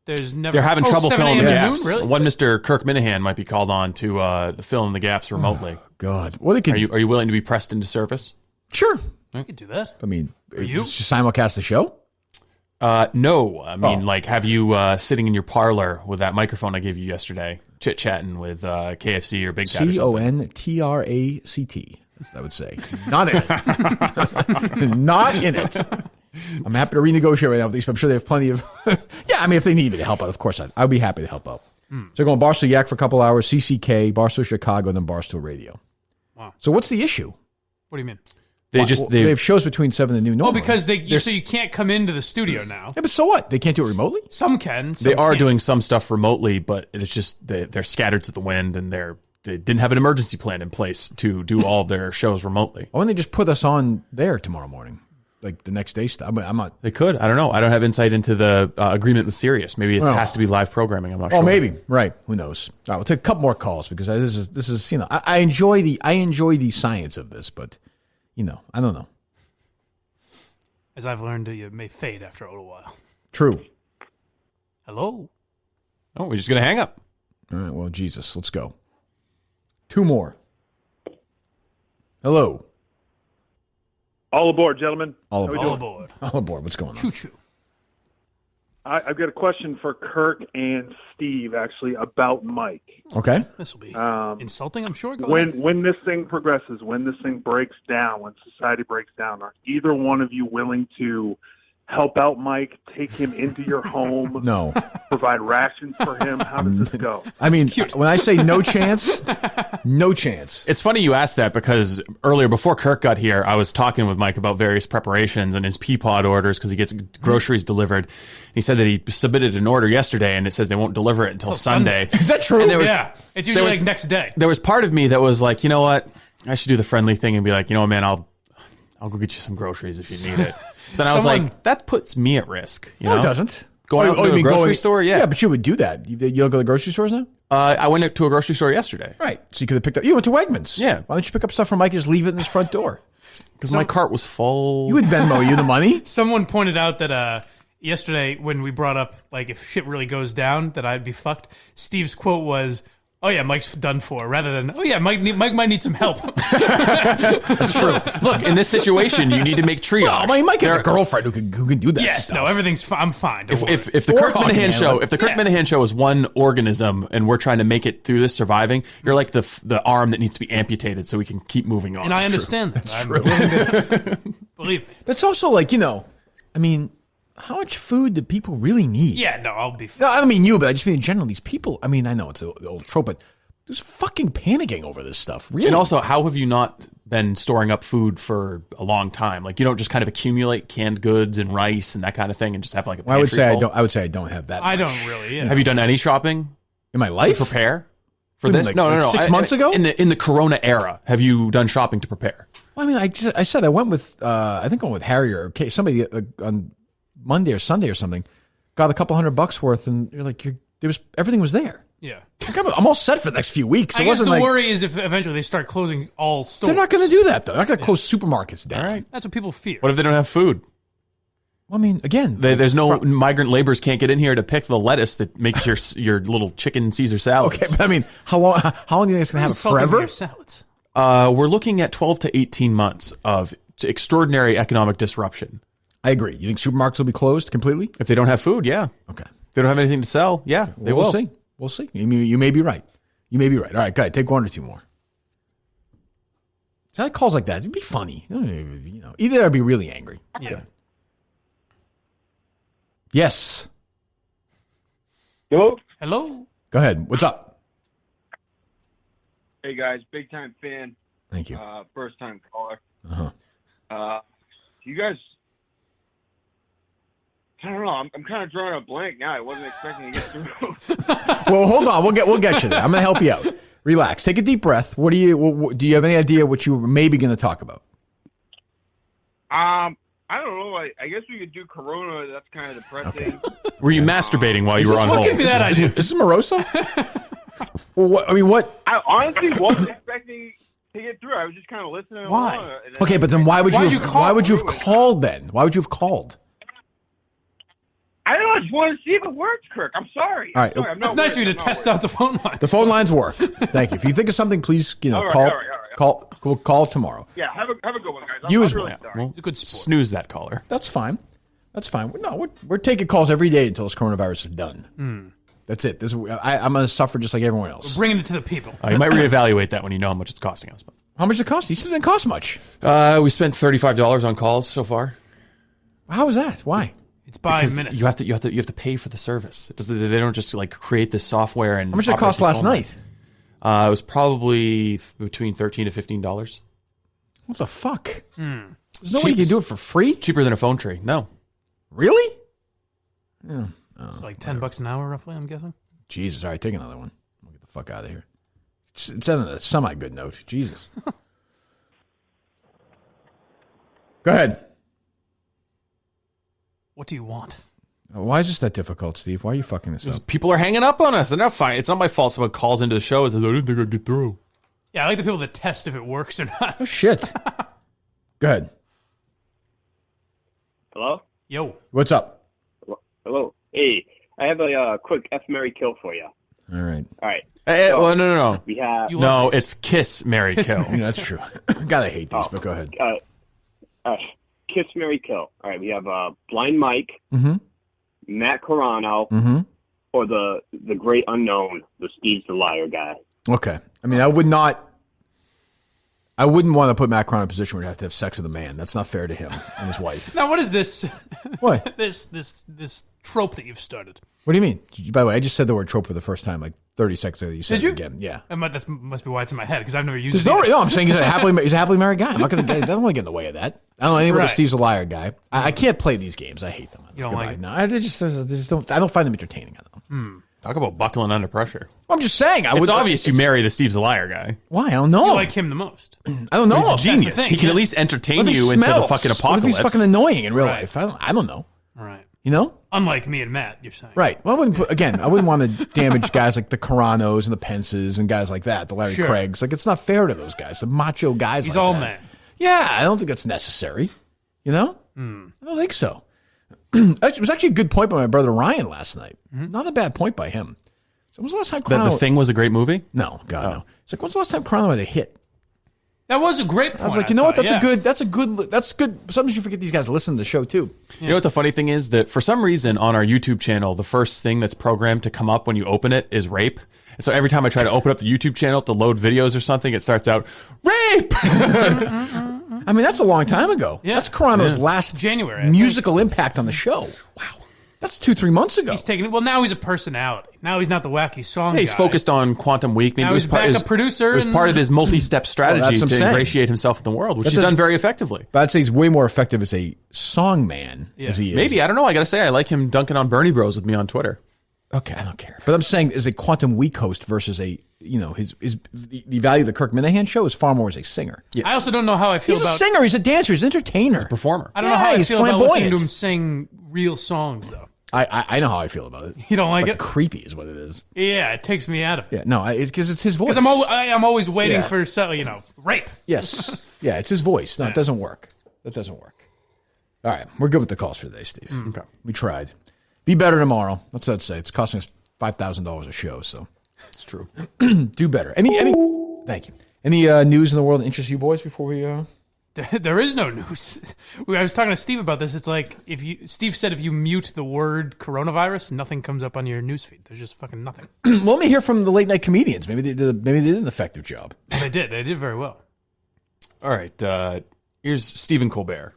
C: They're having trouble filling the gaps.
B: Really?
C: One Mr. Kirk Minahan might be called on to fill in the gaps remotely.
A: Oh, God. Well,
C: are you willing to be pressed into service?
A: Sure.
B: You could do that.
A: I mean,
B: you
A: simulcast the show?
C: No. I mean, have you sitting in your parlor with that microphone I gave you yesterday, chit-chatting with KFC or Big Cat or something?
A: CONTRACT, I would say. Not in it. Not in it. I'm happy to renegotiate right now with these, but I'm sure they have plenty of... if they need me to help out, of course, I'd be happy to help out. So going Barstool Yak for a couple hours, CCK, Barstool Chicago, then Barstool Radio.
B: Wow.
A: So what's the issue?
B: What do you mean?
A: They have shows between 7 and noon.
B: Oh, because so you can't come into the studio now.
A: Yeah, but so what? They can't do it remotely?
B: Some can.
C: They are doing some stuff remotely, but it's just they're scattered to the wind, and they didn't have an emergency plan in place to do all of their shows remotely.
A: Why don't they just put us on there tomorrow morning? Like the next day stuff? I'm not.
C: They could. I don't know. I don't have insight into the agreement with Sirius. Maybe it has to be live programming. I'm not sure.
A: Oh, maybe. Right. Who knows? All right, we'll take a couple more calls because this is I enjoy the science of this, but I don't know.
B: As I've learned, you may fade after a little while.
A: True.
B: Hello?
C: Oh, we're just going to hang up.
A: All right, well, Jesus, let's go. Two more. Hello.
T: All aboard, gentlemen.
A: All
T: How we
A: aboard.
T: doing?
B: All aboard.
A: All aboard. What's going on?
B: Choo-choo.
T: I've got a question for Kirk and Steve, actually, about Mike.
A: Okay.
B: This will be insulting, I'm sure. Go ahead.
T: When this thing progresses, when this thing breaks down, when society breaks down, are either one of you willing to help out Mike, take him into your home,
A: No.
T: provide rations for him? How does this go?
A: I mean, when I say no chance, no chance.
C: It's funny you asked that because earlier, before Kirk got here, I was talking with Mike about various preparations and his Peapod orders because he gets groceries delivered. He said that he submitted an order yesterday and it says they won't deliver it until Sunday.
A: Is that true?
C: And there was-
B: Yeah. It's usually like next day.
C: There was part of me that was like, you know what? I should do the friendly thing and be like, you know what, man, I'll go get you some groceries if you need it. Then I was like, that puts me at risk. You know?
A: It doesn't.
C: Going out to a grocery store? Yeah.
A: Yeah, but you would do that. You don't go to the grocery stores now?
C: I went to a grocery store yesterday.
A: Right. So you could have picked up. You went to Wegmans.
C: Yeah.
A: Why don't you pick up stuff from Mike and just leave it in his front door?
C: Because my cart was full.
A: You would Venmo you the money?
B: Someone pointed out that yesterday when we brought up, like, if shit really goes down, that I'd be fucked. Steve's quote was, "Oh yeah, Mike's done for," rather than, "Oh yeah, Mike might need some help."
C: That's true. Look, in this situation, you need to make triage.
A: Well, I mean, Mike has a girlfriend who can do that
B: Yes,
A: stuff.
B: no, everything's fine. I'm fine. Don't worry.
C: If the Kirk Minahan show, if the Kirk Minahan show is one organism and we're trying to make it through this surviving, you're like the arm that needs to be amputated so we can keep moving on.
B: And I understand that.
A: That's
B: I'm
A: true.
B: willing to believe me.
A: But it's also like, I mean, how much food do people really need?
B: Yeah, no, I'll be fine.
A: No, I don't mean you, but I just mean in general, these people, I mean, I know it's an old trope, but just fucking panicking over this stuff. Really?
C: And also, how have you not been storing up food for a long time? Like, you don't just kind of accumulate canned goods and rice and that kind of thing and just have like a pantry
A: I would say
C: full?
A: I would say I don't have that
B: I
A: much.
B: don't really. Yeah.
C: Have you done any shopping
A: in my life
C: to prepare for
A: What do you
C: this?
A: mean, like
C: No.
A: 6 months ago?
C: In the Corona era, have you done shopping to prepare?
A: Well, I mean, I said I went with, I think I went with Harry or somebody on Monday or Sunday or something, got a couple $100 worth, and you're like, everything was there.
B: Yeah.
A: I'm all set for the next few weeks.
B: I guess the worry is if eventually they start closing all stores.
A: They're not going to do that, though. They're not going to close supermarkets down.
C: All right.
B: That's what people fear.
C: What if they don't have food?
A: Well, I mean, again,
C: There's no migrant laborers can't get in here to pick the lettuce that makes your little chicken Caesar salads.
A: Okay, but I mean, how long do you think it's going to have it forever?
B: Your salads.
C: We're looking at 12 to 18 months of extraordinary economic disruption.
A: I agree. You think supermarkets will be closed completely?
C: If they don't have food, yeah.
A: Okay.
C: If they don't have anything to sell, yeah, they will.
A: We'll see. We'll see. You may be right. You may be right. All right, go ahead. Take one or two more. So that calls like that. It'd be funny. Either I'd be really angry.
B: Yeah.
A: Yes.
U: Hello?
B: Hello?
A: Go ahead. What's up?
U: Hey, guys. Big time fan.
A: Thank you.
U: First time caller.
A: Uh-huh.
U: You guys... I don't know. I'm kind of drawing a blank now. I wasn't expecting to get through.
A: Well, hold on. We'll get you there. I'm going to help you out. Relax. Take a deep breath. Do you have any idea what you were maybe going to talk about?
U: I don't know. I guess we could do Corona. That's kind of depressing.
C: Were you masturbating while you were on hold?
A: Is this Moroso? Well, what?
U: I honestly wasn't expecting to get through. I was just kind of listening.
A: Why?
U: along, and
A: Okay, but then why would you have called then? Why would you have called?
U: I don't know. I just wanted to see if it works, Kirk. I'm sorry.
A: All right.
U: I'm
B: It's nice of you to test out the phone line.
A: The phone lines work. Thank you. If you think of something, please,
U: All right,
A: call.
U: all right.
A: We'll call tomorrow.
U: Yeah, have a good one, guys.
A: You
U: I'm
A: as
U: really
A: well.
U: sorry.
C: Well,
B: It's a good sport.
C: snooze that caller.
A: That's fine. That's fine. No, we're taking calls every day until this coronavirus is done. That's it. I'm going to suffer just like everyone else.
B: We're bringing it to the people.
C: You might reevaluate that when you know how much it's costing us. But
A: How much did it cost? You said it didn't cost much.
C: we spent $35 on calls so far.
A: How was that? Why?
B: It's by
C: Because
B: minutes.
C: you have to pay for the service. They don't just like create this software and.
A: How much did it
C: operate
A: cost
C: this
A: last
C: phone line.
A: night?
C: It was probably between $13 to $15.
A: What the fuck? There's no way you can do it for free?
C: Cheaper than a phone tree. No.
A: Really? Yeah.
B: It's like $10 an hour, roughly, I'm guessing.
A: Jesus. All right, take another one. We'll get the fuck out of here. It's on a semi-good note. Jesus. Go ahead.
B: What do you want?
A: Why is this that difficult, Steve? Why are you fucking this up?
C: People are hanging up on us. They're not fine. It's not my fault. Someone calls into the show and says, I didn't think I'd get through.
B: Yeah, I like the people that test if it works or not.
A: Oh, shit. Go ahead.
V: Hello?
B: Yo.
A: What's up?
V: Hello. Hey, I have a quick F, Marry, kill for you.
A: All right.
U: All right.
C: Well, no.
U: We have
C: it's Kiss, Marry, Kill.
A: Yeah, that's true. God, I hate these, but go ahead.
U: Kiss, Marry, Kill. All right. We have Blind Mike,
A: Mm-hmm.
U: Matt Carano,
A: Mm-hmm.
U: or the great unknown, the Steve's the Liar guy.
A: Okay. I mean, I wouldn't want to put Matt Crown in a position where he'd have to have sex with a man. That's not fair to him and his wife.
B: Now, what is this?
A: What?
B: this trope that you've started?
A: What do you mean? By the way, I just said the word trope for the first time like 30 seconds ago. You said
B: Did you?
A: it again. Yeah.
B: That must be why it's in my head, because I've never used
A: There's
B: it.
A: no, I'm saying he's a happily married guy. I'm not going to. I don't want to get in the way of that. I don't know anyone but Steve's a liar guy. I can't play these games. I hate them.
B: You don't like it?
A: No, I just don't. I don't find them entertaining.
C: Talk about buckling under pressure.
A: I'm just saying.
C: It's obvious you marry the Steve's a Liar guy.
A: Why? I don't know.
B: You like him the most.
A: I don't know.
C: He's a genius. He can at least entertain you into the fucking apocalypse.
A: What if he's fucking annoying in real life? I don't know.
B: Right.
A: You know?
B: Unlike me and Matt, you're saying.
A: Right. Well, I wouldn't want to damage guys like the Caranos and the Pences and guys like that, the Larry Craigs. Like, it's not fair to those guys, the macho guys.
B: He's
A: like
B: all
A: that.
B: man.
A: Yeah, I don't think that's necessary. You know? I don't think so. It was actually a good point by my brother Ryan last night. Not a bad point by him. So when was the last time Crono...
C: The Thing was a great movie?
A: No, God, no. It's like, when's the last time Crono had a hit?
B: That was a great point.
A: I was like, you know what? That's good. Sometimes you forget these guys listen to the show, too.
C: You know what the funny thing is? That for some reason on our YouTube channel, the first thing that's programmed to come up when you open it is rape. And so every time I try to open up the YouTube channel to load videos or something, it starts out, rape!
A: I mean, that's a long time ago.
B: Yeah.
A: That's Carano's last
B: January,
A: musical impact on the show. Wow. That's 2-3 months ago.
B: He's taking it. Well, now he's a personality. Now he's not the wacky song
C: He's
B: guy.
C: focused on Quantum Week. Maybe
B: Now he's a producer.
C: It was part of his multi-step strategy
A: that's
C: to ingratiate himself in the world, which he's done very effectively.
A: But I'd say he's way more effective as a song man as he is.
C: Maybe. I don't know. I got to say, I like him dunking on Bernie Bros with me on Twitter.
A: Okay, I don't care. But I'm saying as a Quantum Week host versus the value of the Kirk Minahan show is far more as a singer.
B: Yes. I also don't know how I feel
A: he's
B: about...
A: He's a singer. He's a dancer. He's an entertainer. He's a
C: performer.
B: I don't know how I feel about listening to him sing real songs, though.
A: I know how I feel about it.
B: You don't like it?
A: Creepy is what it is.
B: Yeah, it takes me out of it.
A: Yeah, no, it's because it's his voice.
B: Because I'm always waiting for rape.
A: Yes, yeah, it's his voice. No, it doesn't work. That doesn't work. All right, we're good with the calls for today, Steve.
C: Okay,
A: we tried. Be better tomorrow. That's what I'd say. It's costing us $5,000 a show, so
C: it's true.
A: Do better. Any? Thank you. Any news in the world that interests you boys before we?
B: There is no news. I was talking to Steve about this. It's like Steve said if you mute the word coronavirus, nothing comes up on your newsfeed. There's just fucking nothing.
A: Well, let me hear from the late night comedians. Maybe they did an effective job.
B: They did. They did very well.
C: All right. Here's Stephen Colbert.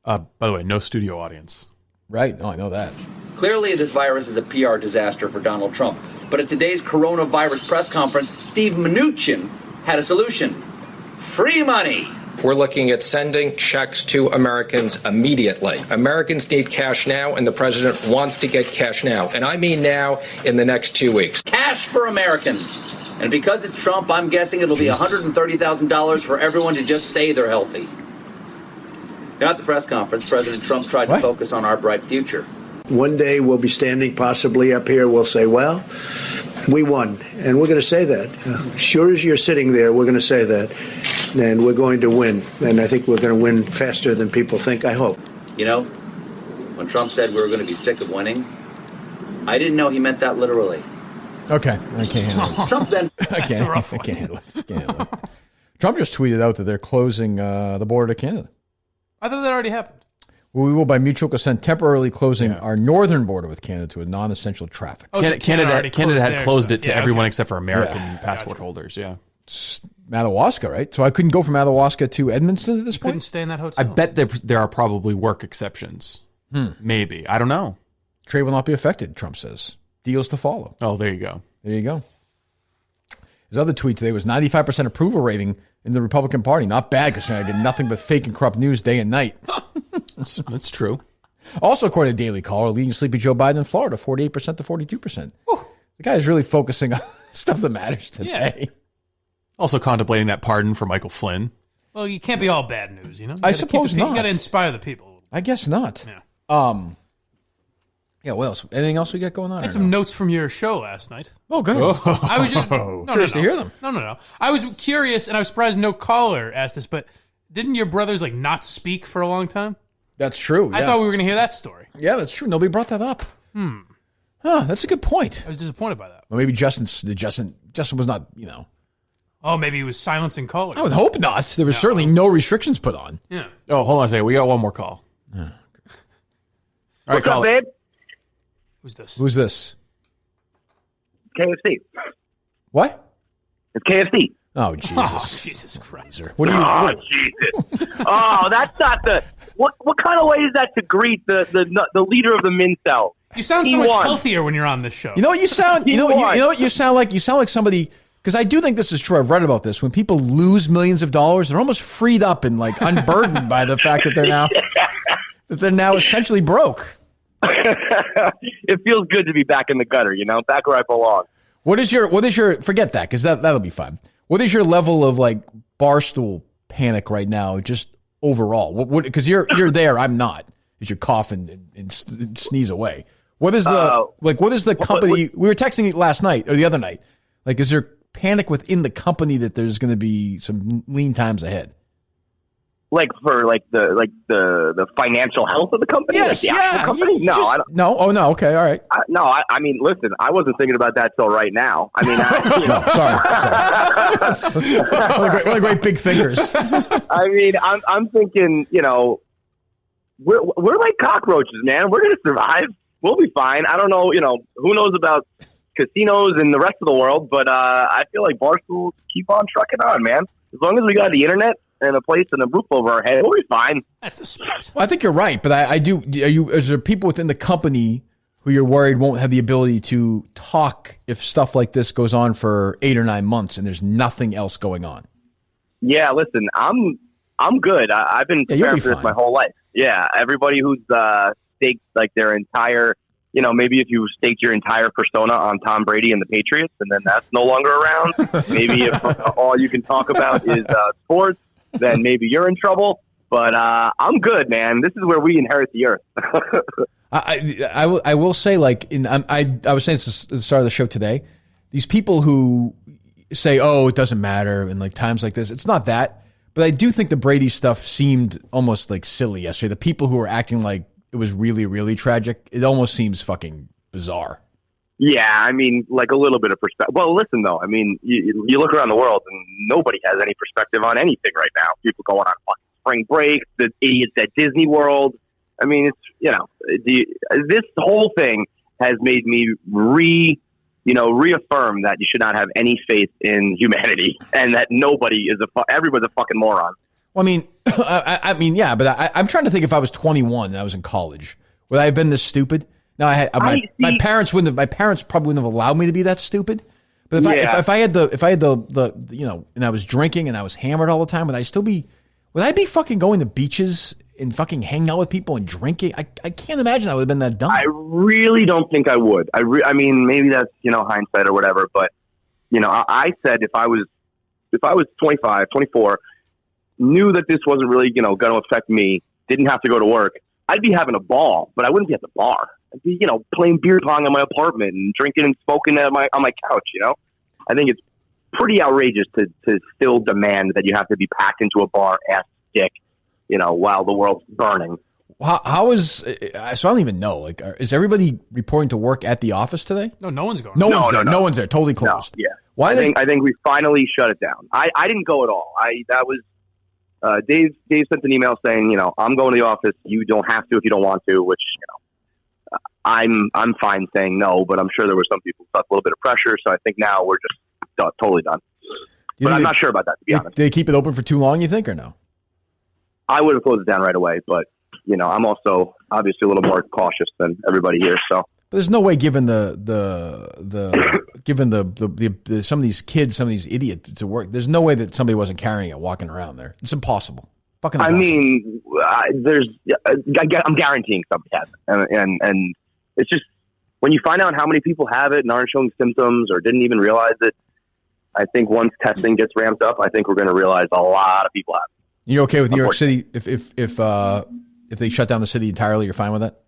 C: By the way, no studio audience.
A: Right. No, I know that.
D: Clearly, this virus is a PR disaster for Donald Trump. But at today's coronavirus press conference, Steve Mnuchin had a solution. Free money.
V: We're looking at sending checks to Americans immediately. Americans need cash now, and the president wants to get cash now. And I mean now in the next 2 weeks.
D: Cash for Americans. And because it's Trump, I'm guessing it'll be $130,000 for everyone to just say they're healthy. At the press conference, President Trump tried to focus on our bright future.
W: One day we'll be standing possibly up here. We'll say, well, we won. And we're going to say that. Sure as you're sitting there, we're going to say that. And we're going to win. And I think we're going to win faster than people think, I hope.
D: You know, when Trump said we were going to be sick of winning, I didn't know he meant that literally.
A: Okay. I can't handle it.
D: Trump then...
A: I can't handle it. Trump just tweeted out that they're closing the border to Canada.
B: I thought that already happened.
A: Well, we will, by mutual consent, temporarily closing our northern border with Canada to a non-essential traffic.
C: Canada had closed it to everyone except for American passport holders. Yeah.
A: It's Madawaska, right? So I couldn't go from Madawaska to Edmonton at this point?
B: Couldn't stay in that hotel.
C: I bet there are probably work exceptions. Maybe. I don't know.
A: Trade will not be affected, Trump says. Deals to follow.
C: Oh, there you go.
A: There you go. His other tweet today was 95% approval rating in the Republican Party. Not bad, because I get nothing but fake and corrupt news day and night.
C: That's true.
A: Also, according to Daily Caller, leading sleepy Joe Biden in Florida, 48% to 42%. The guy is really focusing on stuff that matters today.
B: Yeah.
C: Also contemplating that pardon for Michael Flynn.
B: Well, you can't be all bad news, you know?
A: I suppose not.
B: You got to inspire the people.
A: I guess not.
B: Yeah.
A: Yeah, what else? Anything else we got going on?
B: I had some notes from your show last night.
A: Oh, good.
B: I was just
A: curious to hear them.
B: No. I was curious, and I was surprised no caller asked this, but didn't your brothers not speak for a long time?
A: That's true.
B: I thought we were going to hear that story.
A: Yeah, that's true. Nobody brought that up. Huh, that's a good point.
B: I was disappointed by that.
A: Or maybe Justin was not,
B: Oh, maybe he was silencing callers.
A: I would hope not. There was certainly no restrictions put on.
B: Yeah.
C: Oh, hold on a second. We got one more call.
A: Yeah.
C: All right,
U: What's up, babe?
B: Who's this?
A: Who's this?
U: KFC.
A: What?
U: It's KFC.
A: Oh, Jesus.
B: Oh, Jesus Christ.
A: What do you?
U: Oh, Jesus. Oh, that's not the. What kind of way is that to greet the leader of the Mincel?
B: You sound so much healthier when you're on this show.
A: You know what you sound? You know what you sound like? You sound like somebody. Because I do think this is true. I've read about this. When people lose millions of dollars, they're almost freed up and like unburdened by the fact that they're now essentially broke.
U: It feels good to be back in the gutter, back where I belong.
A: What is your forget that, because that'll be fun. What is your level of like barstool panic right now, just overall? Because you're there, I'm not. As you cough and sneeze away. What is the company? We were texting last night or the other night. Like, is there panic within the company that there's going to be some lean times ahead?
U: Like for the financial health of the company?
A: Yes,
U: like the actual company? No, I don't.
A: No? Oh, no. Okay, all right.
U: I mean, listen, I wasn't thinking about that till right now. I mean,
A: sorry. Really great big fingers.
U: I mean, I'm thinking, we're like cockroaches, man. We're going to survive. We'll be fine. I don't know, who knows about casinos and the rest of the world, but I feel like Barstool keep on trucking on, man. As long as we got the internet and a place and a roof over our head, we'll be fine.
B: That's the spirit.
A: Well, I think you're right, but I do. Is there people within the company who you're worried won't have the ability to talk if stuff like this goes on for 8 or 9 months and there's nothing else going on?
U: Yeah, listen, I'm good. I've been preparing for this my whole life. Yeah, everybody who's staked like their entire. Maybe if you staked your entire persona on Tom Brady and the Patriots, and then that's no longer around. Maybe if all you can talk about is sports, then maybe you're in trouble. But I'm good, man. This is where we inherit the earth.
A: I will say, like, I was saying this at the start of the show today, these people who say, oh, it doesn't matter, and like times like this, it's not that. But I do think the Brady stuff seemed almost like silly yesterday. The people who were acting like it was really, really tragic, it almost seems fucking bizarre.
U: Yeah, I mean, like a little bit of perspective. Well, listen, though. I mean, you look around the world and nobody has any perspective on anything right now. People going on spring break, the idiots at Disney World. I mean, it's, this whole thing has made me reaffirm that you should not have any faith in humanity and that everybody's a fucking moron.
A: Well, I mean, yeah, but I'm trying to think if I was 21 and I was in college, would I have been this stupid? No, my parents probably wouldn't have allowed me to be that stupid. But if I had the and I was drinking and I was hammered all the time, would I be fucking going to beaches and fucking hanging out with people and drinking? I can't imagine I would have been that dumb.
U: I really don't think I would. I mean, maybe that's, hindsight or whatever, but I said if I was 25, 24, knew that this wasn't really, going to affect me, didn't have to go to work, I'd be having a ball, but I wouldn't be at the bar. I'd be, playing beer pong in my apartment and drinking and smoking on my couch, I think it's pretty outrageous to still demand that you have to be packed into a bar ass dick, while the world's burning.
A: How is, so I don't even know, like, is everybody reporting to work at the office today?
B: No one's going.
A: No one's there, totally closed.
U: No, yeah. I think we finally shut it down. I didn't go at all. That was, Dave sent an email saying, I'm going to the office. You don't have to if you don't want to, which, I'm fine saying no, but I'm sure there were some people who felt a little bit of pressure. So I think now we're just totally done. But I'm not sure about that, to be honest.
A: Did they keep it open for too long, you think, or no?
U: I would have closed it down right away, but, I'm also obviously a little more cautious than everybody here. So,
A: but there's no way, given some of these kids, some of these idiots to work, there's no way that somebody wasn't carrying it, walking around there. It's impossible. Fucking impossible.
U: I mean, I'm guaranteeing somebody has it, and it's just when you find out how many people have it and aren't showing symptoms or didn't even realize it. I think once testing gets ramped up, I think we're going to realize a lot of people have it.
A: You're okay with New York City if they shut down the city entirely? You're fine with that?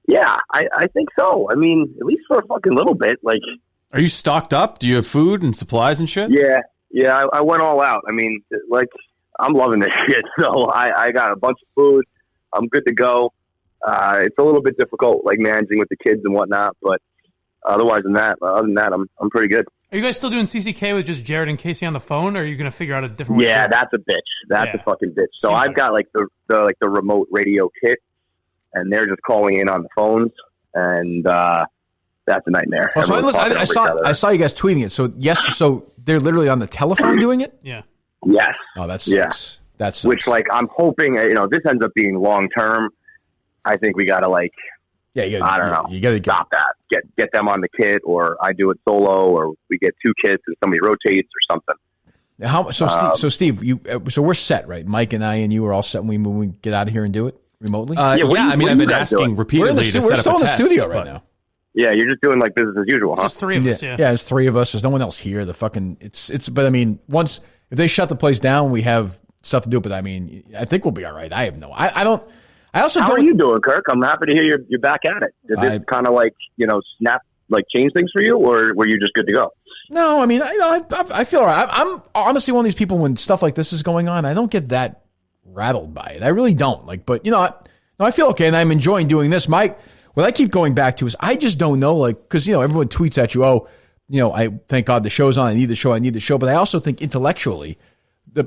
U: Yeah, I think so. I mean, at least for a fucking little bit. Like,
C: are you stocked up? Do you have food and supplies and shit?
U: Yeah. I went all out. I mean, like, I'm loving this shit. So I got a bunch of food. I'm good to go. It's a little bit difficult, like managing with the kids and whatnot. But other than that, I'm pretty good.
B: Are you guys still doing CCK with just Jared and Casey on the phone, or are you going to figure out a different way?
U: Yeah, that's a bitch. That's a fucking bitch. So
B: Seems
U: I've got like the remote radio kit, and they're just calling in on the phones, and that's a nightmare.
A: Oh, so I saw you guys tweeting it. So so they're literally on the telephone doing it.
B: Yeah.
U: Yes.
A: Oh, that sucks.
U: Yeah.
A: That sucks.
U: Which, like, I'm hoping this ends up being long term. I think we got to I don't know.
A: You got to
U: stop that. Get them on the kit, or I do it solo, or we get 2 kits and somebody rotates or something.
A: Steve, so we're set, right? Mike and I and you are all set when we get out of here and do it remotely.
C: I've been asking repeatedly to set up a test.
A: We're still in the studio right now.
U: Yeah, you're just doing like business as usual, huh?
B: Just 3 of us. Yeah,
A: it's 3 of us. There's no one else here. It's. But I mean, if they shut the place down, we have stuff to do. But I mean, I think we'll be all right. I have I don't. I also
U: How
A: don't.
U: Are you doing, Kirk? I'm happy to hear you're back at it. Did this kind of change things for you, or were you just good to go?
A: No, I mean, I feel all right. I'm honestly one of these people when stuff like this is going on, I don't get that rattled by it. I really don't. But I feel okay, and I'm enjoying doing this. Mike, what I keep going back to is I just don't know, because everyone tweets at you, I thank God the show's on. I need the show. But I also think intellectually,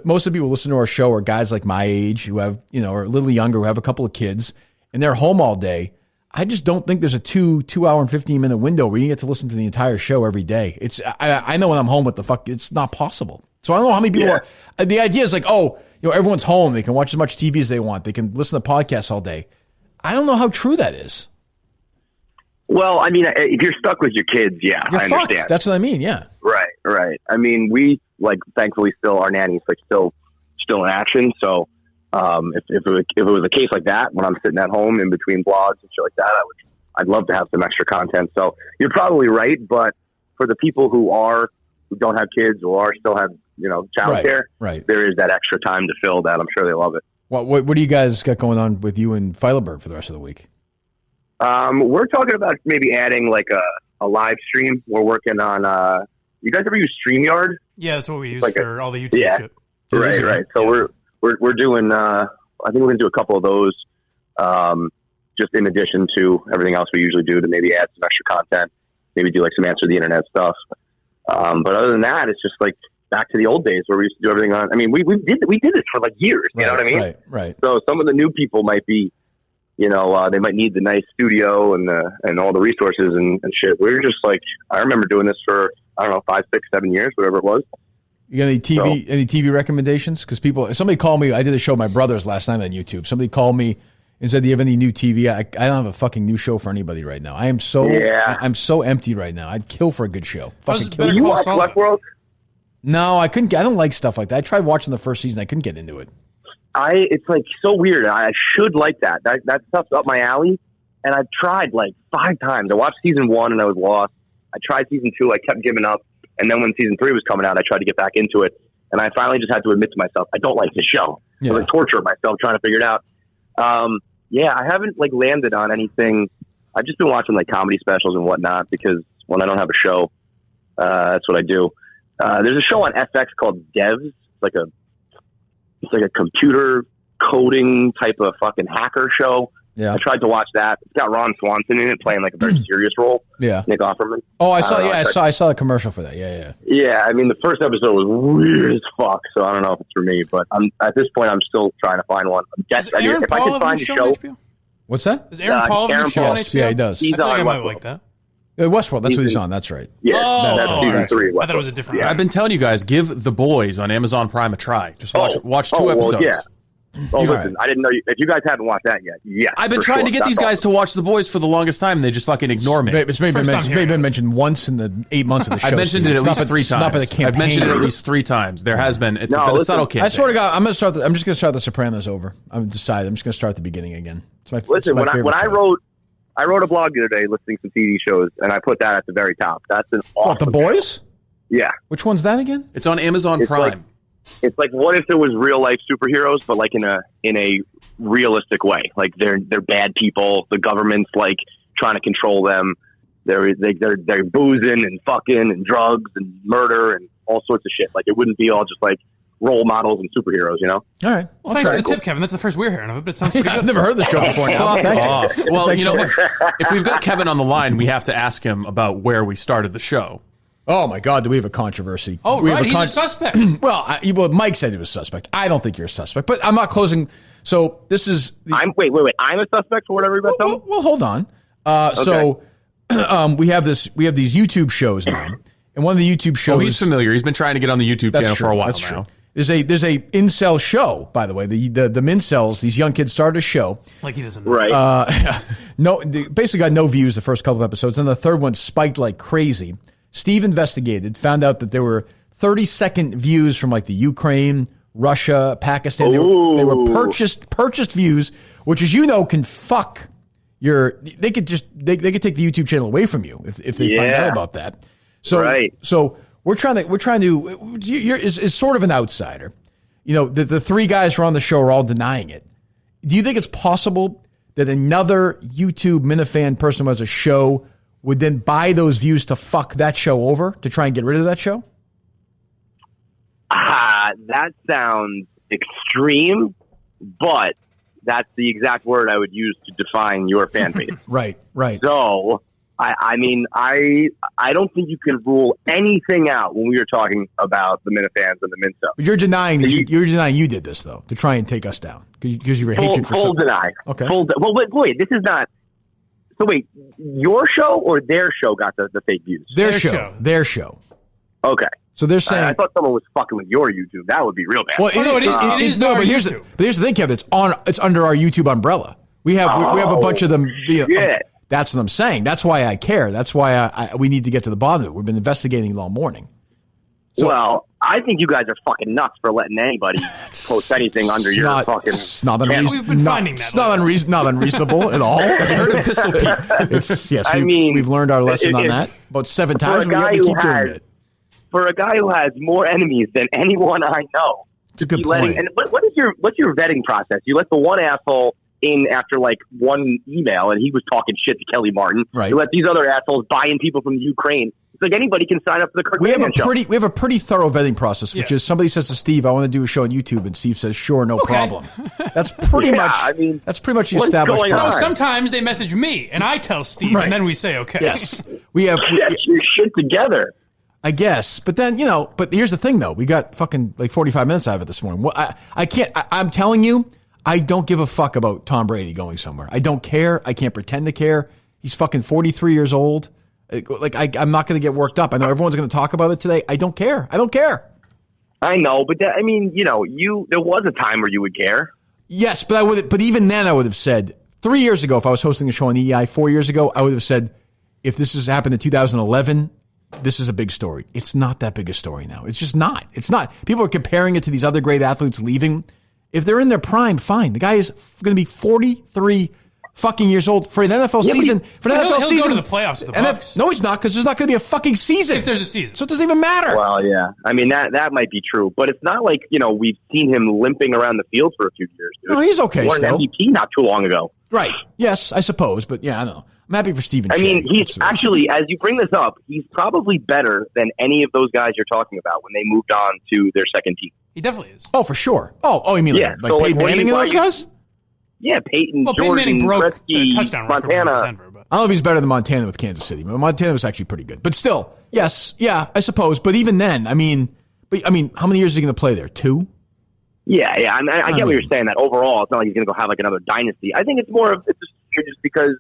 A: most of the people who listen to our show are guys like my age who have, or a little younger, who have a couple of kids, and they're home all day. I just don't think there's a 2 hour and 15-minute window where you get to listen to the entire show every day. I know when I'm home, what the fuck, it's not possible. So I don't know how many people are. The idea is everyone's home. They can watch as much TV as they want. They can listen to podcasts all day. I don't know how true that is.
U: Well, I mean, if you're stuck with your kids,
A: you're
U: I understand.
A: Fucked. That's what I mean. Yeah.
U: Right. I mean, we thankfully still our nanny's still in action. So if it was a case like that, when I'm sitting at home in between blogs and shit like that, I'd love to have some extra content. So you're probably right, but for the people who don't have kids or still have childcare, there is that extra time to fill that. I'm sure they love it.
A: What do you guys got going on with you and Feilerberg for the rest of the week?
U: We're talking about maybe adding a live stream. We're working on. You guys ever use StreamYard?
B: Yeah, that's what we use for all the YouTube shit.
U: Right. So we're doing. I think we're going to do a couple of those, just in addition to everything else we usually do to maybe add some extra content. Maybe do some answer the internet stuff. But other than that, it's just back to the old days where we used to do everything on. I mean, we did this for years. You know what I mean?
A: Right.
U: So some of the new people might be. They might need the nice studio and all the resources and shit. We were just I remember doing this for, I don't know, 5, 6, 7 years, whatever it was.
A: You got any TV recommendations? Because somebody called me. I did a show with my brothers last night on YouTube. Somebody called me and said, "Do you have any new TV?" I don't have a fucking new show for anybody right now. I'm so empty right now. I'd kill for a good show. Fucking kill.
U: You watch Westworld?
A: No, I couldn't. I don't like stuff like that. I tried watching the first season. I couldn't get into it.
U: It's so weird. I should like that. That stuff's up my alley, and I've tried 5 times. I watched season 1 and I was lost. I tried season 2. I kept giving up, and then when season 3 was coming out, I tried to get back into it, and I finally just had to admit to myself I don't like this show. I was torturing myself trying to figure it out. I haven't landed on anything. I've just been watching comedy specials and whatnot because when I don't have a show, that's what I do. There's a show on FX called Devs. It's like a computer coding type of fucking hacker show.
A: Yeah.
U: I tried to watch that. It's got Ron Swanson in it playing a very serious role.
A: Yeah.
U: Nick Offerman.
A: Oh, I saw a commercial for that. Yeah.
U: Yeah. I mean, the first episode was weird as fuck, so I don't know if it's for me, but at this point, I'm still trying to find one.
B: If I can find a show.
A: What's that?
B: Is Aaron Paul on the show on HBO?
A: Yeah, he does.
U: He's
B: I feel
U: on
B: I might
U: Westworld.
B: like that.
A: Westworld, that's what he's on. That's right.
U: Yeah, that's season 3.
B: I thought it was a different.
C: I've been telling you guys, give The Boys on Amazon Prime a try. Just watch 2 episodes.
U: Well, yeah. Oh, listen, I didn't know if you guys haven't watched that yet. Yes,
C: I've been trying to get these guys to watch The Boys for the longest time, and they just fucking ignore me.
A: It's maybe been mentioned once in the 8 months of the show.
C: I've mentioned it at least 3 times.
A: It's not been a campaign.
C: I've mentioned it at least 3 times. There has been. It's been a subtle campaign.
A: I swear to God, I'm just going to start The Sopranos over. I'm decided. I'm just going to start at the beginning again. It's my favorite.
U: When I wrote a blog the other day listing some TV shows, and I put that at the very top. That's an awesome.
A: What, The Boys?
U: Yeah.
A: Which one's that again?
C: It's on Amazon Prime.
U: It's what if there was real life superheroes, but in a realistic way? They're bad people. The government's trying to control them. They're boozing and fucking and drugs and murder and all sorts of shit. It wouldn't be all just role models and superheroes, you know?
A: All right.
B: Well, thanks for the tip, Kevin. That's the first we're hearing of it, but it sounds pretty good.
A: I've never heard the show before now. Thank you.
C: Well, if we've got Kevin on the line, we have to ask him about where we started the show.
A: Oh, my God, do we have a controversy?
B: Oh,
A: we
B: right,
A: have
B: he's a suspect.
A: Well, Mike said he was a suspect. I don't think you're a suspect, but I'm not closing. So this is...
U: Wait. I'm a suspect for whatever you're about to tell me?
A: Well, hold on. So we have these YouTube shows now. And one of the YouTube shows...
C: Oh, he's familiar. He's been trying to get on the YouTube channel for a while now.
A: True. There's a incel show, by the way. The Mincels, these young kids started a show.
B: Like he doesn't know.
U: Right.
A: They basically got no views the first couple of episodes. Then the third one spiked like crazy. Steve investigated, found out that there were 30-second views from like the Ukraine, Russia, Pakistan. They were purchased views, which, as you know, can fuck your... They could take the YouTube channel away from you if they find out about that. So we're trying to. You're is sort of an outsider. You know, the three guys who are on the show are all denying it. Do you think it's possible that another YouTube Minifan person who has a show would then buy those views to fuck that show over to try and get rid of that show?
U: That sounds extreme, but that's the exact word I would use to define your fan base.
A: Right.
U: So, I mean, I don't think you can rule anything out when we were talking about the Minifans and the Mincels.
A: You're denying you did this, though, to try and take us down because you were hatred for
U: full deny.
A: Okay.
U: Well, wait, this is not. So wait, your show or their show got the fake views?
A: Their show.
U: Okay.
A: So they're saying
U: I thought someone was fucking with your YouTube. That would be real bad.
A: Well, it is. No, but here's the thing, Kevin. It's under our YouTube umbrella. We have a bunch of them. That's what I'm saying. That's why I care. That's why we need to get to the bottom of it. We've been investigating it all morning. So,
U: well, I think you guys are fucking nuts for letting anybody post anything under your fucking...
A: It's not unreasonable at all. Have you heard of Pistol Pete? We've learned our lesson on that about 7 times. We have to keep doing it.
U: For a guy who has more enemies than anyone I know,
A: it's a good point.
U: And what's your vetting process? You let the one asshole in after like one email, and he was talking shit to Kelly Martin.
A: Right.
U: You let these other assholes buy in people from Ukraine. It's like anybody can sign up for the Kirk.
A: We have a pretty thorough vetting process, which is somebody says to Steve, "I want to do a show on YouTube," and Steve says, "Sure, no problem." That's pretty much. I mean, that's pretty much the established process.
B: No, sometimes they message me, and I tell Steve, and then we say, "Okay."
A: Yes, we have
U: your shit together.
A: I guess, but then but here's the thing, though. We got fucking like 45 minutes out of it this morning. I can't. I'm telling you, I don't give a fuck about Tom Brady going somewhere. I don't care. I can't pretend to care. He's fucking 43 years old. Like I'm not going to get worked up. I know everyone's going to talk about it today. I don't care.
U: I know, but there was a time where you would care.
A: Yes, but even then I would have said 3 years ago, if I was hosting a show on EI 4 years ago, I would have said, if this has happened in 2011, this is a big story. It's not that big a story now. It's just not. It's not. People are comparing it to these other great athletes leaving. If they're in their prime, fine. The guy is going to be 43 fucking years old for an NFL season.
B: For an NFL season, go to the playoffs with the Bucs.
A: No, he's not, because there's not going to be a fucking season.
B: If there's a season,
A: so it doesn't even matter.
U: Well, yeah, I mean that might be true, but it's not like we've seen him limping around the field for a few years. Dude.
A: No, he's okay.
U: He won an MVP not too long ago.
A: Right? Yes, I suppose, but yeah, I know. I'm happy for Stephen.
U: I mean, he's actually, as you bring this up, he's probably better than any of those guys you're talking about when they moved on to their second team.
B: He definitely is.
A: Oh, for sure. Oh, you mean like Peyton Manning and those guys?
U: Yeah, Peyton, Jordan,
B: Peyton Manning broke
U: Gretzky,
B: the touchdown record
U: Montana.
B: with Denver. But.
A: I don't know if he's better than Montana with Kansas City. But Montana was actually pretty good. But still, yes, yeah, I suppose. But even then, I mean, how many years is he going to play there? 2?
U: Yeah. I get what you're saying. That overall, it's not like he's going to go have like another dynasty. I think it's more of just because.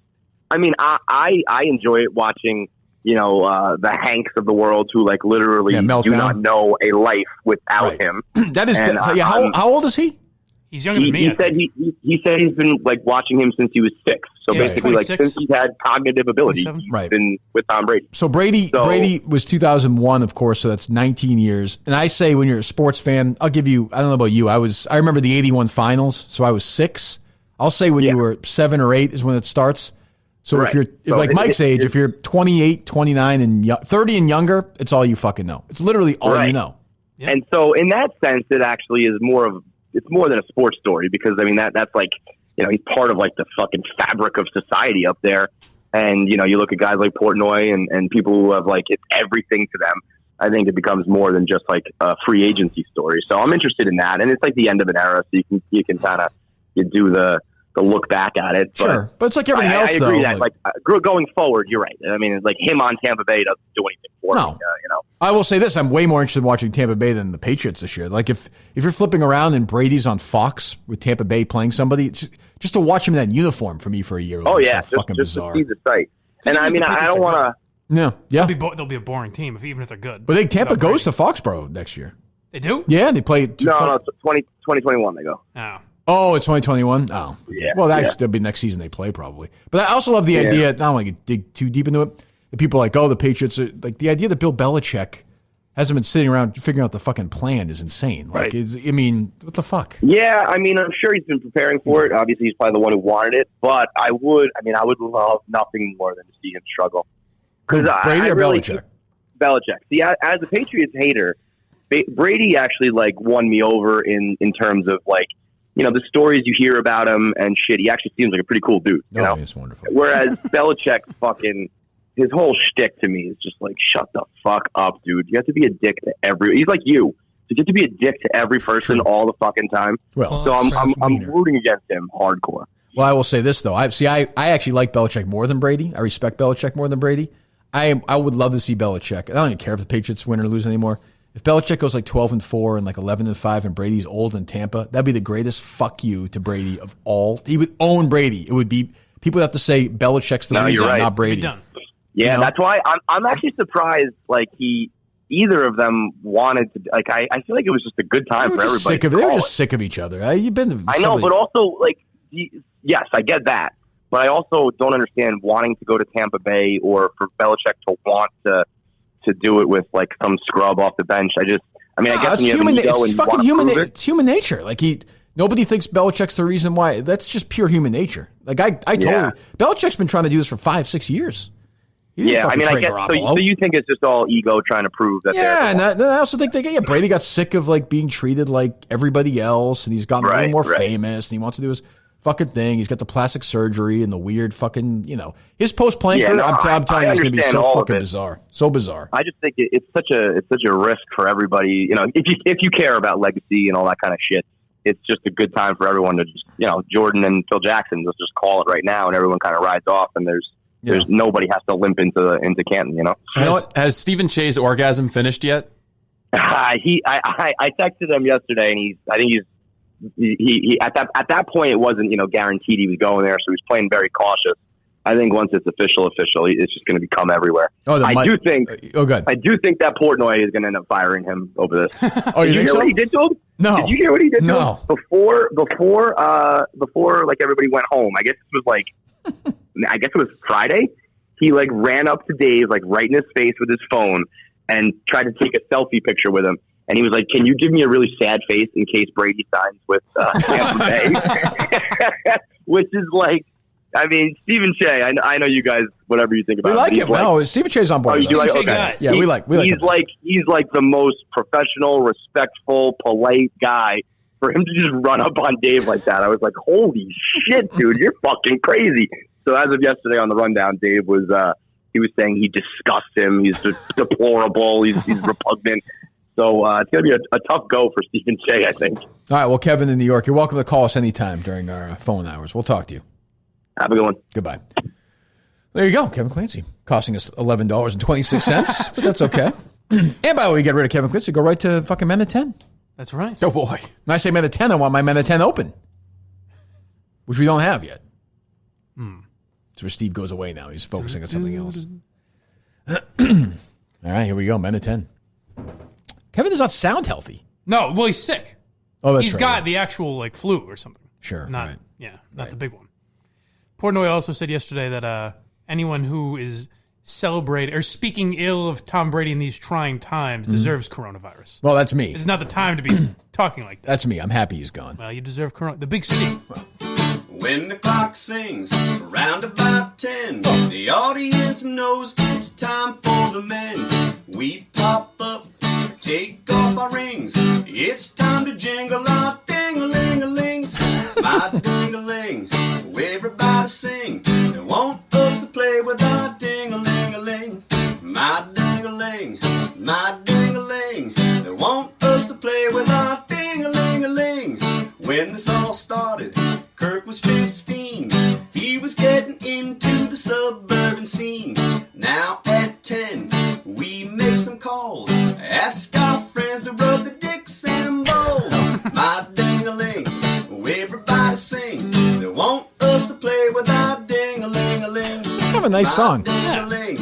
U: I mean, I enjoy it watching, the Hanks of the world who like literally do not know a life without him.
A: That is, how old is he?
B: He's younger than me.
U: He said he's been like watching him since he was 6. So basically, like since he's had cognitive ability, he's been with Tom Brady.
A: So Brady was 2001, of course. So that's 19 years. And I say, when you're a sports fan, I'll give you. I don't know about you. I remember the '81 finals. So I was 6. I'll say when you were 7 or 8 is when it starts. So if you're like Mike's age, if you're 28, 29, and 30 and younger, it's all you fucking know. It's literally all you know.
U: Yeah. And so in that sense, it actually is more than a sports story, because I mean that's like, he's part of like the fucking fabric of society up there. And you look at guys like Portnoy and people who have like it's everything to them. I think it becomes more than just like a free agency story. So I'm interested in that, and it's like the end of an era, so you can kind of do the look back at it. But
A: sure, but it's like everything else.
U: I agree that like going forward, you're right. I mean, it's like him on Tampa Bay doesn't do anything for me. You know,
A: I will say this: I'm way more interested in watching Tampa Bay than the Patriots this year. Like if you're flipping around and Brady's on Fox with Tampa Bay playing somebody, just to watch him in that uniform for me for a year.
U: Oh yeah,
A: so fucking
U: just
A: bizarre.
U: To see the sight. And I mean, I don't want to.
A: Yeah.
B: They'll be a boring team even if they're good.
A: But Tampa goes to Foxborough next year.
B: They do?
A: Yeah, they play.
U: No, 2021 they go.
B: Oh,
A: it's 2021? Oh.
U: Yeah.
A: Well, that'll be next season they play probably. But I also love the idea, I don't want to dig too deep into it, that people are like, oh, the Patriots are, like the idea that Bill Belichick hasn't been sitting around figuring out the fucking plan is insane. Like, I mean, what the fuck?
U: Yeah, I mean, I'm sure he's been preparing for it. Obviously, he's probably the one who wanted it. But I would love nothing more than to see him struggle.
A: Brady or
U: really
A: Belichick?
U: Belichick. See, as a Patriots hater, Brady actually like won me over in terms of like, you know, the stories you hear about him and shit. He actually seems like a pretty cool dude. You know?
A: He's wonderful.
U: Whereas Belichick fucking, his whole shtick to me is just like, shut the fuck up, dude. You have to be a dick to every. He's like you. You get to be a dick to every person all the fucking time.
A: Well,
U: so I'm rooting against him hardcore.
A: Well, I will say this though. I actually like Belichick more than Brady. I respect Belichick more than Brady. I would love to see Belichick. I don't even care if the Patriots win or lose anymore. If Belichick goes like 12-4 and like 11-5 and Brady's old in Tampa, that'd be the greatest fuck you to Brady of all. He would own Brady. It would be, people would have to say Belichick's the reason, not Brady.
U: Yeah,
A: you know?
U: That's why I'm actually surprised. Like either of them wanted to. Like I feel like it was just a good time for everybody.
A: They were just sick of each other. I
U: know, but also like yes, I get that, but I also don't understand wanting to go to Tampa Bay or for Belichick to want to do it with like some scrub off the bench. I guess when you have an ego and
A: fucking
U: you
A: human.
U: prove it,
A: It's human nature. Like nobody thinks Belichick's the reason why. That's just pure human nature. Like I totally. Belichick's been trying to do this for 5-6 years.
U: Yeah, I mean, I guess so. You think it's just all ego trying to prove that?
A: Yeah, and I also think Brady got sick of like being treated like everybody else, and he's gotten a little more famous, and he wants to do his fucking thing. He's got the plastic surgery and the weird fucking, his post-playing career. I'm telling you, it's going to be so fucking bizarre. So bizarre.
U: I just think it's such a risk for everybody. If you care about legacy and all that kind of shit, it's just a good time for everyone to just, Jordan and Phil Jackson, let's just call it right now, and everyone kind of rides off, and there's nobody has to limp into Canton.
C: Has Stephen Che's orgasm finished yet?
U: I texted him yesterday, and I think he at that point it wasn't guaranteed he was going there, so he's playing very cautious. I think once it's official, it's just going to become everywhere. I do think that Portnoy is going to end up firing him over this.
A: Did you
U: hear what he did to him?
A: No.
U: Did you hear what he did to
A: No.
U: him before like everybody went home? I guess it was Friday. He like ran up to Dave, like right in his face with his phone, and tried to take a selfie picture with him. And he was like, "Can you give me a really sad face in case Brady signs with Tampa Bay?" Which is like, I mean, Stephen Che. I know you guys. Whatever you think about,
A: we like him. No, Stephen Che's on board.
U: Oh, you do like? Okay.
A: Yeah, we like.
U: He's like the most professional, respectful, polite guy. For him to just run up on Dave like that, I was like, "Holy shit, dude! You're fucking crazy." So as of yesterday on the rundown, Dave was he was saying he disgusts him. He's deplorable. He's repugnant. So it's going to be a tough go for Stephen Che, I think.
A: All right. Well, Kevin in New York, you're welcome to call us anytime during our phone hours. We'll talk to you.
U: Have a good one.
A: Goodbye. There you go, Kevin Clancy, costing us $11.26, but that's okay. And by the way, we get rid of Kevin Clancy, go right to fucking Men at 10.
B: That's right.
A: Oh boy. When I say Men at 10, I want my Men at 10 open, which we don't have yet. That's where Steve goes away now. He's focusing on something else. All right, here we go. Men at 10. Kevin does not sound healthy.
B: No, well, he's sick.
A: Oh, that's right.
B: He's got the actual like flu or something.
A: Sure.
B: Not
A: right.
B: Not the big one. Portnoy also said yesterday that anyone who is celebrating or speaking ill of Tom Brady in these trying times deserves coronavirus.
A: Well, that's me.
B: It's not the time to be talking like that.
A: That's me. I'm happy he's gone.
B: Well, you deserve corona. The big C.
E: When the clock sings around about 10, the audience knows it's time for the men. We pop up, take off our rings. It's time to jingle our ding-a-ling-a-lings. My ding-a-ling, everybody sing. They want us to play with our ding-a-ling-a-ling. My ding-a-ling, my ding-a-ling. started. Kirk was 15. He was getting into the suburban scene. Now at 10, we make some calls. Ask our friends to rub the dicks and balls. My ding-a-ling, everybody sing. They want us to play with our ding-a-ling-a-ling.
A: Have a nice song.
E: Ding-a-ling,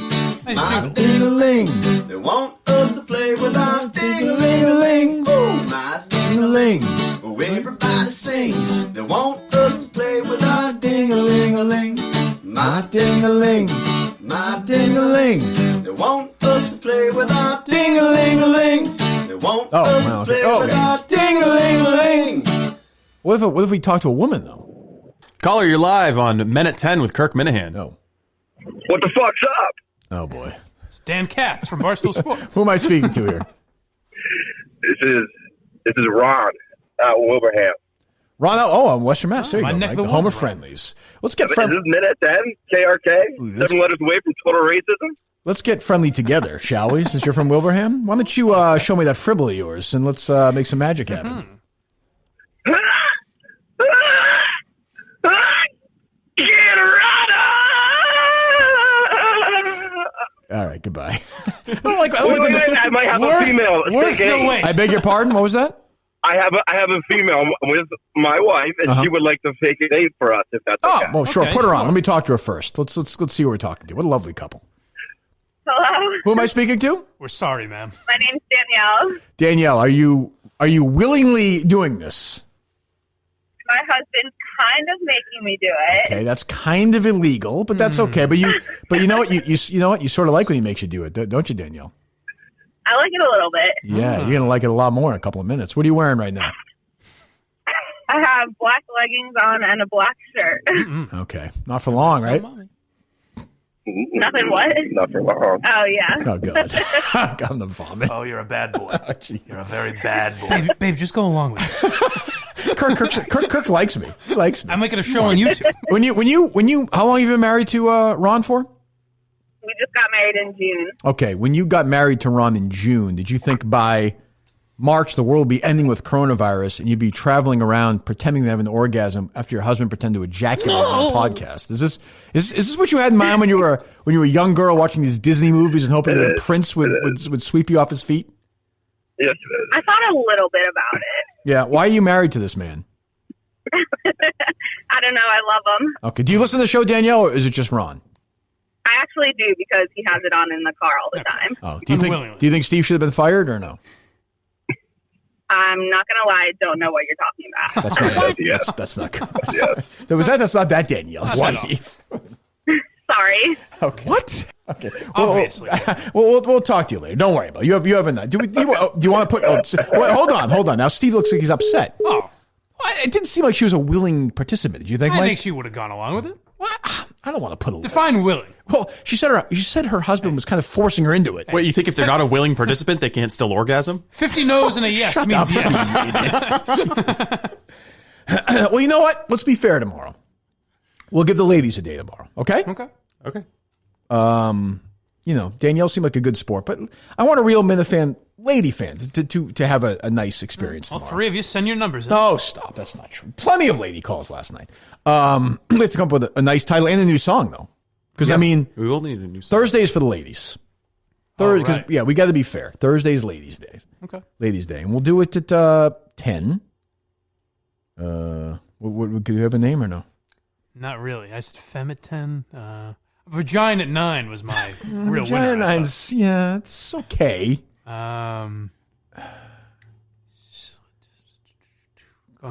B: Nice
E: my
B: jingle.
E: ding-a-ling. They want us to play with our ding-a-ling-a-ling. My ding-a-ling, everybody sing. They want us to play with our ding-a-ling-a-ling. My ding-a-ling, my ding-a-ling. They want us to play with our ding-a-ling-a-ling. They want us to play with our ding-a-ling-a-ling.
A: What if we talk to a woman, though?
C: Caller, you're live on Men at 10 with Kirk Minahan.
A: No.
Q: What the fuck's up?
A: Oh, boy.
B: It's Dan Katz from Barstool Sports.
A: Who am I speaking to here?
Q: This is Ron out in Wilbraham.
A: Ron, I'm Western Mass. There you
B: my
A: go,
B: neck
A: Mike.
B: of
A: The
B: the
A: home
B: woods,
A: of
B: Ron.
A: friendlies. Let's get
Q: Is this Men at 10? KRK? 7 letters away from total racism?
A: Let's get friendly together, shall we? Since you're from Wilbraham, why don't you show me that fribble of yours and let's make some magic happen.
Q: Get
A: All right, goodbye.
Q: I might have a female.
B: Worth the wait.
A: I beg your pardon. What was that?
Q: I have a female with my wife, and she would like to fake a date for us, if that's okay.
A: Well, sure. Put her on. Let me talk to her first. Let's see who we're talking to. What a lovely couple.
F: Hello.
A: Who am I speaking to?
B: We're sorry, ma'am.
F: My name's Danielle.
A: Danielle, are you willingly doing this?
F: My husband's kind of making me do it.
A: Okay, that's kind of illegal, but that's okay. But you know what? You know what? You sort of like when he makes you do it, don't you, Danielle?
F: I like it a little bit.
A: Yeah, you're gonna like it a lot more in a couple of minutes. What are you wearing right now?
F: I have black leggings on and a black shirt.
A: Okay, not for long, right?
F: Nothing what?
Q: Not for long.
F: Oh, yeah.
A: Oh, God. I'm gonna vomit.
B: Oh, you're a bad boy. You're a very bad boy. Babe, just go along with this.
A: Kirk likes me. He likes me.
B: I'm making a show on YouTube.
A: When you, how long have you been married to Ron for?
F: We just got married in June.
A: Okay, when you got married to Ron in June, did you think by March the world would be ending with coronavirus and you'd be traveling around pretending to have an orgasm after your husband pretended to ejaculate on a podcast? Is this what you had in mind when you were a young girl watching these Disney movies and hoping that Prince would sweep you off his feet?
Q: Yes, it is.
F: I thought a little bit about it.
A: Yeah. Why are you married to this man?
F: I don't know. I love him.
A: Okay. Do you listen to the show, Danielle, or is it just Ron?
F: I actually do because he has it on in the car all the time.
A: Oh, do you think Steve should have been fired or no?
F: I'm not going to lie. I don't know what you're talking about.
A: That's not that's not good. That's not that Danielle. Steve.
F: Sorry.
A: Okay. What? Okay.
B: Obviously.
A: We'll talk to you later. Don't worry about it. You have a night. Do you want to put? Hold on. Now Steve looks like he's upset.
B: Oh,
A: it didn't seem like she was a willing participant. Did you think?
B: I
A: Mike?
B: think she would have gone along with it.
A: I don't want to put a
B: define willing.
A: Well, she said her husband was kind of forcing her into it.
C: Wait, you think if they're not a willing participant, they can't still orgasm?
B: 50 no's and a yes
A: Shut
B: means
A: up.
B: yes.
A: Well, you know what? Let's be fair tomorrow. We'll give the ladies a day tomorrow. Okay.
C: Okay.
A: Danielle seemed like a good sport, but I want a real Minifan lady fan to have a nice experience
B: All
A: tomorrow.
B: three of you send your numbers in.
A: Oh, stop. That's not true. Plenty of lady calls last night. We have to come up with a nice title and a new song, though. Because, we
C: will need a new song.
A: Thursday is for the ladies. Thursday, because we got to be fair. Thursday's ladies' days.
B: Okay.
A: Ladies' day. And we'll do it at 10. Do you have a name or no?
B: Not really. I said femme at 10. Vagina at 9 was my real
A: Vagina
B: winner.
A: 9's, yeah, it's okay.
B: Going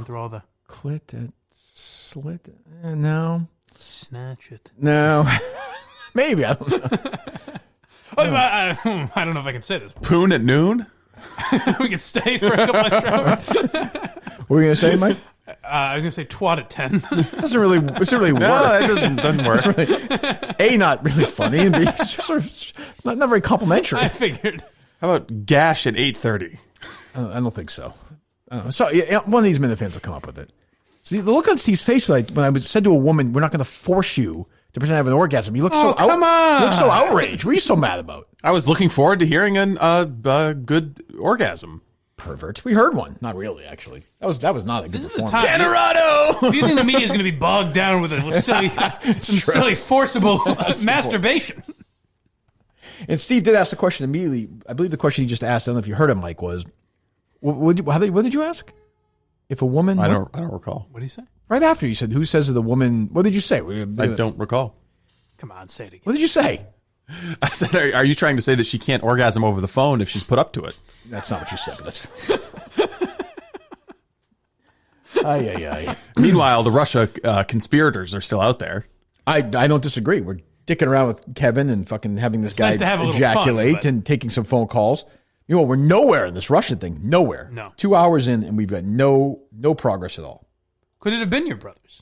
B: through all the...
A: Clit it, slit it. No.
B: Snatch it.
A: No. Maybe. I don't know.
B: I don't know if I can say this.
C: Poon at noon?
B: We could stay for a couple extra hours.
A: What were you going to say, Mike?
B: I was going to say twat at 10.
A: Doesn't really work.
C: No, it doesn't work.
A: It's A, not really funny, and B, it's sort of not very complimentary.
B: I figured.
C: How about gash at 8:30?
A: I don't think so. So one of these Minifans will come up with it. See, the look on Steve's face when I said to a woman, "We're not going to force you to pretend to have an orgasm." You look
B: come on!
A: You look so outraged. What are you so mad about?
C: I was looking forward to hearing a good orgasm.
A: pervert. We heard one. Not really, actually. That was not a good performance.
B: Generado! If you think the media is going to be bogged down with some silly forcible masturbation.
A: And Steve did ask the question immediately. I believe the question he just asked, I don't know if you heard him, Mike, was, what did you ask? If a woman...
C: I don't recall.
B: What did he say?
A: Right after you said, who says that the woman... What did you say?
C: I don't recall.
B: Come on, say it again.
A: What did you say?
C: I said, are you trying to say that she can't orgasm over the phone if she's put up to it?
A: That's not what you said, but that's...
C: Meanwhile, the Russia conspirators are still out there.
A: I don't disagree. We're dicking around with Kevin and fucking having this guy
B: nice to have a little
A: ejaculate
B: fun,
A: and taking some phone calls. You know, we're nowhere in this Russian thing. Nowhere.
B: No.
A: 2 hours in, and we've got no progress at all.
B: Could it have been your brothers?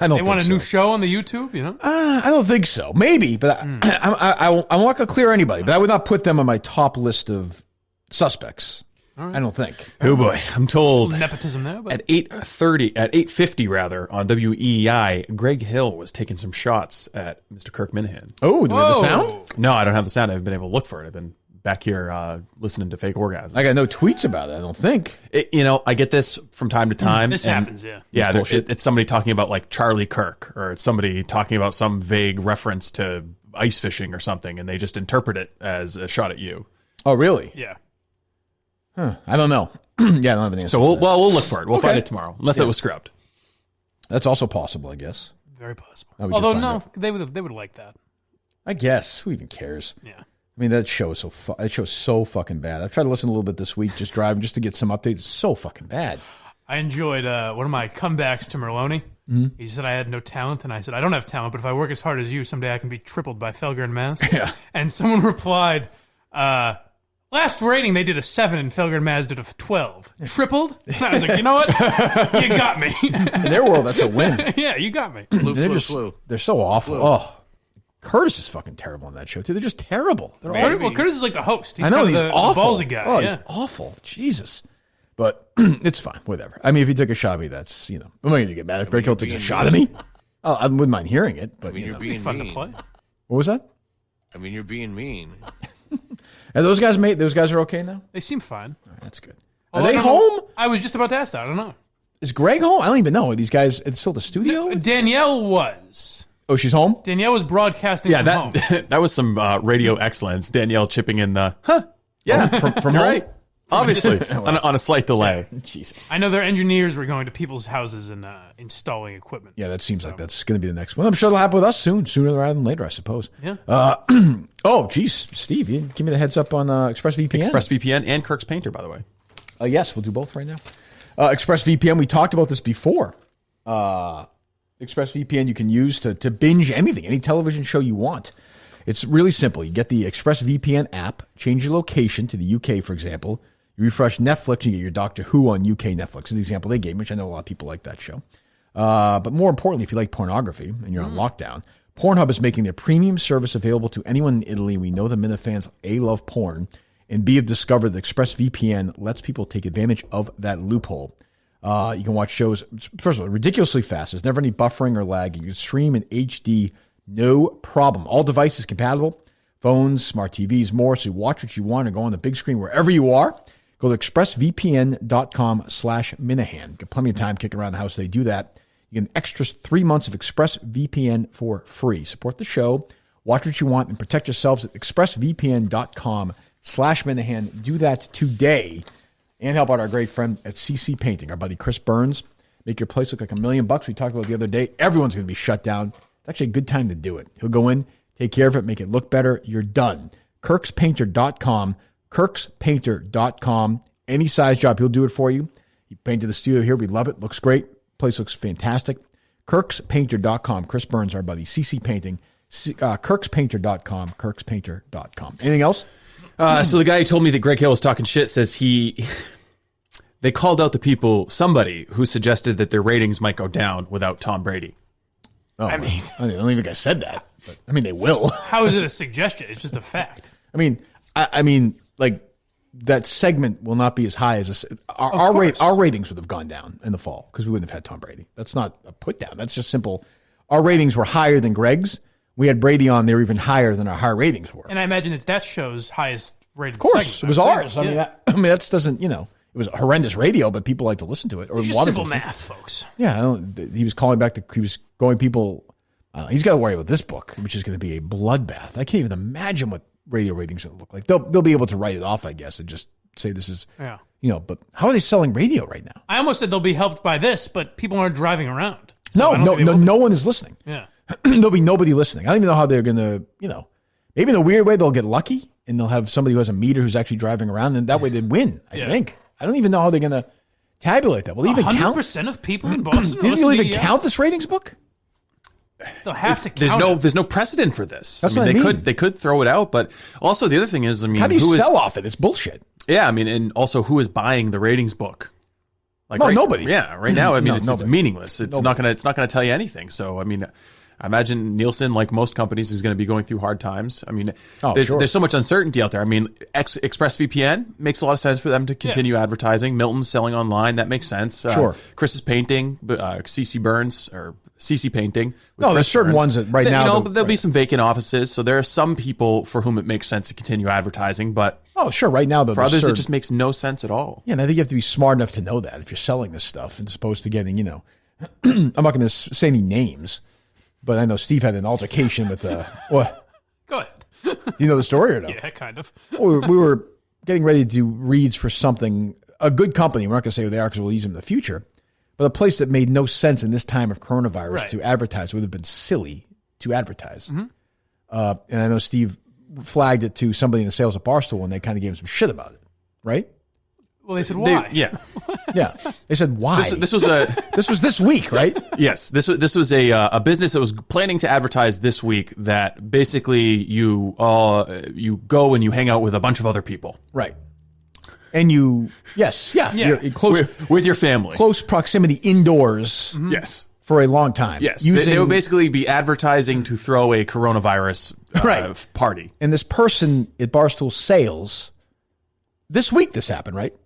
A: I don't.
B: They want a new show on the YouTube, you know?
A: I don't think so. Maybe, but I'm not going to clear anybody. But I would not put them on my top list of suspects.
B: Right.
A: I don't think.
C: Oh boy, I'm told
B: nepotism there. But.
C: At 8:50 rather on WEEI, Greg Hill was taking some shots at Mr. Kirk Minahan.
A: Oh, do we have the sound?
C: No, I don't have the sound. I've been able to look for it. I've been back here listening to fake orgasms.
A: I got no tweets about it, I don't think.
C: I get this from time to time.
B: This happens, yeah.
C: Yeah, it's somebody talking about like Charlie Kirk, or it's somebody talking about some vague reference to ice fishing or something, and they just interpret it as a shot at you.
A: Oh, really?
B: Yeah.
A: Huh. I don't know. Yeah, I don't have an answer.
C: So we'll look for it. We'll find it tomorrow, unless it was scrubbed.
A: That's also possible, I guess.
B: Very possible.
A: Although,
B: no, they would like that.
A: I guess. Who even cares?
B: Yeah.
A: I mean, that show is so fucking bad. I've tried to listen a little bit this week, just driving, just to get some updates. It's so fucking bad.
B: I enjoyed one of my comebacks to Merlone. Mm-hmm. He said I had no talent, and I said, I don't have talent, but if I work as hard as you, someday I can be tripled by Felger and Maz.
A: Yeah.
B: And someone replied, last rating, they did a 7, and Felger and Maz did a 12. Tripled? And I was like, you know what? You got me.
A: In their world, that's a win.
B: Yeah, you got me.
A: They're so awful. Oh, Curtis is fucking terrible on that show, too. They're just terrible.
B: Well, Curtis is like the host. He's
A: I know,
B: kind of
A: he's awful.
B: The ballsy guy.
A: Oh,
B: yeah.
A: he's awful. Jesus. But it's fine. Whatever. I mean, if he took a shot at me, that's, what am I going to get mad if Greg Hill takes a shot at me? Oh, I wouldn't mind hearing it, but
G: you're being
B: fun
G: mean.
B: to play.
A: What was that?
G: I mean, you're being mean.
A: Are those guys are okay now?
B: They seem fine.
A: All right, that's good.
B: Although
A: Are they home?
B: I was just about to ask that. I don't know.
A: Is Greg home? I don't even know. Are these guys it's still at the studio?
B: Danielle was.
A: Oh, she's home?
B: Danielle was broadcasting from home.
C: that was some radio excellence. Danielle chipping in the,
A: from home?
C: Right. Obviously, on a slight delay.
A: Jesus.
B: I know their engineers were going to people's houses and installing equipment.
A: Yeah, that seems like that's going to be the next one. I'm sure it'll happen with us sooner rather than later, I suppose.
B: Yeah.
A: Oh, geez, Steve, you didn't give me the heads up on ExpressVPN.
C: ExpressVPN and Kirk's Painter, by the way.
A: Yes, we'll do both right now. ExpressVPN, we talked about this before. ExpressVPN you can use to binge anything, any television show you want. It's really simple. You get the ExpressVPN app, change your location to the UK, for example. You refresh Netflix, you get your Doctor Who on UK Netflix. Is the example they gave me, which I know a lot of people like that show. But more importantly, if you like pornography and you're on lockdown, Pornhub is making their premium service available to anyone in Italy. We know the Minifans, A, love porn, and B, have discovered that ExpressVPN lets people take advantage of that loophole. You can watch shows, first of all, ridiculously fast. There's never any buffering or lag. You can stream in HD, no problem. All devices compatible, phones, smart TVs, more. So you watch what you want and go on the big screen wherever you are. Go to expressvpn.com/Minahan. Got plenty of time kicking around the house. They do that. You get an extra 3 months of ExpressVPN for free. Support the show, watch what you want, and protect yourselves at expressvpn.com/Minahan. Do that today and help out our great friend at CC Painting, our buddy Chris Burns. Make your place look like $1 million. We talked about it the other day. Everyone's going to be shut down. It's actually a good time to do it. He'll go in, take care of it, make it look better. You're done. KirksPainter.com. KirksPainter.com. Any size job, he'll do it for you. He painted the studio here. We love it. Looks great. Place looks fantastic. KirksPainter.com. Chris Burns, our buddy. CC Painting. KirksPainter.com. KirksPainter.com. Anything else?
C: So the guy who told me that Greg Hill was talking shit says they called out the somebody who suggested that their ratings might go down without Tom Brady.
A: Oh, I mean, I don't even think I said that. But, I mean, they will.
B: How is it a suggestion? It's just a fact.
A: I mean, like that segment will not be as high as our ratings would have gone down in the fall because we wouldn't have had Tom Brady. That's not a put down. That's just simple. Our ratings were higher than Greg's. We had Brady on; they were even higher than our higher ratings were.
B: And I imagine it's that show's highest rated
A: Of course,
B: segment.
A: it was ours. I mean,
B: Yeah.
A: that doesn't, it was horrendous radio, but people like to listen to it. Or
B: It's just
A: wanted
B: simple
A: to.
B: math, folks.
A: Yeah, he was calling back he was going people. He's got to worry about this book, which is going to be a bloodbath. I can't even imagine what radio ratings going to look like. They'll be able to write it off, I guess, and just say this is, but how are they selling radio right now?
B: I almost said they'll be helped by this, but people aren't driving around. So
A: No one is listening.
B: Yeah.
A: There'll be nobody listening. I don't even know how they're going to, maybe in a weird way they'll get lucky and they'll have somebody who has a meter who's actually driving around, and that way they'd win, I think. I don't even know how they're going to tabulate that. Will they even count?
B: 100% of people in Boston
A: Do you think they'll even count this ratings book?
B: They'll have to count
C: There's no precedent for this.
A: That's
C: I mean,
A: what I mean.
C: they could throw it out, but also the other thing is,
A: How do you sell off it? It's bullshit.
C: Yeah, I mean, and also who is buying the ratings book?
A: Nobody.
C: Yeah, right now, I mean, it's
A: nobody.
C: meaningless. It's not gonna tell you anything. So, I mean, I imagine Nielsen, like most companies, is going to be going through hard times. I mean, there's so much uncertainty out there. I mean, ExpressVPN makes a lot of sense for them to continue advertising. Milton's selling online. That makes sense.
A: Sure.
C: Chris is painting, CC Burns or CC Painting.
A: No, there's certain ones that right now.
C: There'll be some vacant offices. So there are some people for whom it makes sense to continue advertising, but
A: sure. Right now, though,
C: for others, it just makes no sense at all.
A: Yeah, and I think you have to be smart enough to know that if you're selling this stuff, as opposed to getting, I'm not going to say any names, but I know Steve had an altercation with what?
B: Go ahead.
A: Do you know the story or no?
B: Yeah, kind of.
A: We were getting ready to do reads for something, a good company. We're not going to say who they are because we'll use them in the future. But a place that made no sense in this time of coronavirus to advertise. It would have been silly to advertise.
B: Mm-hmm.
A: And I know Steve flagged it to somebody in the sales at Barstool, and they kind of gave him some shit about it, right?
B: Well, they said why?
C: Yeah.
A: They said why.
C: This was
A: this week, right?
C: Yes. This was a business that was planning to advertise this week. That basically you go and you hang out with a bunch of other people,
A: right? And you're close
C: with your family,
A: close proximity indoors.
C: Mm-hmm. Yes.
A: For a long time.
C: Yes. They would basically be advertising to throw a coronavirus party.
A: And this person at Barstool Sales, this week this happened, right?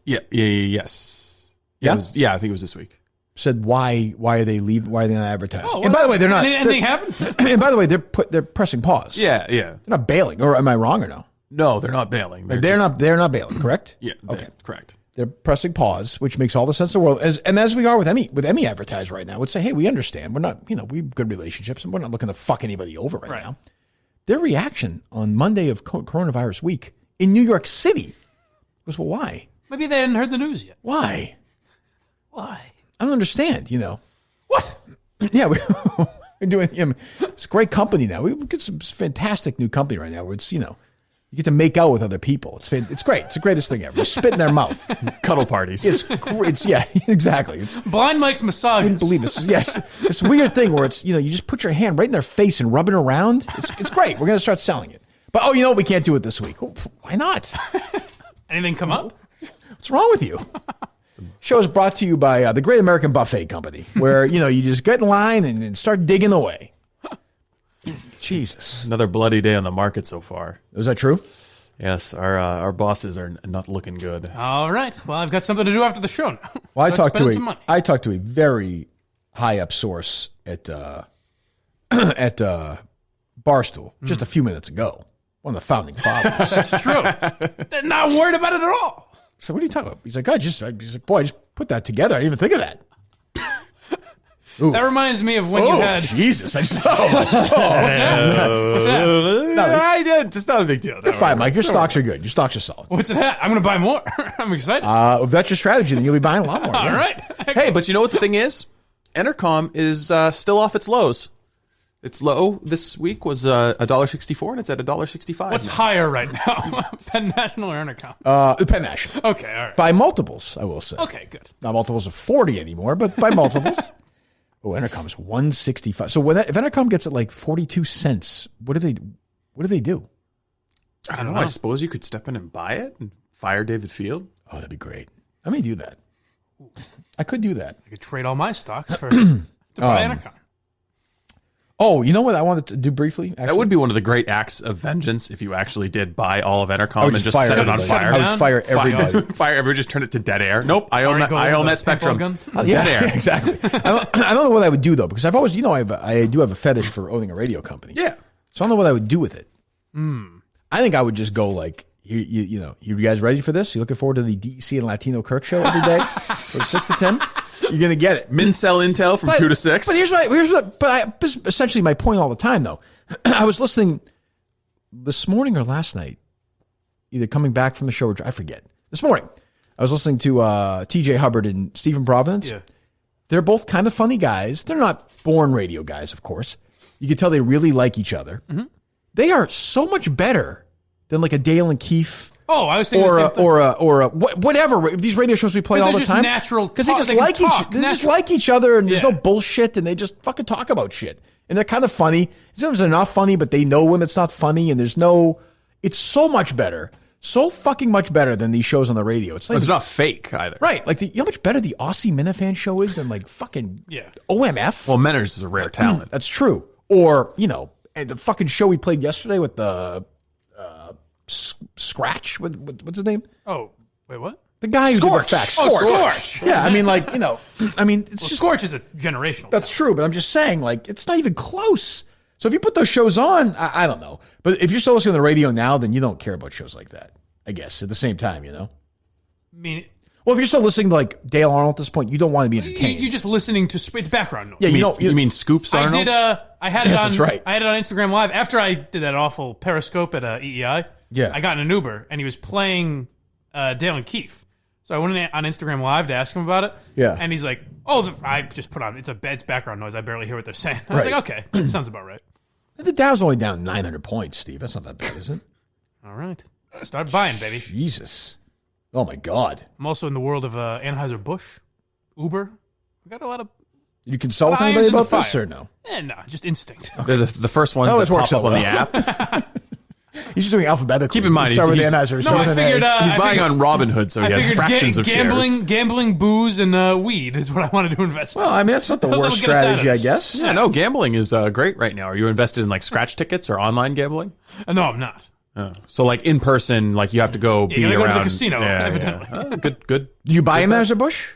C: Yes.
A: Yeah?
C: I think it was this week.
A: Said why are they leaving? Why are they not advertising?
B: Oh,
A: and by the way, they're not.
B: Anything happened?
A: And by the way, they're pressing pause.
C: Yeah.
A: They're not bailing. Or am I wrong or no?
C: No, they're not bailing.
A: They're not bailing, correct?
C: Yeah.
A: Okay.
C: Correct.
A: They're pressing pause, which makes all the sense in the world. As we are with any advertiser right now, would say, hey, we understand. We're not, we have good relationships, and we're not looking to fuck anybody over right now. Their reaction on Monday of coronavirus week in New York City was, well, why?
B: Maybe they hadn't heard the news yet.
A: Why?
B: Why?
A: I don't understand.
B: What?
A: Yeah, we're doing. It's a great company now. We get some fantastic new company right now where it's you get to make out with other people. It's great. It's the greatest thing ever. You spit in their mouth.
C: Cuddle parties.
A: It's yeah, exactly. It's
B: Blind Mike's massage.
A: I didn't believe this. Yes. This weird thing where it's, you just put your hand right in their face and rub it around. It's great. We're going to start selling it. But, we can't do it this week. Well, why not?
B: Anything come up?
A: What's wrong with you? Show is brought to you by the Great American Buffet Company, where, you just get in line and start digging away. Jesus.
C: Another bloody day on the market so far.
A: Was that true?
C: Yes, our bosses are not looking good.
B: All right. Well, I've got something to do after the show now.
A: Well, I talked to a very high up source at Barstool just a few minutes ago. One of the founding fathers.
B: That's true. They're not worried about it at all.
A: So what are you talking about? He's like, I just put that together. I didn't even think of that. Ooh.
B: That reminds me of when you had...
A: Jesus.
B: What's that?
C: It's not a big deal.
A: You're fine, Mike. Your stocks are good. Your stocks are solid.
B: What's that? I'm going to buy more. I'm excited.
A: If that's your strategy, then you'll be buying a lot more.
B: All right.
C: Excellent. Hey, but you know what the thing is? Entercom is still off its lows. Its low this week was $1.64, and it's at $1.65.
B: What's higher right now? Penn National or Entercom?
A: Penn National.
B: Okay, all right.
A: By multiples, I will say.
B: Okay, good.
A: Not multiples of 40 anymore, but by multiples. Oh, Entercom is $1.65. So if Entercom gets at like 42 cents, what do they do?
C: I don't know. I suppose you could step in and buy it and fire David Field.
A: Oh, that'd be great. I may do that. I could do that.
B: I could trade all my stocks to buy Entercom.
A: Oh, you know what I wanted to do briefly? Actually?
C: That would be one of the great acts of vengeance if you actually did buy all of Entercom and just set it on fire.
A: I would fire everybody.
C: Fire everybody, just turn it to dead air. Nope, I own that Spectrum.
A: Dead
C: air.
A: Exactly. I don't know what I would do, though, because I've always, I do have a fetish for owning a radio company.
C: Yeah.
A: So I don't know what I would do with it. I think I would just go You guys ready for this? You looking forward to the DEC and Latino Kirk show every day from 6 to 10? You're gonna get it.
C: Mincel Intel from 2 to 6.
A: But essentially my point all the time though. I was listening this morning or last night, either coming back from the show or I forget. This morning, I was listening to TJ Hubbard and Stephen Providence.
B: Yeah.
A: They're both kind of funny guys. They're not born radio guys, of course. You can tell they really like each other.
B: Mm-hmm.
A: They are so much better than like a Dale and Keefe.
B: Oh, I was thinking the same thing.
A: Or whatever these radio shows we play all the time.
B: Natural,
A: because they just like each other, and there's no bullshit, and they just fucking talk about shit, and they're kind of funny. Sometimes they're not funny, but they know when it's not funny, and it's so much better, so fucking much better than these shows on the radio. It's
C: not fake either,
A: right? Like you know how much better the Aussie Minifan show is than like fucking OMF.
C: Well, Menners is a rare talent.
A: That's true. Or and the fucking show we played yesterday with the. Scratch? What's his name?
B: Oh, wait, what?
A: The guy who
B: Scorch.
A: did the facts.
B: Scorch.
A: Yeah, I mean, it's just,
B: Scorch is a generational.
A: That's true, but I'm just saying, like, it's not even close. So if you put those shows on, I don't know. But if you're still listening to the radio now, then you don't care about shows like that, I guess, at the same time,
B: I mean...
A: Well, if you're still listening to, like, Dale Arnold at this point, you don't want to be entertained.
B: You're just listening to... It's background noise.
A: Yeah,
C: you mean Scoops Arnold?
B: I had it on...
A: That's right.
B: I had it on Instagram Live. After I did that awful Periscope at EEI, I got in an Uber, and he was playing Dale and Keefe. So I went on Instagram Live to ask him about it.
A: Yeah.
B: And he's like, I just put on... It's background noise. I barely hear what they're saying. I was like, okay, that sounds about right.
A: The Dow's only down 900 points, Steve. That's not that bad, is it?
B: All right. Start buying, baby.
A: Jesus. Oh, my God.
B: I'm also in the world of Anheuser-Busch, Uber. We got a lot of...
A: You consult with anybody about this or no?
B: No, just instinct.
C: They're the first ones that pop up on the app.
A: He's just doing alphabetically.
C: Keep in mind,
A: he's
C: buying on Robinhood, so he has fractions of shares.
B: Gambling, booze, and weed is what I wanted to invest in.
A: Well, I mean, that's not the worst strategy, I guess.
C: Yeah, no, gambling is great right now. Are you invested in like scratch tickets or online gambling?
B: No, I'm not.
C: So like in person, like you have to go be
B: you
C: around.
B: Go to the casino, evidently.
C: Yeah. Good.
A: Did you buy Anheuser-Busch?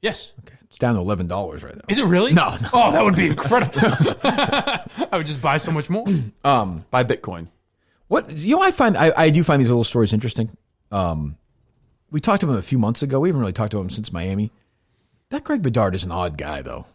B: Yes.
A: Okay. It's down to $11 right now.
B: Is it really?
A: No.
B: Oh, that would be incredible. I would just buy so much more.
C: Buy Bitcoin.
A: What I do find these little stories interesting. We talked about him a few months ago. We haven't really talked about him since Miami. That Greg Bedard is an odd guy, though.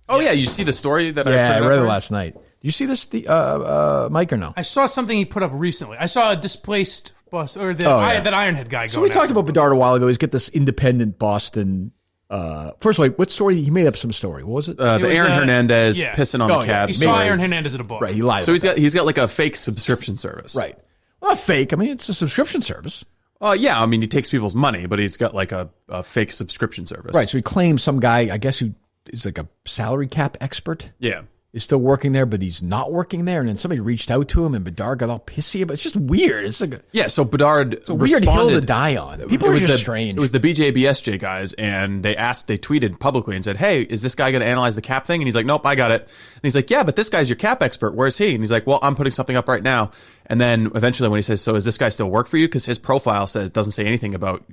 C: Oh yeah, you see the story that
A: I read it last night. Do you see this, Mike, or no?
B: I saw something he put up recently. I saw a displaced bus or that Ironhead guy.
A: So we talked about Bedard a while ago. He's got this independent Boston. First of all, what story? He made up some story. What was it?
C: The Aaron Hernandez pissing on the Cavs.
B: He saw Aaron Hernandez at a bar.
A: Right, he lied.
C: So he's got like a fake subscription service.
A: Right. Well, not fake. I mean, it's a subscription service.
C: Yeah. I mean, he takes people's money, but he's got like a fake subscription service.
A: Right. So he claims some guy, I guess, who is like a salary cap expert.
C: Yeah.
A: Is still working there, but he's not working there. And then somebody reached out to him, and Bedard got all pissy about it. It's just weird. It's like
C: so Bedard
A: it's a weird hill to die on. People are just strange.
C: It was the BJBSJ guys, and they tweeted publicly and said, "Hey, is this guy going to analyze the cap thing?" And he's like, "Nope, I got it." And he's like, "Yeah, but this guy's your cap expert. Where's he?" And he's like, "Well, I'm putting something up right now." And then eventually, when he says, "So, is this guy still work for you?" Because his profile doesn't say anything about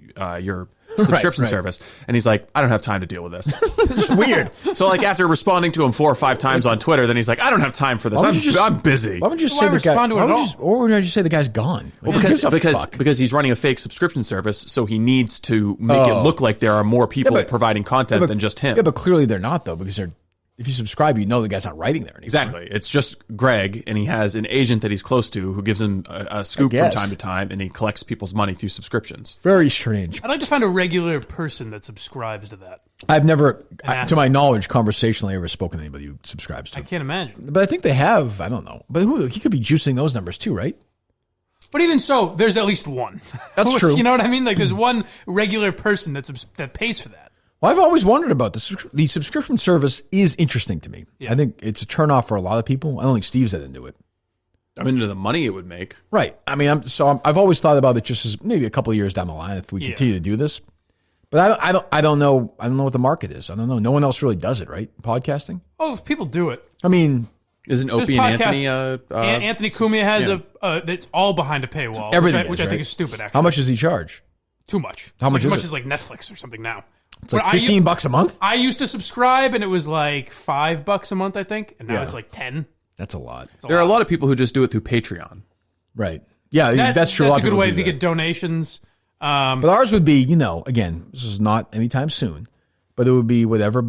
C: your subscription service. And he's like, I don't have time to deal with this.
A: It's just weird.
C: So like after responding to him 4 or 5 times on Twitter, then he's like, I don't have time for this. I'm busy.
A: Why would you say the guy? Or would you say the guy's gone?
C: Well, because he's running a fake subscription service, so he needs to make it look like there are more people providing content than just him.
A: Yeah, but clearly they're not though, because if you subscribe, you know the guy's not writing there anymore.
C: Exactly. It's just Greg, and he has an agent that he's close to who gives him a scoop from time to time, and he collects people's money through subscriptions.
A: Very strange.
B: I'd like to find a regular person that subscribes to that.
A: I've never, to my knowledge, conversationally ever spoken to anybody who subscribes to it.
B: I can't imagine.
A: But I think they have. I don't know. But he could be juicing those numbers too, right?
B: But even so, there's at least one.
A: That's true.
B: You know what I mean? Like there's one regular person that pays for that.
A: Well, I've always wondered about this. The subscription service is interesting to me. Yeah. I think it's a turnoff for a lot of people. I don't think Steve's that into it.
C: I'm into the money it would make.
A: Right. I mean, I've always thought about it just as maybe a couple of years down the line if we continue to do this. But I don't know. I don't know what the market is. I don't know. No one else really does it, right? Podcasting.
B: Oh, if people do it.
A: I mean,
C: isn't Opie and Anthony?
B: Anthony Cumia has that's all behind a paywall.
A: Everything,
B: which I think is stupid. Actually,
A: how much does he charge?
B: Too much.
A: How much?
B: As much as like Netflix or something now.
A: It's like $15 a month?
B: I used to subscribe, and it was like $5 a month, I think. And now it's like 10.
A: That's a lot.
C: There are a lot of people who just do it through Patreon.
A: Right. Yeah, that's true.
B: That's a good way to get donations.
A: But ours would be, again, this is not anytime soon, but it would be whatever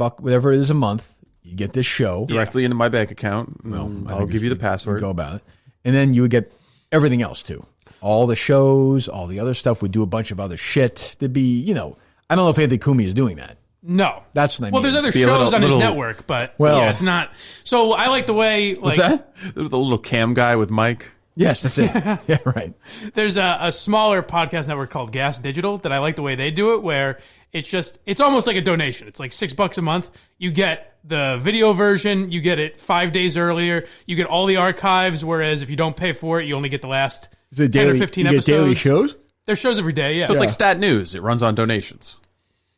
A: it is a month. You get this show
C: directly into my bank account. I'll give you the password.
A: Go about it. And then you would get everything else too. All the shows, all the other stuff. We'd do a bunch of other shit. There'd be, I don't know if Anthony Kumi is doing that.
B: No.
A: That's what I mean.
B: Well, there's other shows on his network, but it's not. So I like the way.
A: What's that?
C: The little cam guy with Mike.
A: Yes, that's it. Yeah, right.
B: There's a smaller podcast network called Gas Digital that I like the way they do it, where it's almost like a donation. It's like $6 a month. You get the video version, you get it 5 days earlier, you get all the archives, whereas if you don't pay for it, you only get the last 10 or 15 episodes.
A: You get daily shows?
B: There's shows every day, yeah.
C: So it's like Stat News. It runs on donations.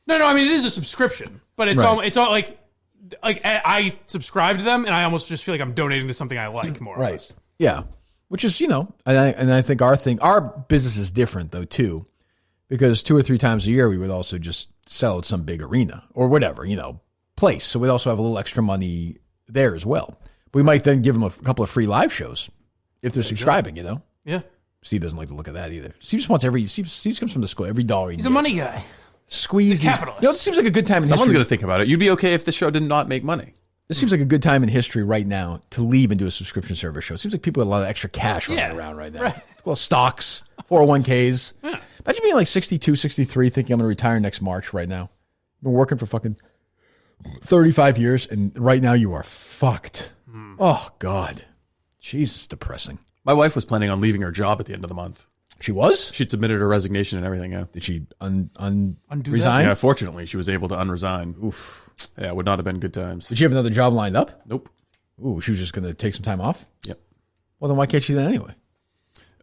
B: No, I mean, it is a subscription, but it's all like I subscribe to them, and I almost just feel like I'm donating to something I like more or less.
A: Yeah. Which is, and I think our business is different though too, because 2 or 3 times a year we would also just sell at some big arena or whatever, place. So we'd also have a little extra money there as well. We might then give them a couple of free live shows if they're subscribing,
B: Yeah.
A: Steve doesn't like to look at that either. Steve just wants Steve comes from the school every dollar.
B: He's a money guy.
A: Squeeze.
B: He's a capitalist.
A: This seems like a good time in history.
C: Someone's going to think about it. You'd be okay if the show did not make money.
A: This seems like a good time in history right now to leave and do a subscription service show. It seems like people have a lot of extra cash running around right now. Right. Little stocks, 401ks. Yeah. Imagine being like 62, 63, thinking I'm going to retire next March right now. I've been working for fucking 35 years, and right now you are fucked. Oh, God. Jesus, depressing.
C: My wife was planning on leaving her job at the end of the month.
A: She was?
C: She'd submitted her resignation and everything, yeah.
A: Did she
B: undo
A: resign?
C: Yeah, fortunately, she was able to unresign. Oof. Yeah, it would not have been good times.
A: Did she have another job lined up?
C: Nope.
A: Ooh, she was just going to take some time off?
C: Yep.
A: Well, then why can't she then anyway?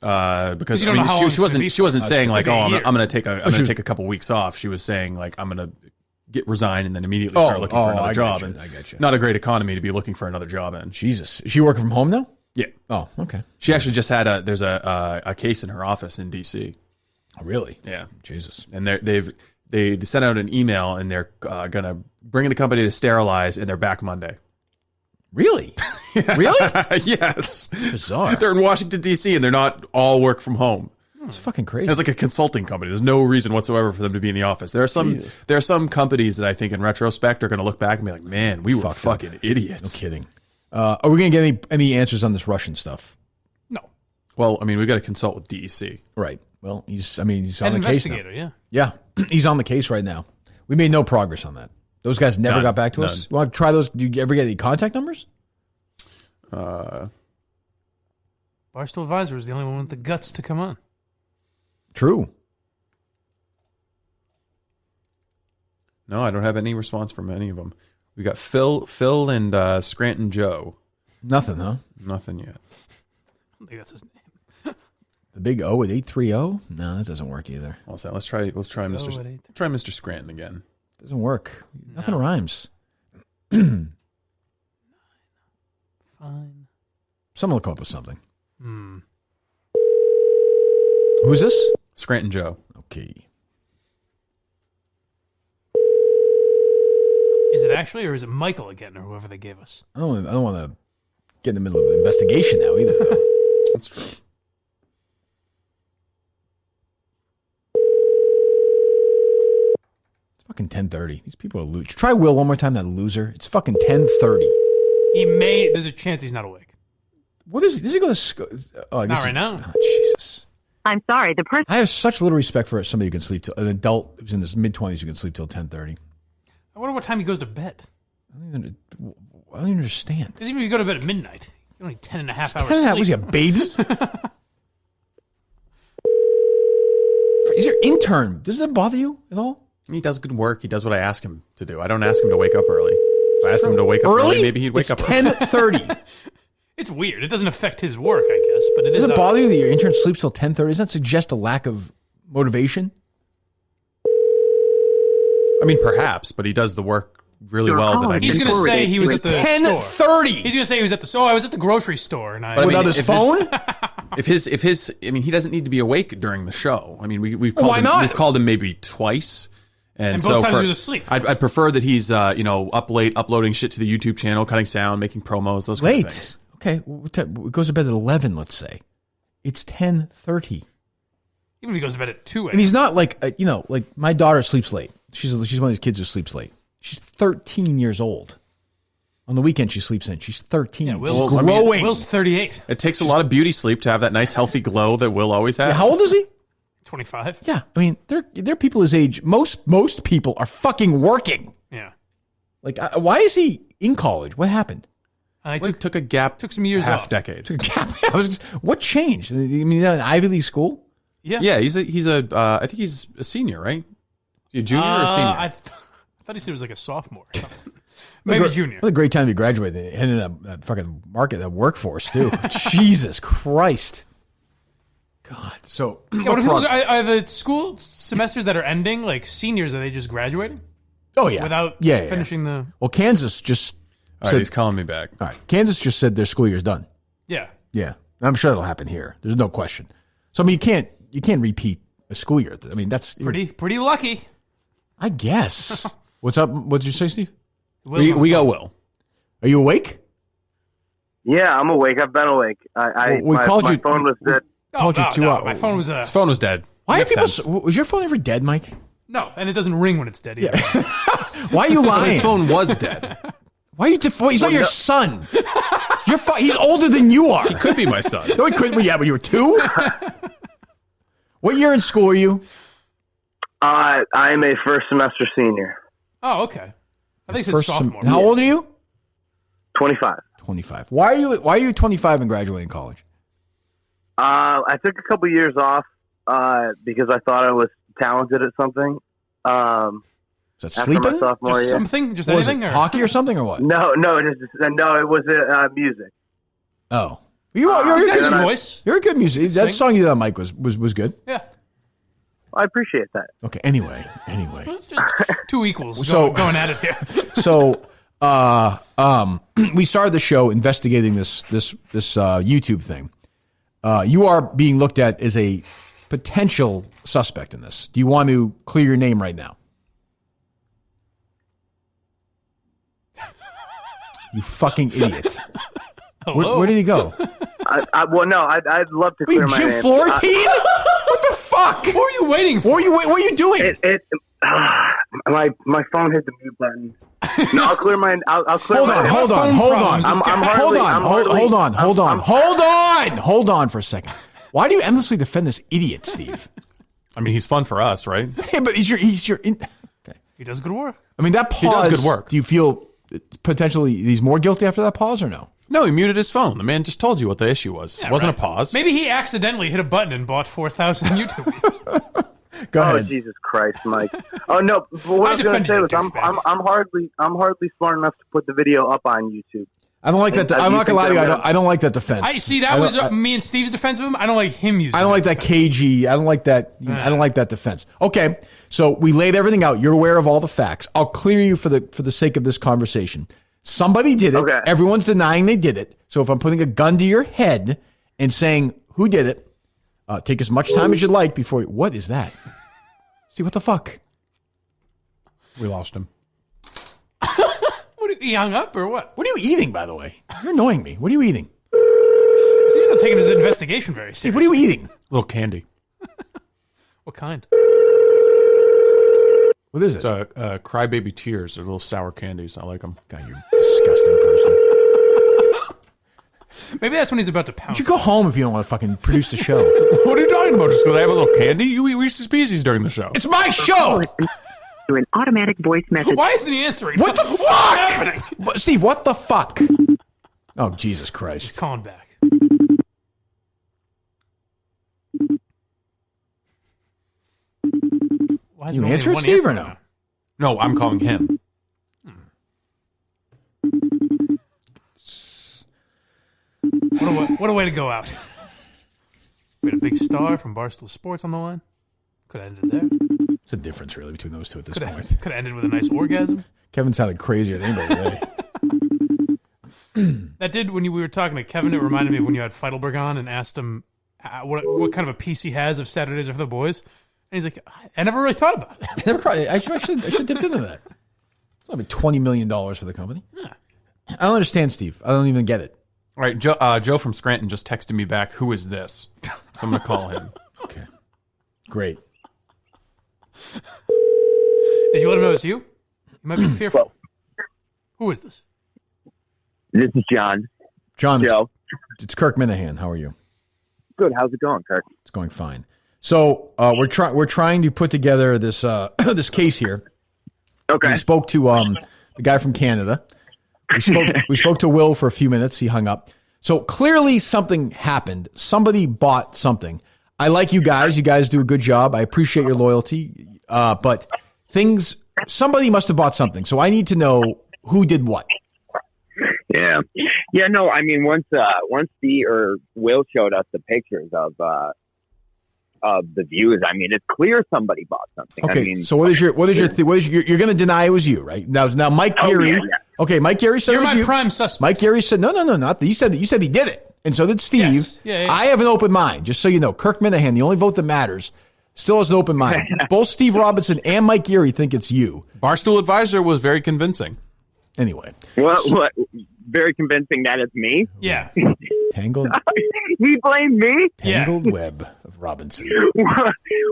C: Because she wasn't saying like, I'm going to take a couple weeks off. She was saying like, I'm going to get resign and then immediately start looking for another job. I got you. Not a great economy to be looking for another job in.
A: Jesus, is she working from home now?
C: Yeah.
A: Oh, okay.
C: She actually just had there's a case in her office in DC.
A: Oh, really?
C: Yeah.
A: Jesus.
C: And they sent out an email and they're going to bring the company to sterilize and they're back Monday.
A: Really? Really?
C: Yes.
A: It's bizarre.
C: They're in Washington, D.C. and they're not all work from home.
A: It's fucking crazy.
C: It's like a consulting company. There's no reason whatsoever for them to be in the office. There are some companies that I think in retrospect are going to look back and be like, man, we were fucking idiots.
A: No kidding. Are we going to get any answers on this Russian stuff?
B: No.
C: Well, I mean, we got to consult with DEC.
A: Right. Well, he's on the case now.
B: Investigator, yeah.
A: Yeah. He's on the case right now. We made no progress on that. Those guys never got back to us. You want to try those? Do you ever get any contact numbers?
B: Barstool Advisor is the only one with the guts to come on.
A: True.
C: No, I don't have any response from any of them. We got Phil and Scranton Joe.
A: Nothing, huh?
C: Nothing yet.
B: I don't think that's his name.
A: The big O at 830? No, that doesn't work either.
C: Also, let's try Mr. Scranton again.
A: Doesn't work. Nothing rhymes.
B: Fine.
A: Someone will come up with something. Who's this?
C: Scranton Joe.
A: Okay.
B: Is it actually, or is it Michael again, or whoever they gave us?
A: I don't want to get in the middle of an investigation now either.
C: That's true.
A: It's fucking 10:30. These people are losers. Try Will one more time, that loser. It's fucking 10:30.
B: There's a chance he's not awake.
A: What is he? Does he go to school?
B: Not right now.
A: Oh, Jesus.
F: I'm sorry. The person.
A: I have such little respect for somebody who can sleep till an adult who's in his mid-20s who can sleep till 10:30.
B: I wonder what time he goes to bed.
A: I don't even understand.
B: Doesn't even go to bed at midnight. You only 10 and a half hours
A: 10 and a half.
B: sleep.
A: Was he a baby? He's your intern. Does that bother you at all?
C: He does good work. He does what I ask him to do. I don't ask him to wake up early. If I asked him to wake up early, maybe he'd wake up early.
A: 10:30.
B: It's weird. It doesn't affect his work, I guess, but it is.
A: Does it bother you that your intern sleeps till 10:30? Does that suggest a lack of motivation?
C: I mean, perhaps, but he does the work really well. That I
B: He's going to say he was at the
A: 10:30.
B: store. He's going to say he was at the store. I was at the grocery store, and
A: without his phone.
C: If his, I mean, he doesn't need to be awake during the show. I mean, we've called him maybe twice.
B: And
C: so
B: both times he was asleep.
C: I'd prefer that he's up late, uploading shit to the YouTube channel, cutting sound, making promos, those kind of things.
A: Okay, it goes to bed at 11, let's say. It's 10:30.
B: Even if he goes to bed at 2 a.m.
A: And he's not like, like my daughter sleeps late. She's one of these kids who sleeps late. She's 13 years old. On the weekend, she sleeps in. She's 13.
B: Yeah, Will's 38.
C: It takes a lot of beauty sleep to have that nice, healthy glow that Will always has.
A: Yeah, how old is he?
B: 25.
A: Yeah, I mean, they're people his age. Most people are fucking working.
B: Yeah.
A: Like, why is he in college? What happened?
B: I
C: took a gap.
B: Took some years
C: half
B: off.
C: decade.
A: Took a gap. What changed? I mean, an Ivy League school?
B: Yeah.
C: He's I think he's a senior, right? A junior or a senior?
B: I thought he said he was like a sophomore or something. Maybe junior.
A: What a great time to graduate and in that fucking market, that workforce too. Jesus Christ. God. So
B: are the school semesters that are ending like seniors? Are they just graduating?
A: Oh yeah,
B: without
A: yeah.
B: finishing the.
A: Well, Kansas just.
C: All right, he's calling me back.
A: All right, Kansas just said their school year's done.
B: Yeah.
A: Yeah, I'm sure that'll happen here. There's no question. So I mean, you can't repeat a school year. I mean, that's
B: pretty lucky.
A: I guess. What's up? What did you say, Steve?
C: We got Will.
A: Are you awake?
U: Yeah, I'm awake. I've been awake.
A: We called you.
U: My phone was dead.
A: Called you 2 hours.
B: My phone was.
C: His phone was dead.
A: Why are people? Was your phone ever dead, Mike?
B: No, and it doesn't ring when it's dead either.
A: Yeah. Why are you lying?
C: His phone was dead.
A: Why are you? He's not your son. He's older than you are.
C: He could be my son.
A: No, he couldn't. Yeah, when you were 2. What year in school are you?
U: I am a first semester senior.
B: Oh, okay. I think it's sophomore.
A: How old are you?
U: 25.
A: 25. Why are you 25 and graduating college?
U: I took a couple years off because I thought I was talented at something.
A: Is that
U: after
A: sleeping?
U: my sophomore year.
B: Something? Just anything? Or?
A: Hockey or something or what?
U: No, it was music.
A: Oh, you're a good voice. You're a good musician. That song you did on Mike was good.
B: Yeah.
U: I appreciate that.
A: Okay. Anyway.
B: Just two equals going at it here.
A: So, we started the show investigating this YouTube thing. You are being looked at as a potential suspect in this. Do you want to clear your name right now? You fucking idiot. Where did he go?
U: I'd love to clear my
A: Jim
U: name.
A: Florentine? What the fuck?
B: What are you waiting for?
A: What are you doing?
U: My phone hit the mute button. No, I'll clear my. I'll clear my name.
A: Hold on for a second. Why do you endlessly defend this idiot, Steve?
C: I mean, he's fun for us, right?
A: Yeah, but he's your. Okay.
B: He does good work.
A: I mean, that pause.
C: He does good work.
A: Do you feel potentially he's more guilty after that pause or no?
C: No, he muted his phone. The man just told you what the issue was. It wasn't a pause.
B: Maybe he accidentally hit a button and bought 4,000 YouTube views.
A: Go ahead.
U: Oh Jesus Christ, Mike! Oh no! But what I was going to say was, I'm hardly smart enough to put the video up on YouTube.
A: I don't like that. I'm not gonna lie to you. I don't like that defense.
B: I see. That was me and Steve's defense of him. I don't like him using.
A: I don't like that cagey. I don't like that. I don't like that defense. Okay, so we laid everything out. You're aware of all the facts. I'll clear you for the sake of this conversation. Somebody did it. Okay. Everyone's denying they did it. So if I'm putting a gun to your head and saying who did it, take as much time as you like before. What is that? See, what the fuck?
C: We lost him.
B: He hung up or what?
A: What are you eating, by the way? You're annoying me. What are you eating?
B: Steve's not taking his investigation very seriously.
A: Steve, what are you eating?
C: A little candy.
B: What kind?
A: What is it?
C: It's Crybaby Tears. They're little sour candies. I like them.
A: God, you're a disgusting person.
B: Maybe that's when he's about to pounce.
A: You should go home if you don't want to fucking produce the show.
C: What are you talking about? Just because I have a little candy? You eat Reese's Pieces during the show.
A: It's my show!
H: To an automatic voice message.
B: Why isn't he answering?
A: What the fuck?
B: What's happening?
A: Steve, what the fuck? Oh, Jesus Christ.
B: He's calling back. Why is
A: You
B: there only
A: answer it,
B: one
A: Steve, or
B: earphone
A: no?
B: now?
C: No, I'm calling him.
B: What a way to go out. We had a big star from Barstool Sports on the line. Could have ended there.
A: What's the difference, really, between those two at this point?
B: Could have ended with a nice orgasm.
A: Kevin sounded crazier than anybody today.
B: That did, when we were talking to Kevin, it reminded me of when you had Feidelberg on and asked him what kind of a piece he has of Saturdays Are for the Boys. And he's like, I never really thought about it.
A: I should dip into that. It's only $20 million for the company.
B: Yeah.
A: I don't understand, Steve. I don't even get it.
C: All right, Joe from Scranton just texted me back. Who is this? I'm going to call him.
A: Okay. Great.
B: Did you let him know it's you? You might be fearful. Who is this?
U: This is John.
A: John,
U: Joe.
A: It's Kirk Minahan. How are you?
U: Good. How's it going, Kirk?
A: It's going fine. So we're trying to put together this this case here.
U: Okay.
A: We spoke to the guy from Canada. We spoke to Will for a few minutes. He hung up. So clearly something happened. Somebody bought something. I like you guys. You guys do a good job. I appreciate your loyalty. But somebody must have bought something. So I need to know who did what.
U: Yeah. Yeah, no, I mean, once Will showed us the pictures of the views, I mean, it's clear somebody bought something.
A: Okay,
U: I mean,
A: so you're going to deny it was you, right? Now Mike Geary.
U: Yeah.
A: Okay, Mike Geary said
B: You're
A: it was
B: my
A: you.
B: prime suspect.
A: Mike Geary said no, not that. You said he did it, and so did Steve.
B: Yes. Yeah.
A: I have an open mind, just so you know. Kirk Minahan, the only vote that matters, still has an open mind. Both Steve Robinson and Mike Geary think it's you.
C: Barstool Advisor was very convincing.
A: Anyway,
U: what? Very convincing that it's me.
B: Yeah.
A: Tangled.
U: He blamed me.
A: Tangled web of Robinson.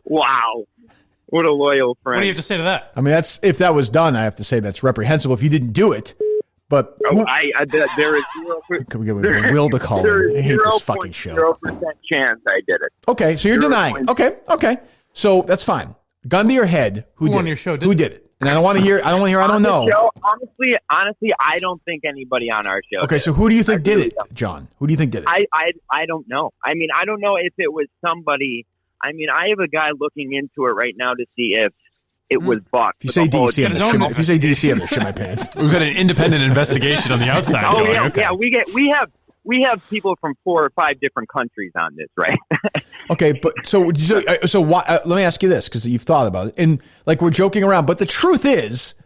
U: Wow. What a loyal friend.
B: What do you have to say to that?
A: I mean, if that was done, I have to say that's reprehensible if you didn't do it. But
U: there is 0%.
A: Can we get Will to call him? I hate this fucking show.
U: 0% chance I did it.
A: Okay, so you're denying. Okay. So that's fine. Gun to your head. Who did
B: on
A: it?
B: your show did
A: Who
B: it?
A: did it? And I don't want to hear. I don't know.
U: Show, honestly, I don't think anybody on our show.
A: Okay, so who do you think did it, John? Who do you think did it?
U: I don't know. I mean, I don't know if it was somebody. I mean, I have a guy looking into it right now to see if it was bought.
A: If you say DC, I'm going to shit my pants.
C: We've got an independent investigation on the outside.
U: Oh
C: going.
U: Yeah,
C: Okay.
U: yeah. We have people from 4 or 5 different countries on this, right?
A: Okay, but so why, let me ask you this, because you've thought about it, and like we're joking around, but the truth is,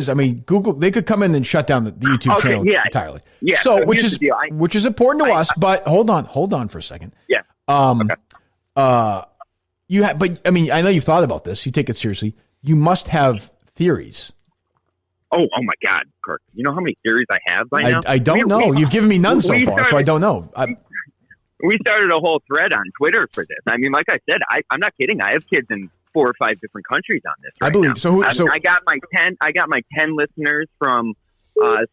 A: I mean, Google, they could come in and shut down the YouTube channel entirely.
U: Yeah.
A: So which is important to us, but hold on for a second.
U: Yeah.
A: But I mean, I know you've thought about this. You take it seriously. You must have theories.
U: Oh my God, Kirk! You know how many theories I have by now?
A: I don't know. You've given me none so far, so I don't know.
U: We started a whole thread on Twitter for this. I mean, like I said, I'm not kidding. I have kids in 4 or 5 different countries on this.
A: I believe
U: now.
A: so.
U: I got my 10 listeners from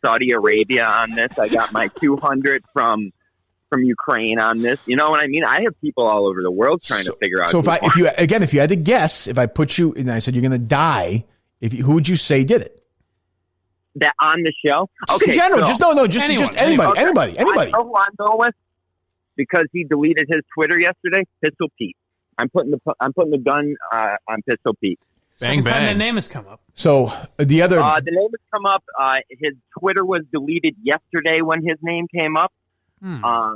U: Saudi Arabia on this. I got my 200 from Ukraine on this. You know what I mean? I have people all over the world trying to figure out.
A: So if you had to guess, if I put you and I said you're going to die, who would you say did it?
U: That on the show?
A: Just in general, just anybody. Anybody.
U: I know who I'm going with because he deleted his Twitter yesterday. Pistol Pete. I'm putting the gun on Pistol Pete.
C: Bang bang.
B: The name has come up.
A: So the name
U: has come up. His Twitter was deleted yesterday when his name came up. I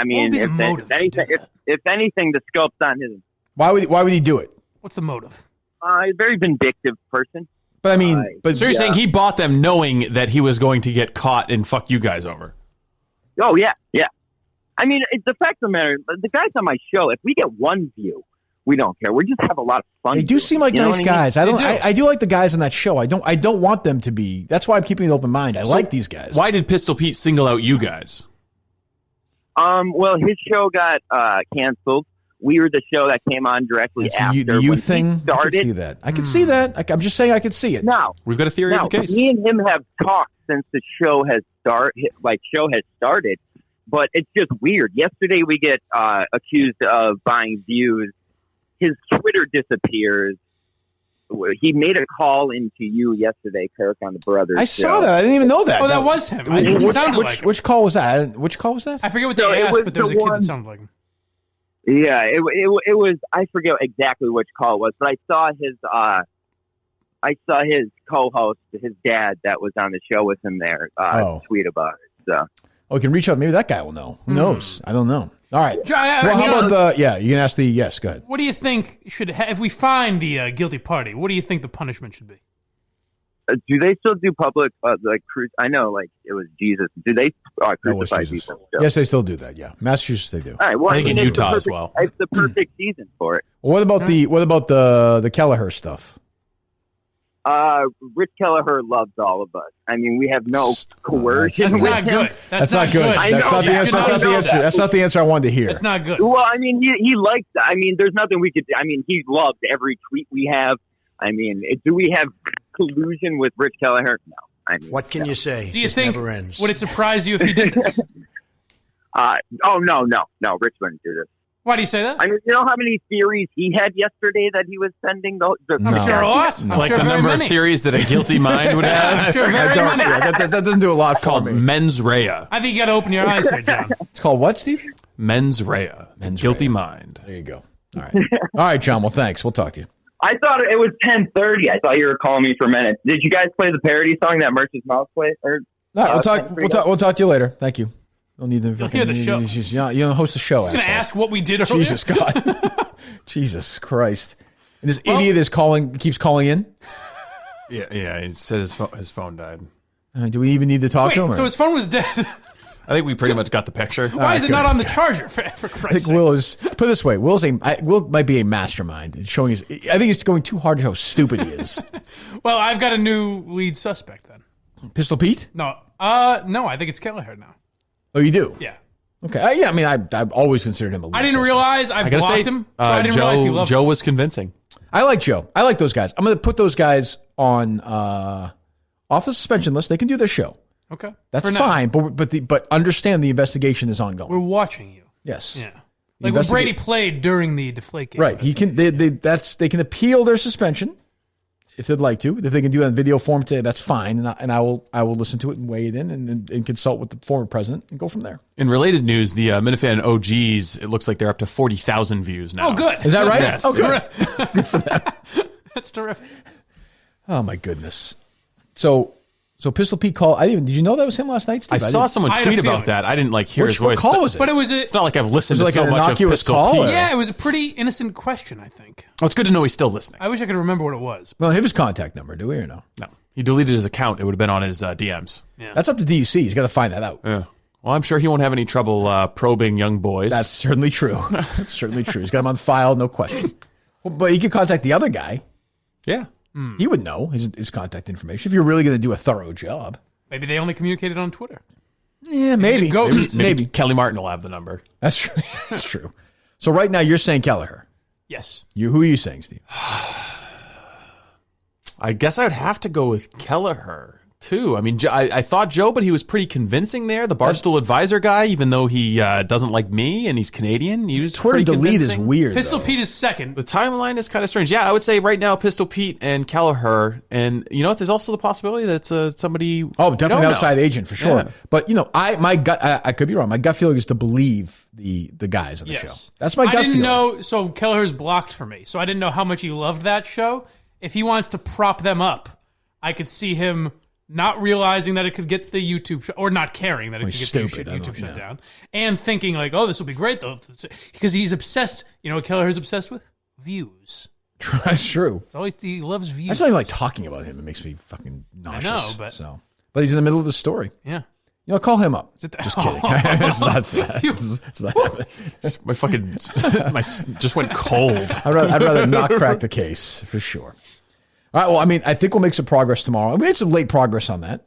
U: mean, if anything, the scope's on his.
A: Why would he do it?
B: What's the motive?
U: A very vindictive person.
A: But I mean,
C: so you're saying he bought them knowing that he was going to get caught and fuck you guys over?
U: Oh yeah. I mean, it's the fact of the matter. The guys on my show, if we get 1 view, we don't care. We just have a lot of fun.
A: They do seem like nice guys. I do like the guys on that show. I don't want them to be. That's why I'm keeping an open mind. I like these guys.
C: Why did Pistol Pete single out you guys?
U: Well, his show got canceled. We were the show that came on directly after.
A: The youth thing? I can see that. I can see that. I'm just saying I can see it.
U: Now,
C: we've got a theory of the case.
U: Me and him have talked since the show has started, but it's just weird. Yesterday we get accused of buying views. His Twitter disappears. He made a call into you yesterday, Kirk, on the Brothers.
A: I saw that. I didn't even know that.
B: Oh, that was him.
A: Which call was that? Which call was that?
B: I forget what they asked, but there was a kid that sounded like him.
U: Yeah, it was. I forget exactly which call it was, but I saw his co-host, his dad, that was on the show with him there, tweet about it. So,
A: we can reach out. Maybe that guy will know. Who knows? I don't know. All right. Well, how about you can ask the yes. Go ahead.
B: What do you think if we find the guilty party? What do you think the punishment should be?
U: Do they still do public I know, like it was Jesus. Do they crucify people? Still?
A: Yes, they still do that. Yeah, Massachusetts they do.
U: All right. Well,
C: I think in Utah as well.
U: It's the perfect season for it.
A: What about the Kelleher stuff?
U: Rich Kelleher loves all of us. I mean, we have no coercion with him.
A: That's not good. That's not the answer. That's not the answer. That's not the answer I wanted to hear.
B: It's not good.
U: Well, I mean, he likes. I mean, there's nothing we could. I mean, he loved every tweet we have. I mean, do we have collusion with Rich Kelleher? No. I mean,
W: what can you say?
B: Do you think would it surprise you if he did this?
U: No. Rich wouldn't do this.
B: Why do you say that?
U: I mean, you know how many theories he had yesterday that he was sending?
B: I'm sure a lot. I'm
C: like
B: sure
C: the number
B: many.
C: of theories that a guilty mind would have.
B: I'm sure very many.
A: That doesn't do a lot for me.
C: Mens rea.
B: I think you got to open your eyes here, John.
A: It's called what, Steve?
C: Mens rea. Guilty mind.
A: There you go. All right. All right, John. Well, thanks. We'll talk to you.
U: I thought it was 10:30. I thought you were calling me for minutes. Did you guys play the parody song that Merch's Mouse played? Or
A: no, we'll talk to you later. Thank you. Don't need to
B: hear the show.
A: You don't host the show.
B: I was going to ask what we did earlier.
A: Jesus God. Jesus Christ. And this idiot keeps calling in?
C: Yeah. He said his phone died.
A: Do we even need to talk to him?
B: So his phone was dead.
C: I think we pretty much got the picture.
B: Why is it not on the charger? For Christ's sake.
A: I think Will is, put it this way, Will might be a mastermind. It's showing I think it's going too hard to show how stupid he is.
B: Well, I've got a new lead suspect then.
A: Pistol Pete?
B: No, I think it's Kelleher now.
A: Oh, you do?
B: Yeah.
A: Okay. Yeah, I mean, I've always considered him a lead
B: I didn't
A: suspect.
B: realize I blocked him, so I didn't realize he loved
C: Joe was convincing.
A: I like Joe. I like those guys. I'm going to put those guys on off the suspension list. They can do their show.
B: Okay.
A: That's fine, but understand the investigation is ongoing.
B: We're watching you.
A: Yes.
B: Yeah. Like when Brady played during the Deflategate.
A: Right. He can. They can appeal their suspension if they'd like to. If they can do it in video form today, that's fine. And I will listen to it and weigh it in and consult with the former president and go from there.
C: In related news, the Minifan OGs, it looks like they're up to 40,000 views now.
B: Oh, good.
A: Is that right?
C: Yes.
A: Oh, good. Good for them.
B: That's terrific.
A: Oh my goodness. So Pistol Pete called. Did you know that was him last night, Steve?
C: I saw someone tweet about that. I didn't hear his voice.
A: What call was it?
B: But it was
C: it's not like I've listened to
A: like
C: so
A: an
C: much of
A: innocuous
C: Pistol
A: call,
C: Pete.
A: or?
B: Yeah, it was a pretty innocent question, I think.
C: Oh, it's good to know he's still listening.
B: I wish I could remember what it was.
A: Well, have his contact number, do we or no?
C: No. He deleted his account. It would have been on his DMs.
B: Yeah.
A: That's up to DC. He's got to find that out.
C: Yeah. Well, I'm sure he won't have any trouble probing young boys.
A: That's certainly true. That's certainly true. He's got him on file, no question. Well, but he could contact the other guy.
C: Yeah.
A: He would know his contact information if you're really going to do a thorough job.
B: Maybe they only communicated on Twitter.
A: Yeah, maybe.
C: Maybe Kelly Martin will have the number.
A: That's true. That's true. So right now you're saying Kelleher.
B: Yes.
A: Who are you saying, Steve?
C: I guess I would have to go with Kelleher, too. I mean, I thought Joe, but he was pretty convincing there. The Barstool Advisor guy, even though he doesn't like me and he's Canadian, he was
A: Twitter delete is weird.
B: Pistol Pete is second.
C: The timeline is kind of strange. Yeah, I would say right now Pistol Pete and Kelleher, and you know what? There's also the possibility that it's somebody.
A: Oh, definitely
C: an
A: outside agent for sure.
C: Yeah.
A: But my gut. I could be wrong. My gut feeling is to believe the guys on the show. That's my gut feeling.
B: I didn't know. So Kelleher's blocked for me, so I didn't know how much he loved that show. If he wants to prop them up, I could see him not realizing that it could get the YouTube show, or not caring that it could get the YouTube shut down, and thinking like, "Oh, this will be great," though, because he's obsessed. You know what Kelleher's obsessed with? Views.
A: That's true.
B: It's always, he loves views.
A: I just don't even like talking about him. It makes me fucking nauseous.
B: I know,
A: but he's in the middle of the story.
B: Yeah.
A: Call him up. Just kidding. It's not that.
C: My fucking just went cold.
A: I'd rather not crack the case for sure. All right. Well, I mean, I think we'll make some progress tomorrow. We made some late progress on that.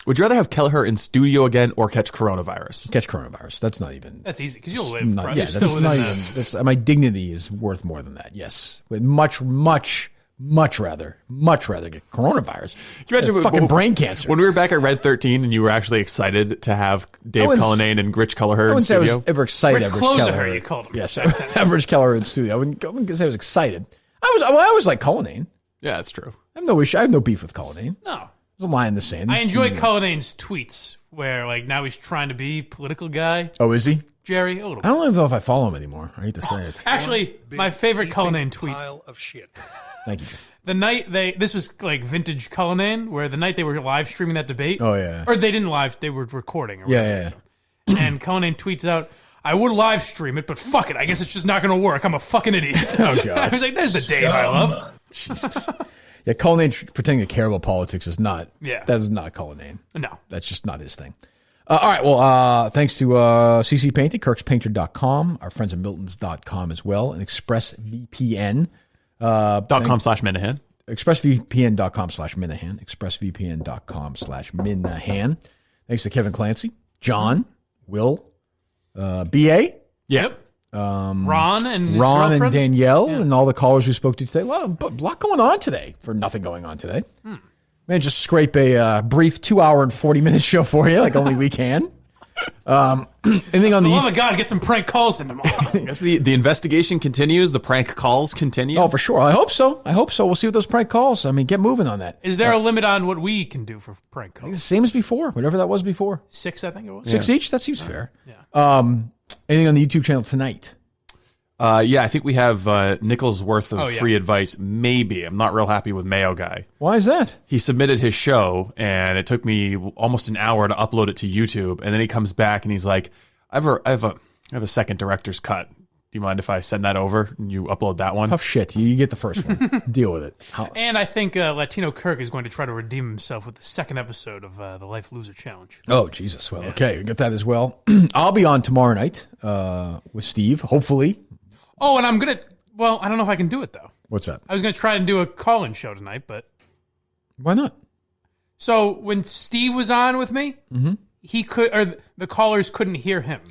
C: Would you rather have Kelleher in studio again or catch coronavirus?
A: Catch coronavirus. That's not even.
B: That's easy because you'll live.
A: Not, yeah, that's not even. My dignity is worth more than that. Yes, but much rather get coronavirus.
C: Can you imagine
A: fucking brain cancer?
C: When we were back at Red 13 and you were actually excited to have Dave Cullinane and Rich Kelleher in studio?
A: I was ever excited.
B: Rich Kelleher, you called him.
A: Yes, Rich Kelleher in studio. I wouldn't say I was excited. I always like Cullinane.
C: Yeah, that's true.
A: I have no issue. I have no beef with Cullinane.
B: No.
A: There's a line in the sand.
B: I enjoy Cullinane's tweets where, like, now he's trying to be political guy.
A: Oh, is he?
B: Jerry, a little bit.
A: I don't even know if I follow him anymore. I hate to say it.
B: Actually, my favorite Cullinane tweet.
I: Pile of shit.
A: Thank you.
B: The night this was like vintage Cullinane, where the night they were live streaming that debate.
A: Oh, yeah.
B: Or they didn't they were recording. Or
A: yeah.
B: And Cullinane tweets out, I would live stream it, but fuck it. I guess it's just not going to work. I'm a fucking idiot.
A: Oh, God.
B: I was like, there's the Dave I love.
A: Jesus. Yeah, Cullinane pretending to care about politics is not.
B: Yeah.
A: That is not Cullinane.
B: No.
A: That's just not his thing. All right. Well, thanks to CC Painting, kirkspainter.com, our friends at miltons.com as well, and ExpressVPN.
C: .com/Minahan.
A: expressvpn.com/Minahan. Expressvpn.com/Minahan. Thanks to Kevin Clancy, John, Will, B.A.
C: Yep.
B: Ron and his
A: Ron and
B: girlfriend?
A: Danielle and all the callers we spoke to today. Well, a lot going on today for nothing going on today. Man, just scrape a brief 2 hour and 40-minute show for you like only we can. Anything on the
B: love of God, get some prank calls in tomorrow.
C: Yes, the investigation continues. The prank calls continue.
A: Oh, for sure. I hope so. We'll see what those prank calls. I mean, get moving on that.
B: Is there a limit on what we can do for prank calls?
A: Same as before, whatever that was before.
B: 6, I think it was.
A: 6 each? That seems fair. Anything on the YouTube channel tonight?
C: I think we have Nickels worth of free advice. Maybe. I'm not real happy with Mayo Guy.
A: Why is that?
C: He submitted his show, and it took me almost an hour to upload it to YouTube. And then he comes back and he's like, I have a second director's cut. Do you mind if I send that over and you upload that one?
A: Tough shit. You get the first one. Deal with it.
B: And I think Latino Kirk is going to try to redeem himself with the second episode of the Life Loser Challenge.
A: Oh, Jesus. Well, okay. Get that as well. I'll be on tomorrow night with Steve, hopefully.
B: Oh, and I'm going to... Well, I don't know if I can do it, though.
A: What's that?
B: I was going to try and do a call-in show tonight, but...
A: Why not?
B: So, when Steve was on with me, he could... Or the callers couldn't hear him.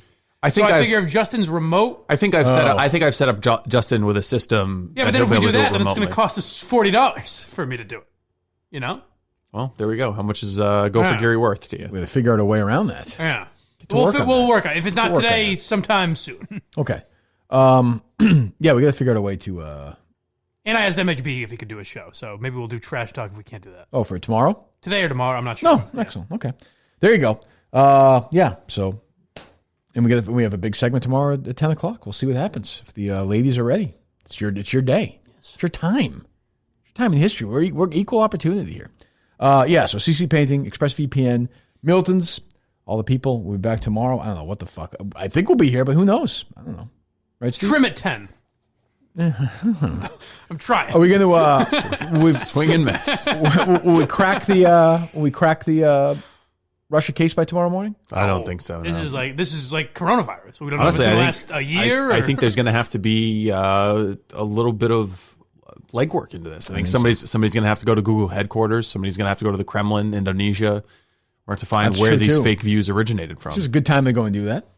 B: I figure if Justin's remote...
C: I think I've set up Justin with a system...
B: Yeah, but then if we do that, then it's going to cost us $40 for me to do it. You know?
C: Well, there we go. How much is Go for Gary worth to you?
A: We have to figure out a way around that.
B: Yeah. We'll work on it. If it's not today, sometime soon.
A: Okay. We got to figure out a way to.
B: And I asked MHB if he could do a show, so maybe we'll do trash talk if we can't do that.
A: Oh, for tomorrow?
B: Today or tomorrow? I'm not sure.
A: No, excellent. Okay, there you go. So, and we have a big segment tomorrow at 10:00. We'll see what happens if the ladies are ready. It's your day. Yes. It's your time. It's your time in history. We're equal opportunity here. So CC Painting, ExpressVPN, Milton's, all the people. We'll be back tomorrow. I don't know what the fuck. I think we'll be here, but who knows? I don't know. Right, Steve?
B: Trim at 10. I'm trying.
A: Are we going to
C: swing and miss?
A: Will we crack the Russia case by tomorrow morning?
C: I don't think so.
B: This is like coronavirus. We don't
C: Honestly,
B: know if it's going to last a year.
C: I think there's going to have to be a little bit of legwork into this. I think somebody's going to have to go to Google headquarters. Somebody's going to have to go to the Kremlin, Indonesia, or to find where these fake views originated from.
A: This is a good time to go and do that.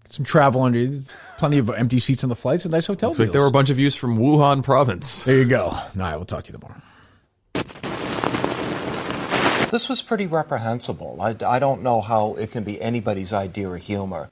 A: Some travel under, plenty of empty seats on the flights, and nice hotel deals.
C: Like there were a bunch of views from Wuhan province.
A: There you go. All right, we'll talk to you tomorrow.
I: This was pretty reprehensible. I don't know how it can be anybody's idea of humor.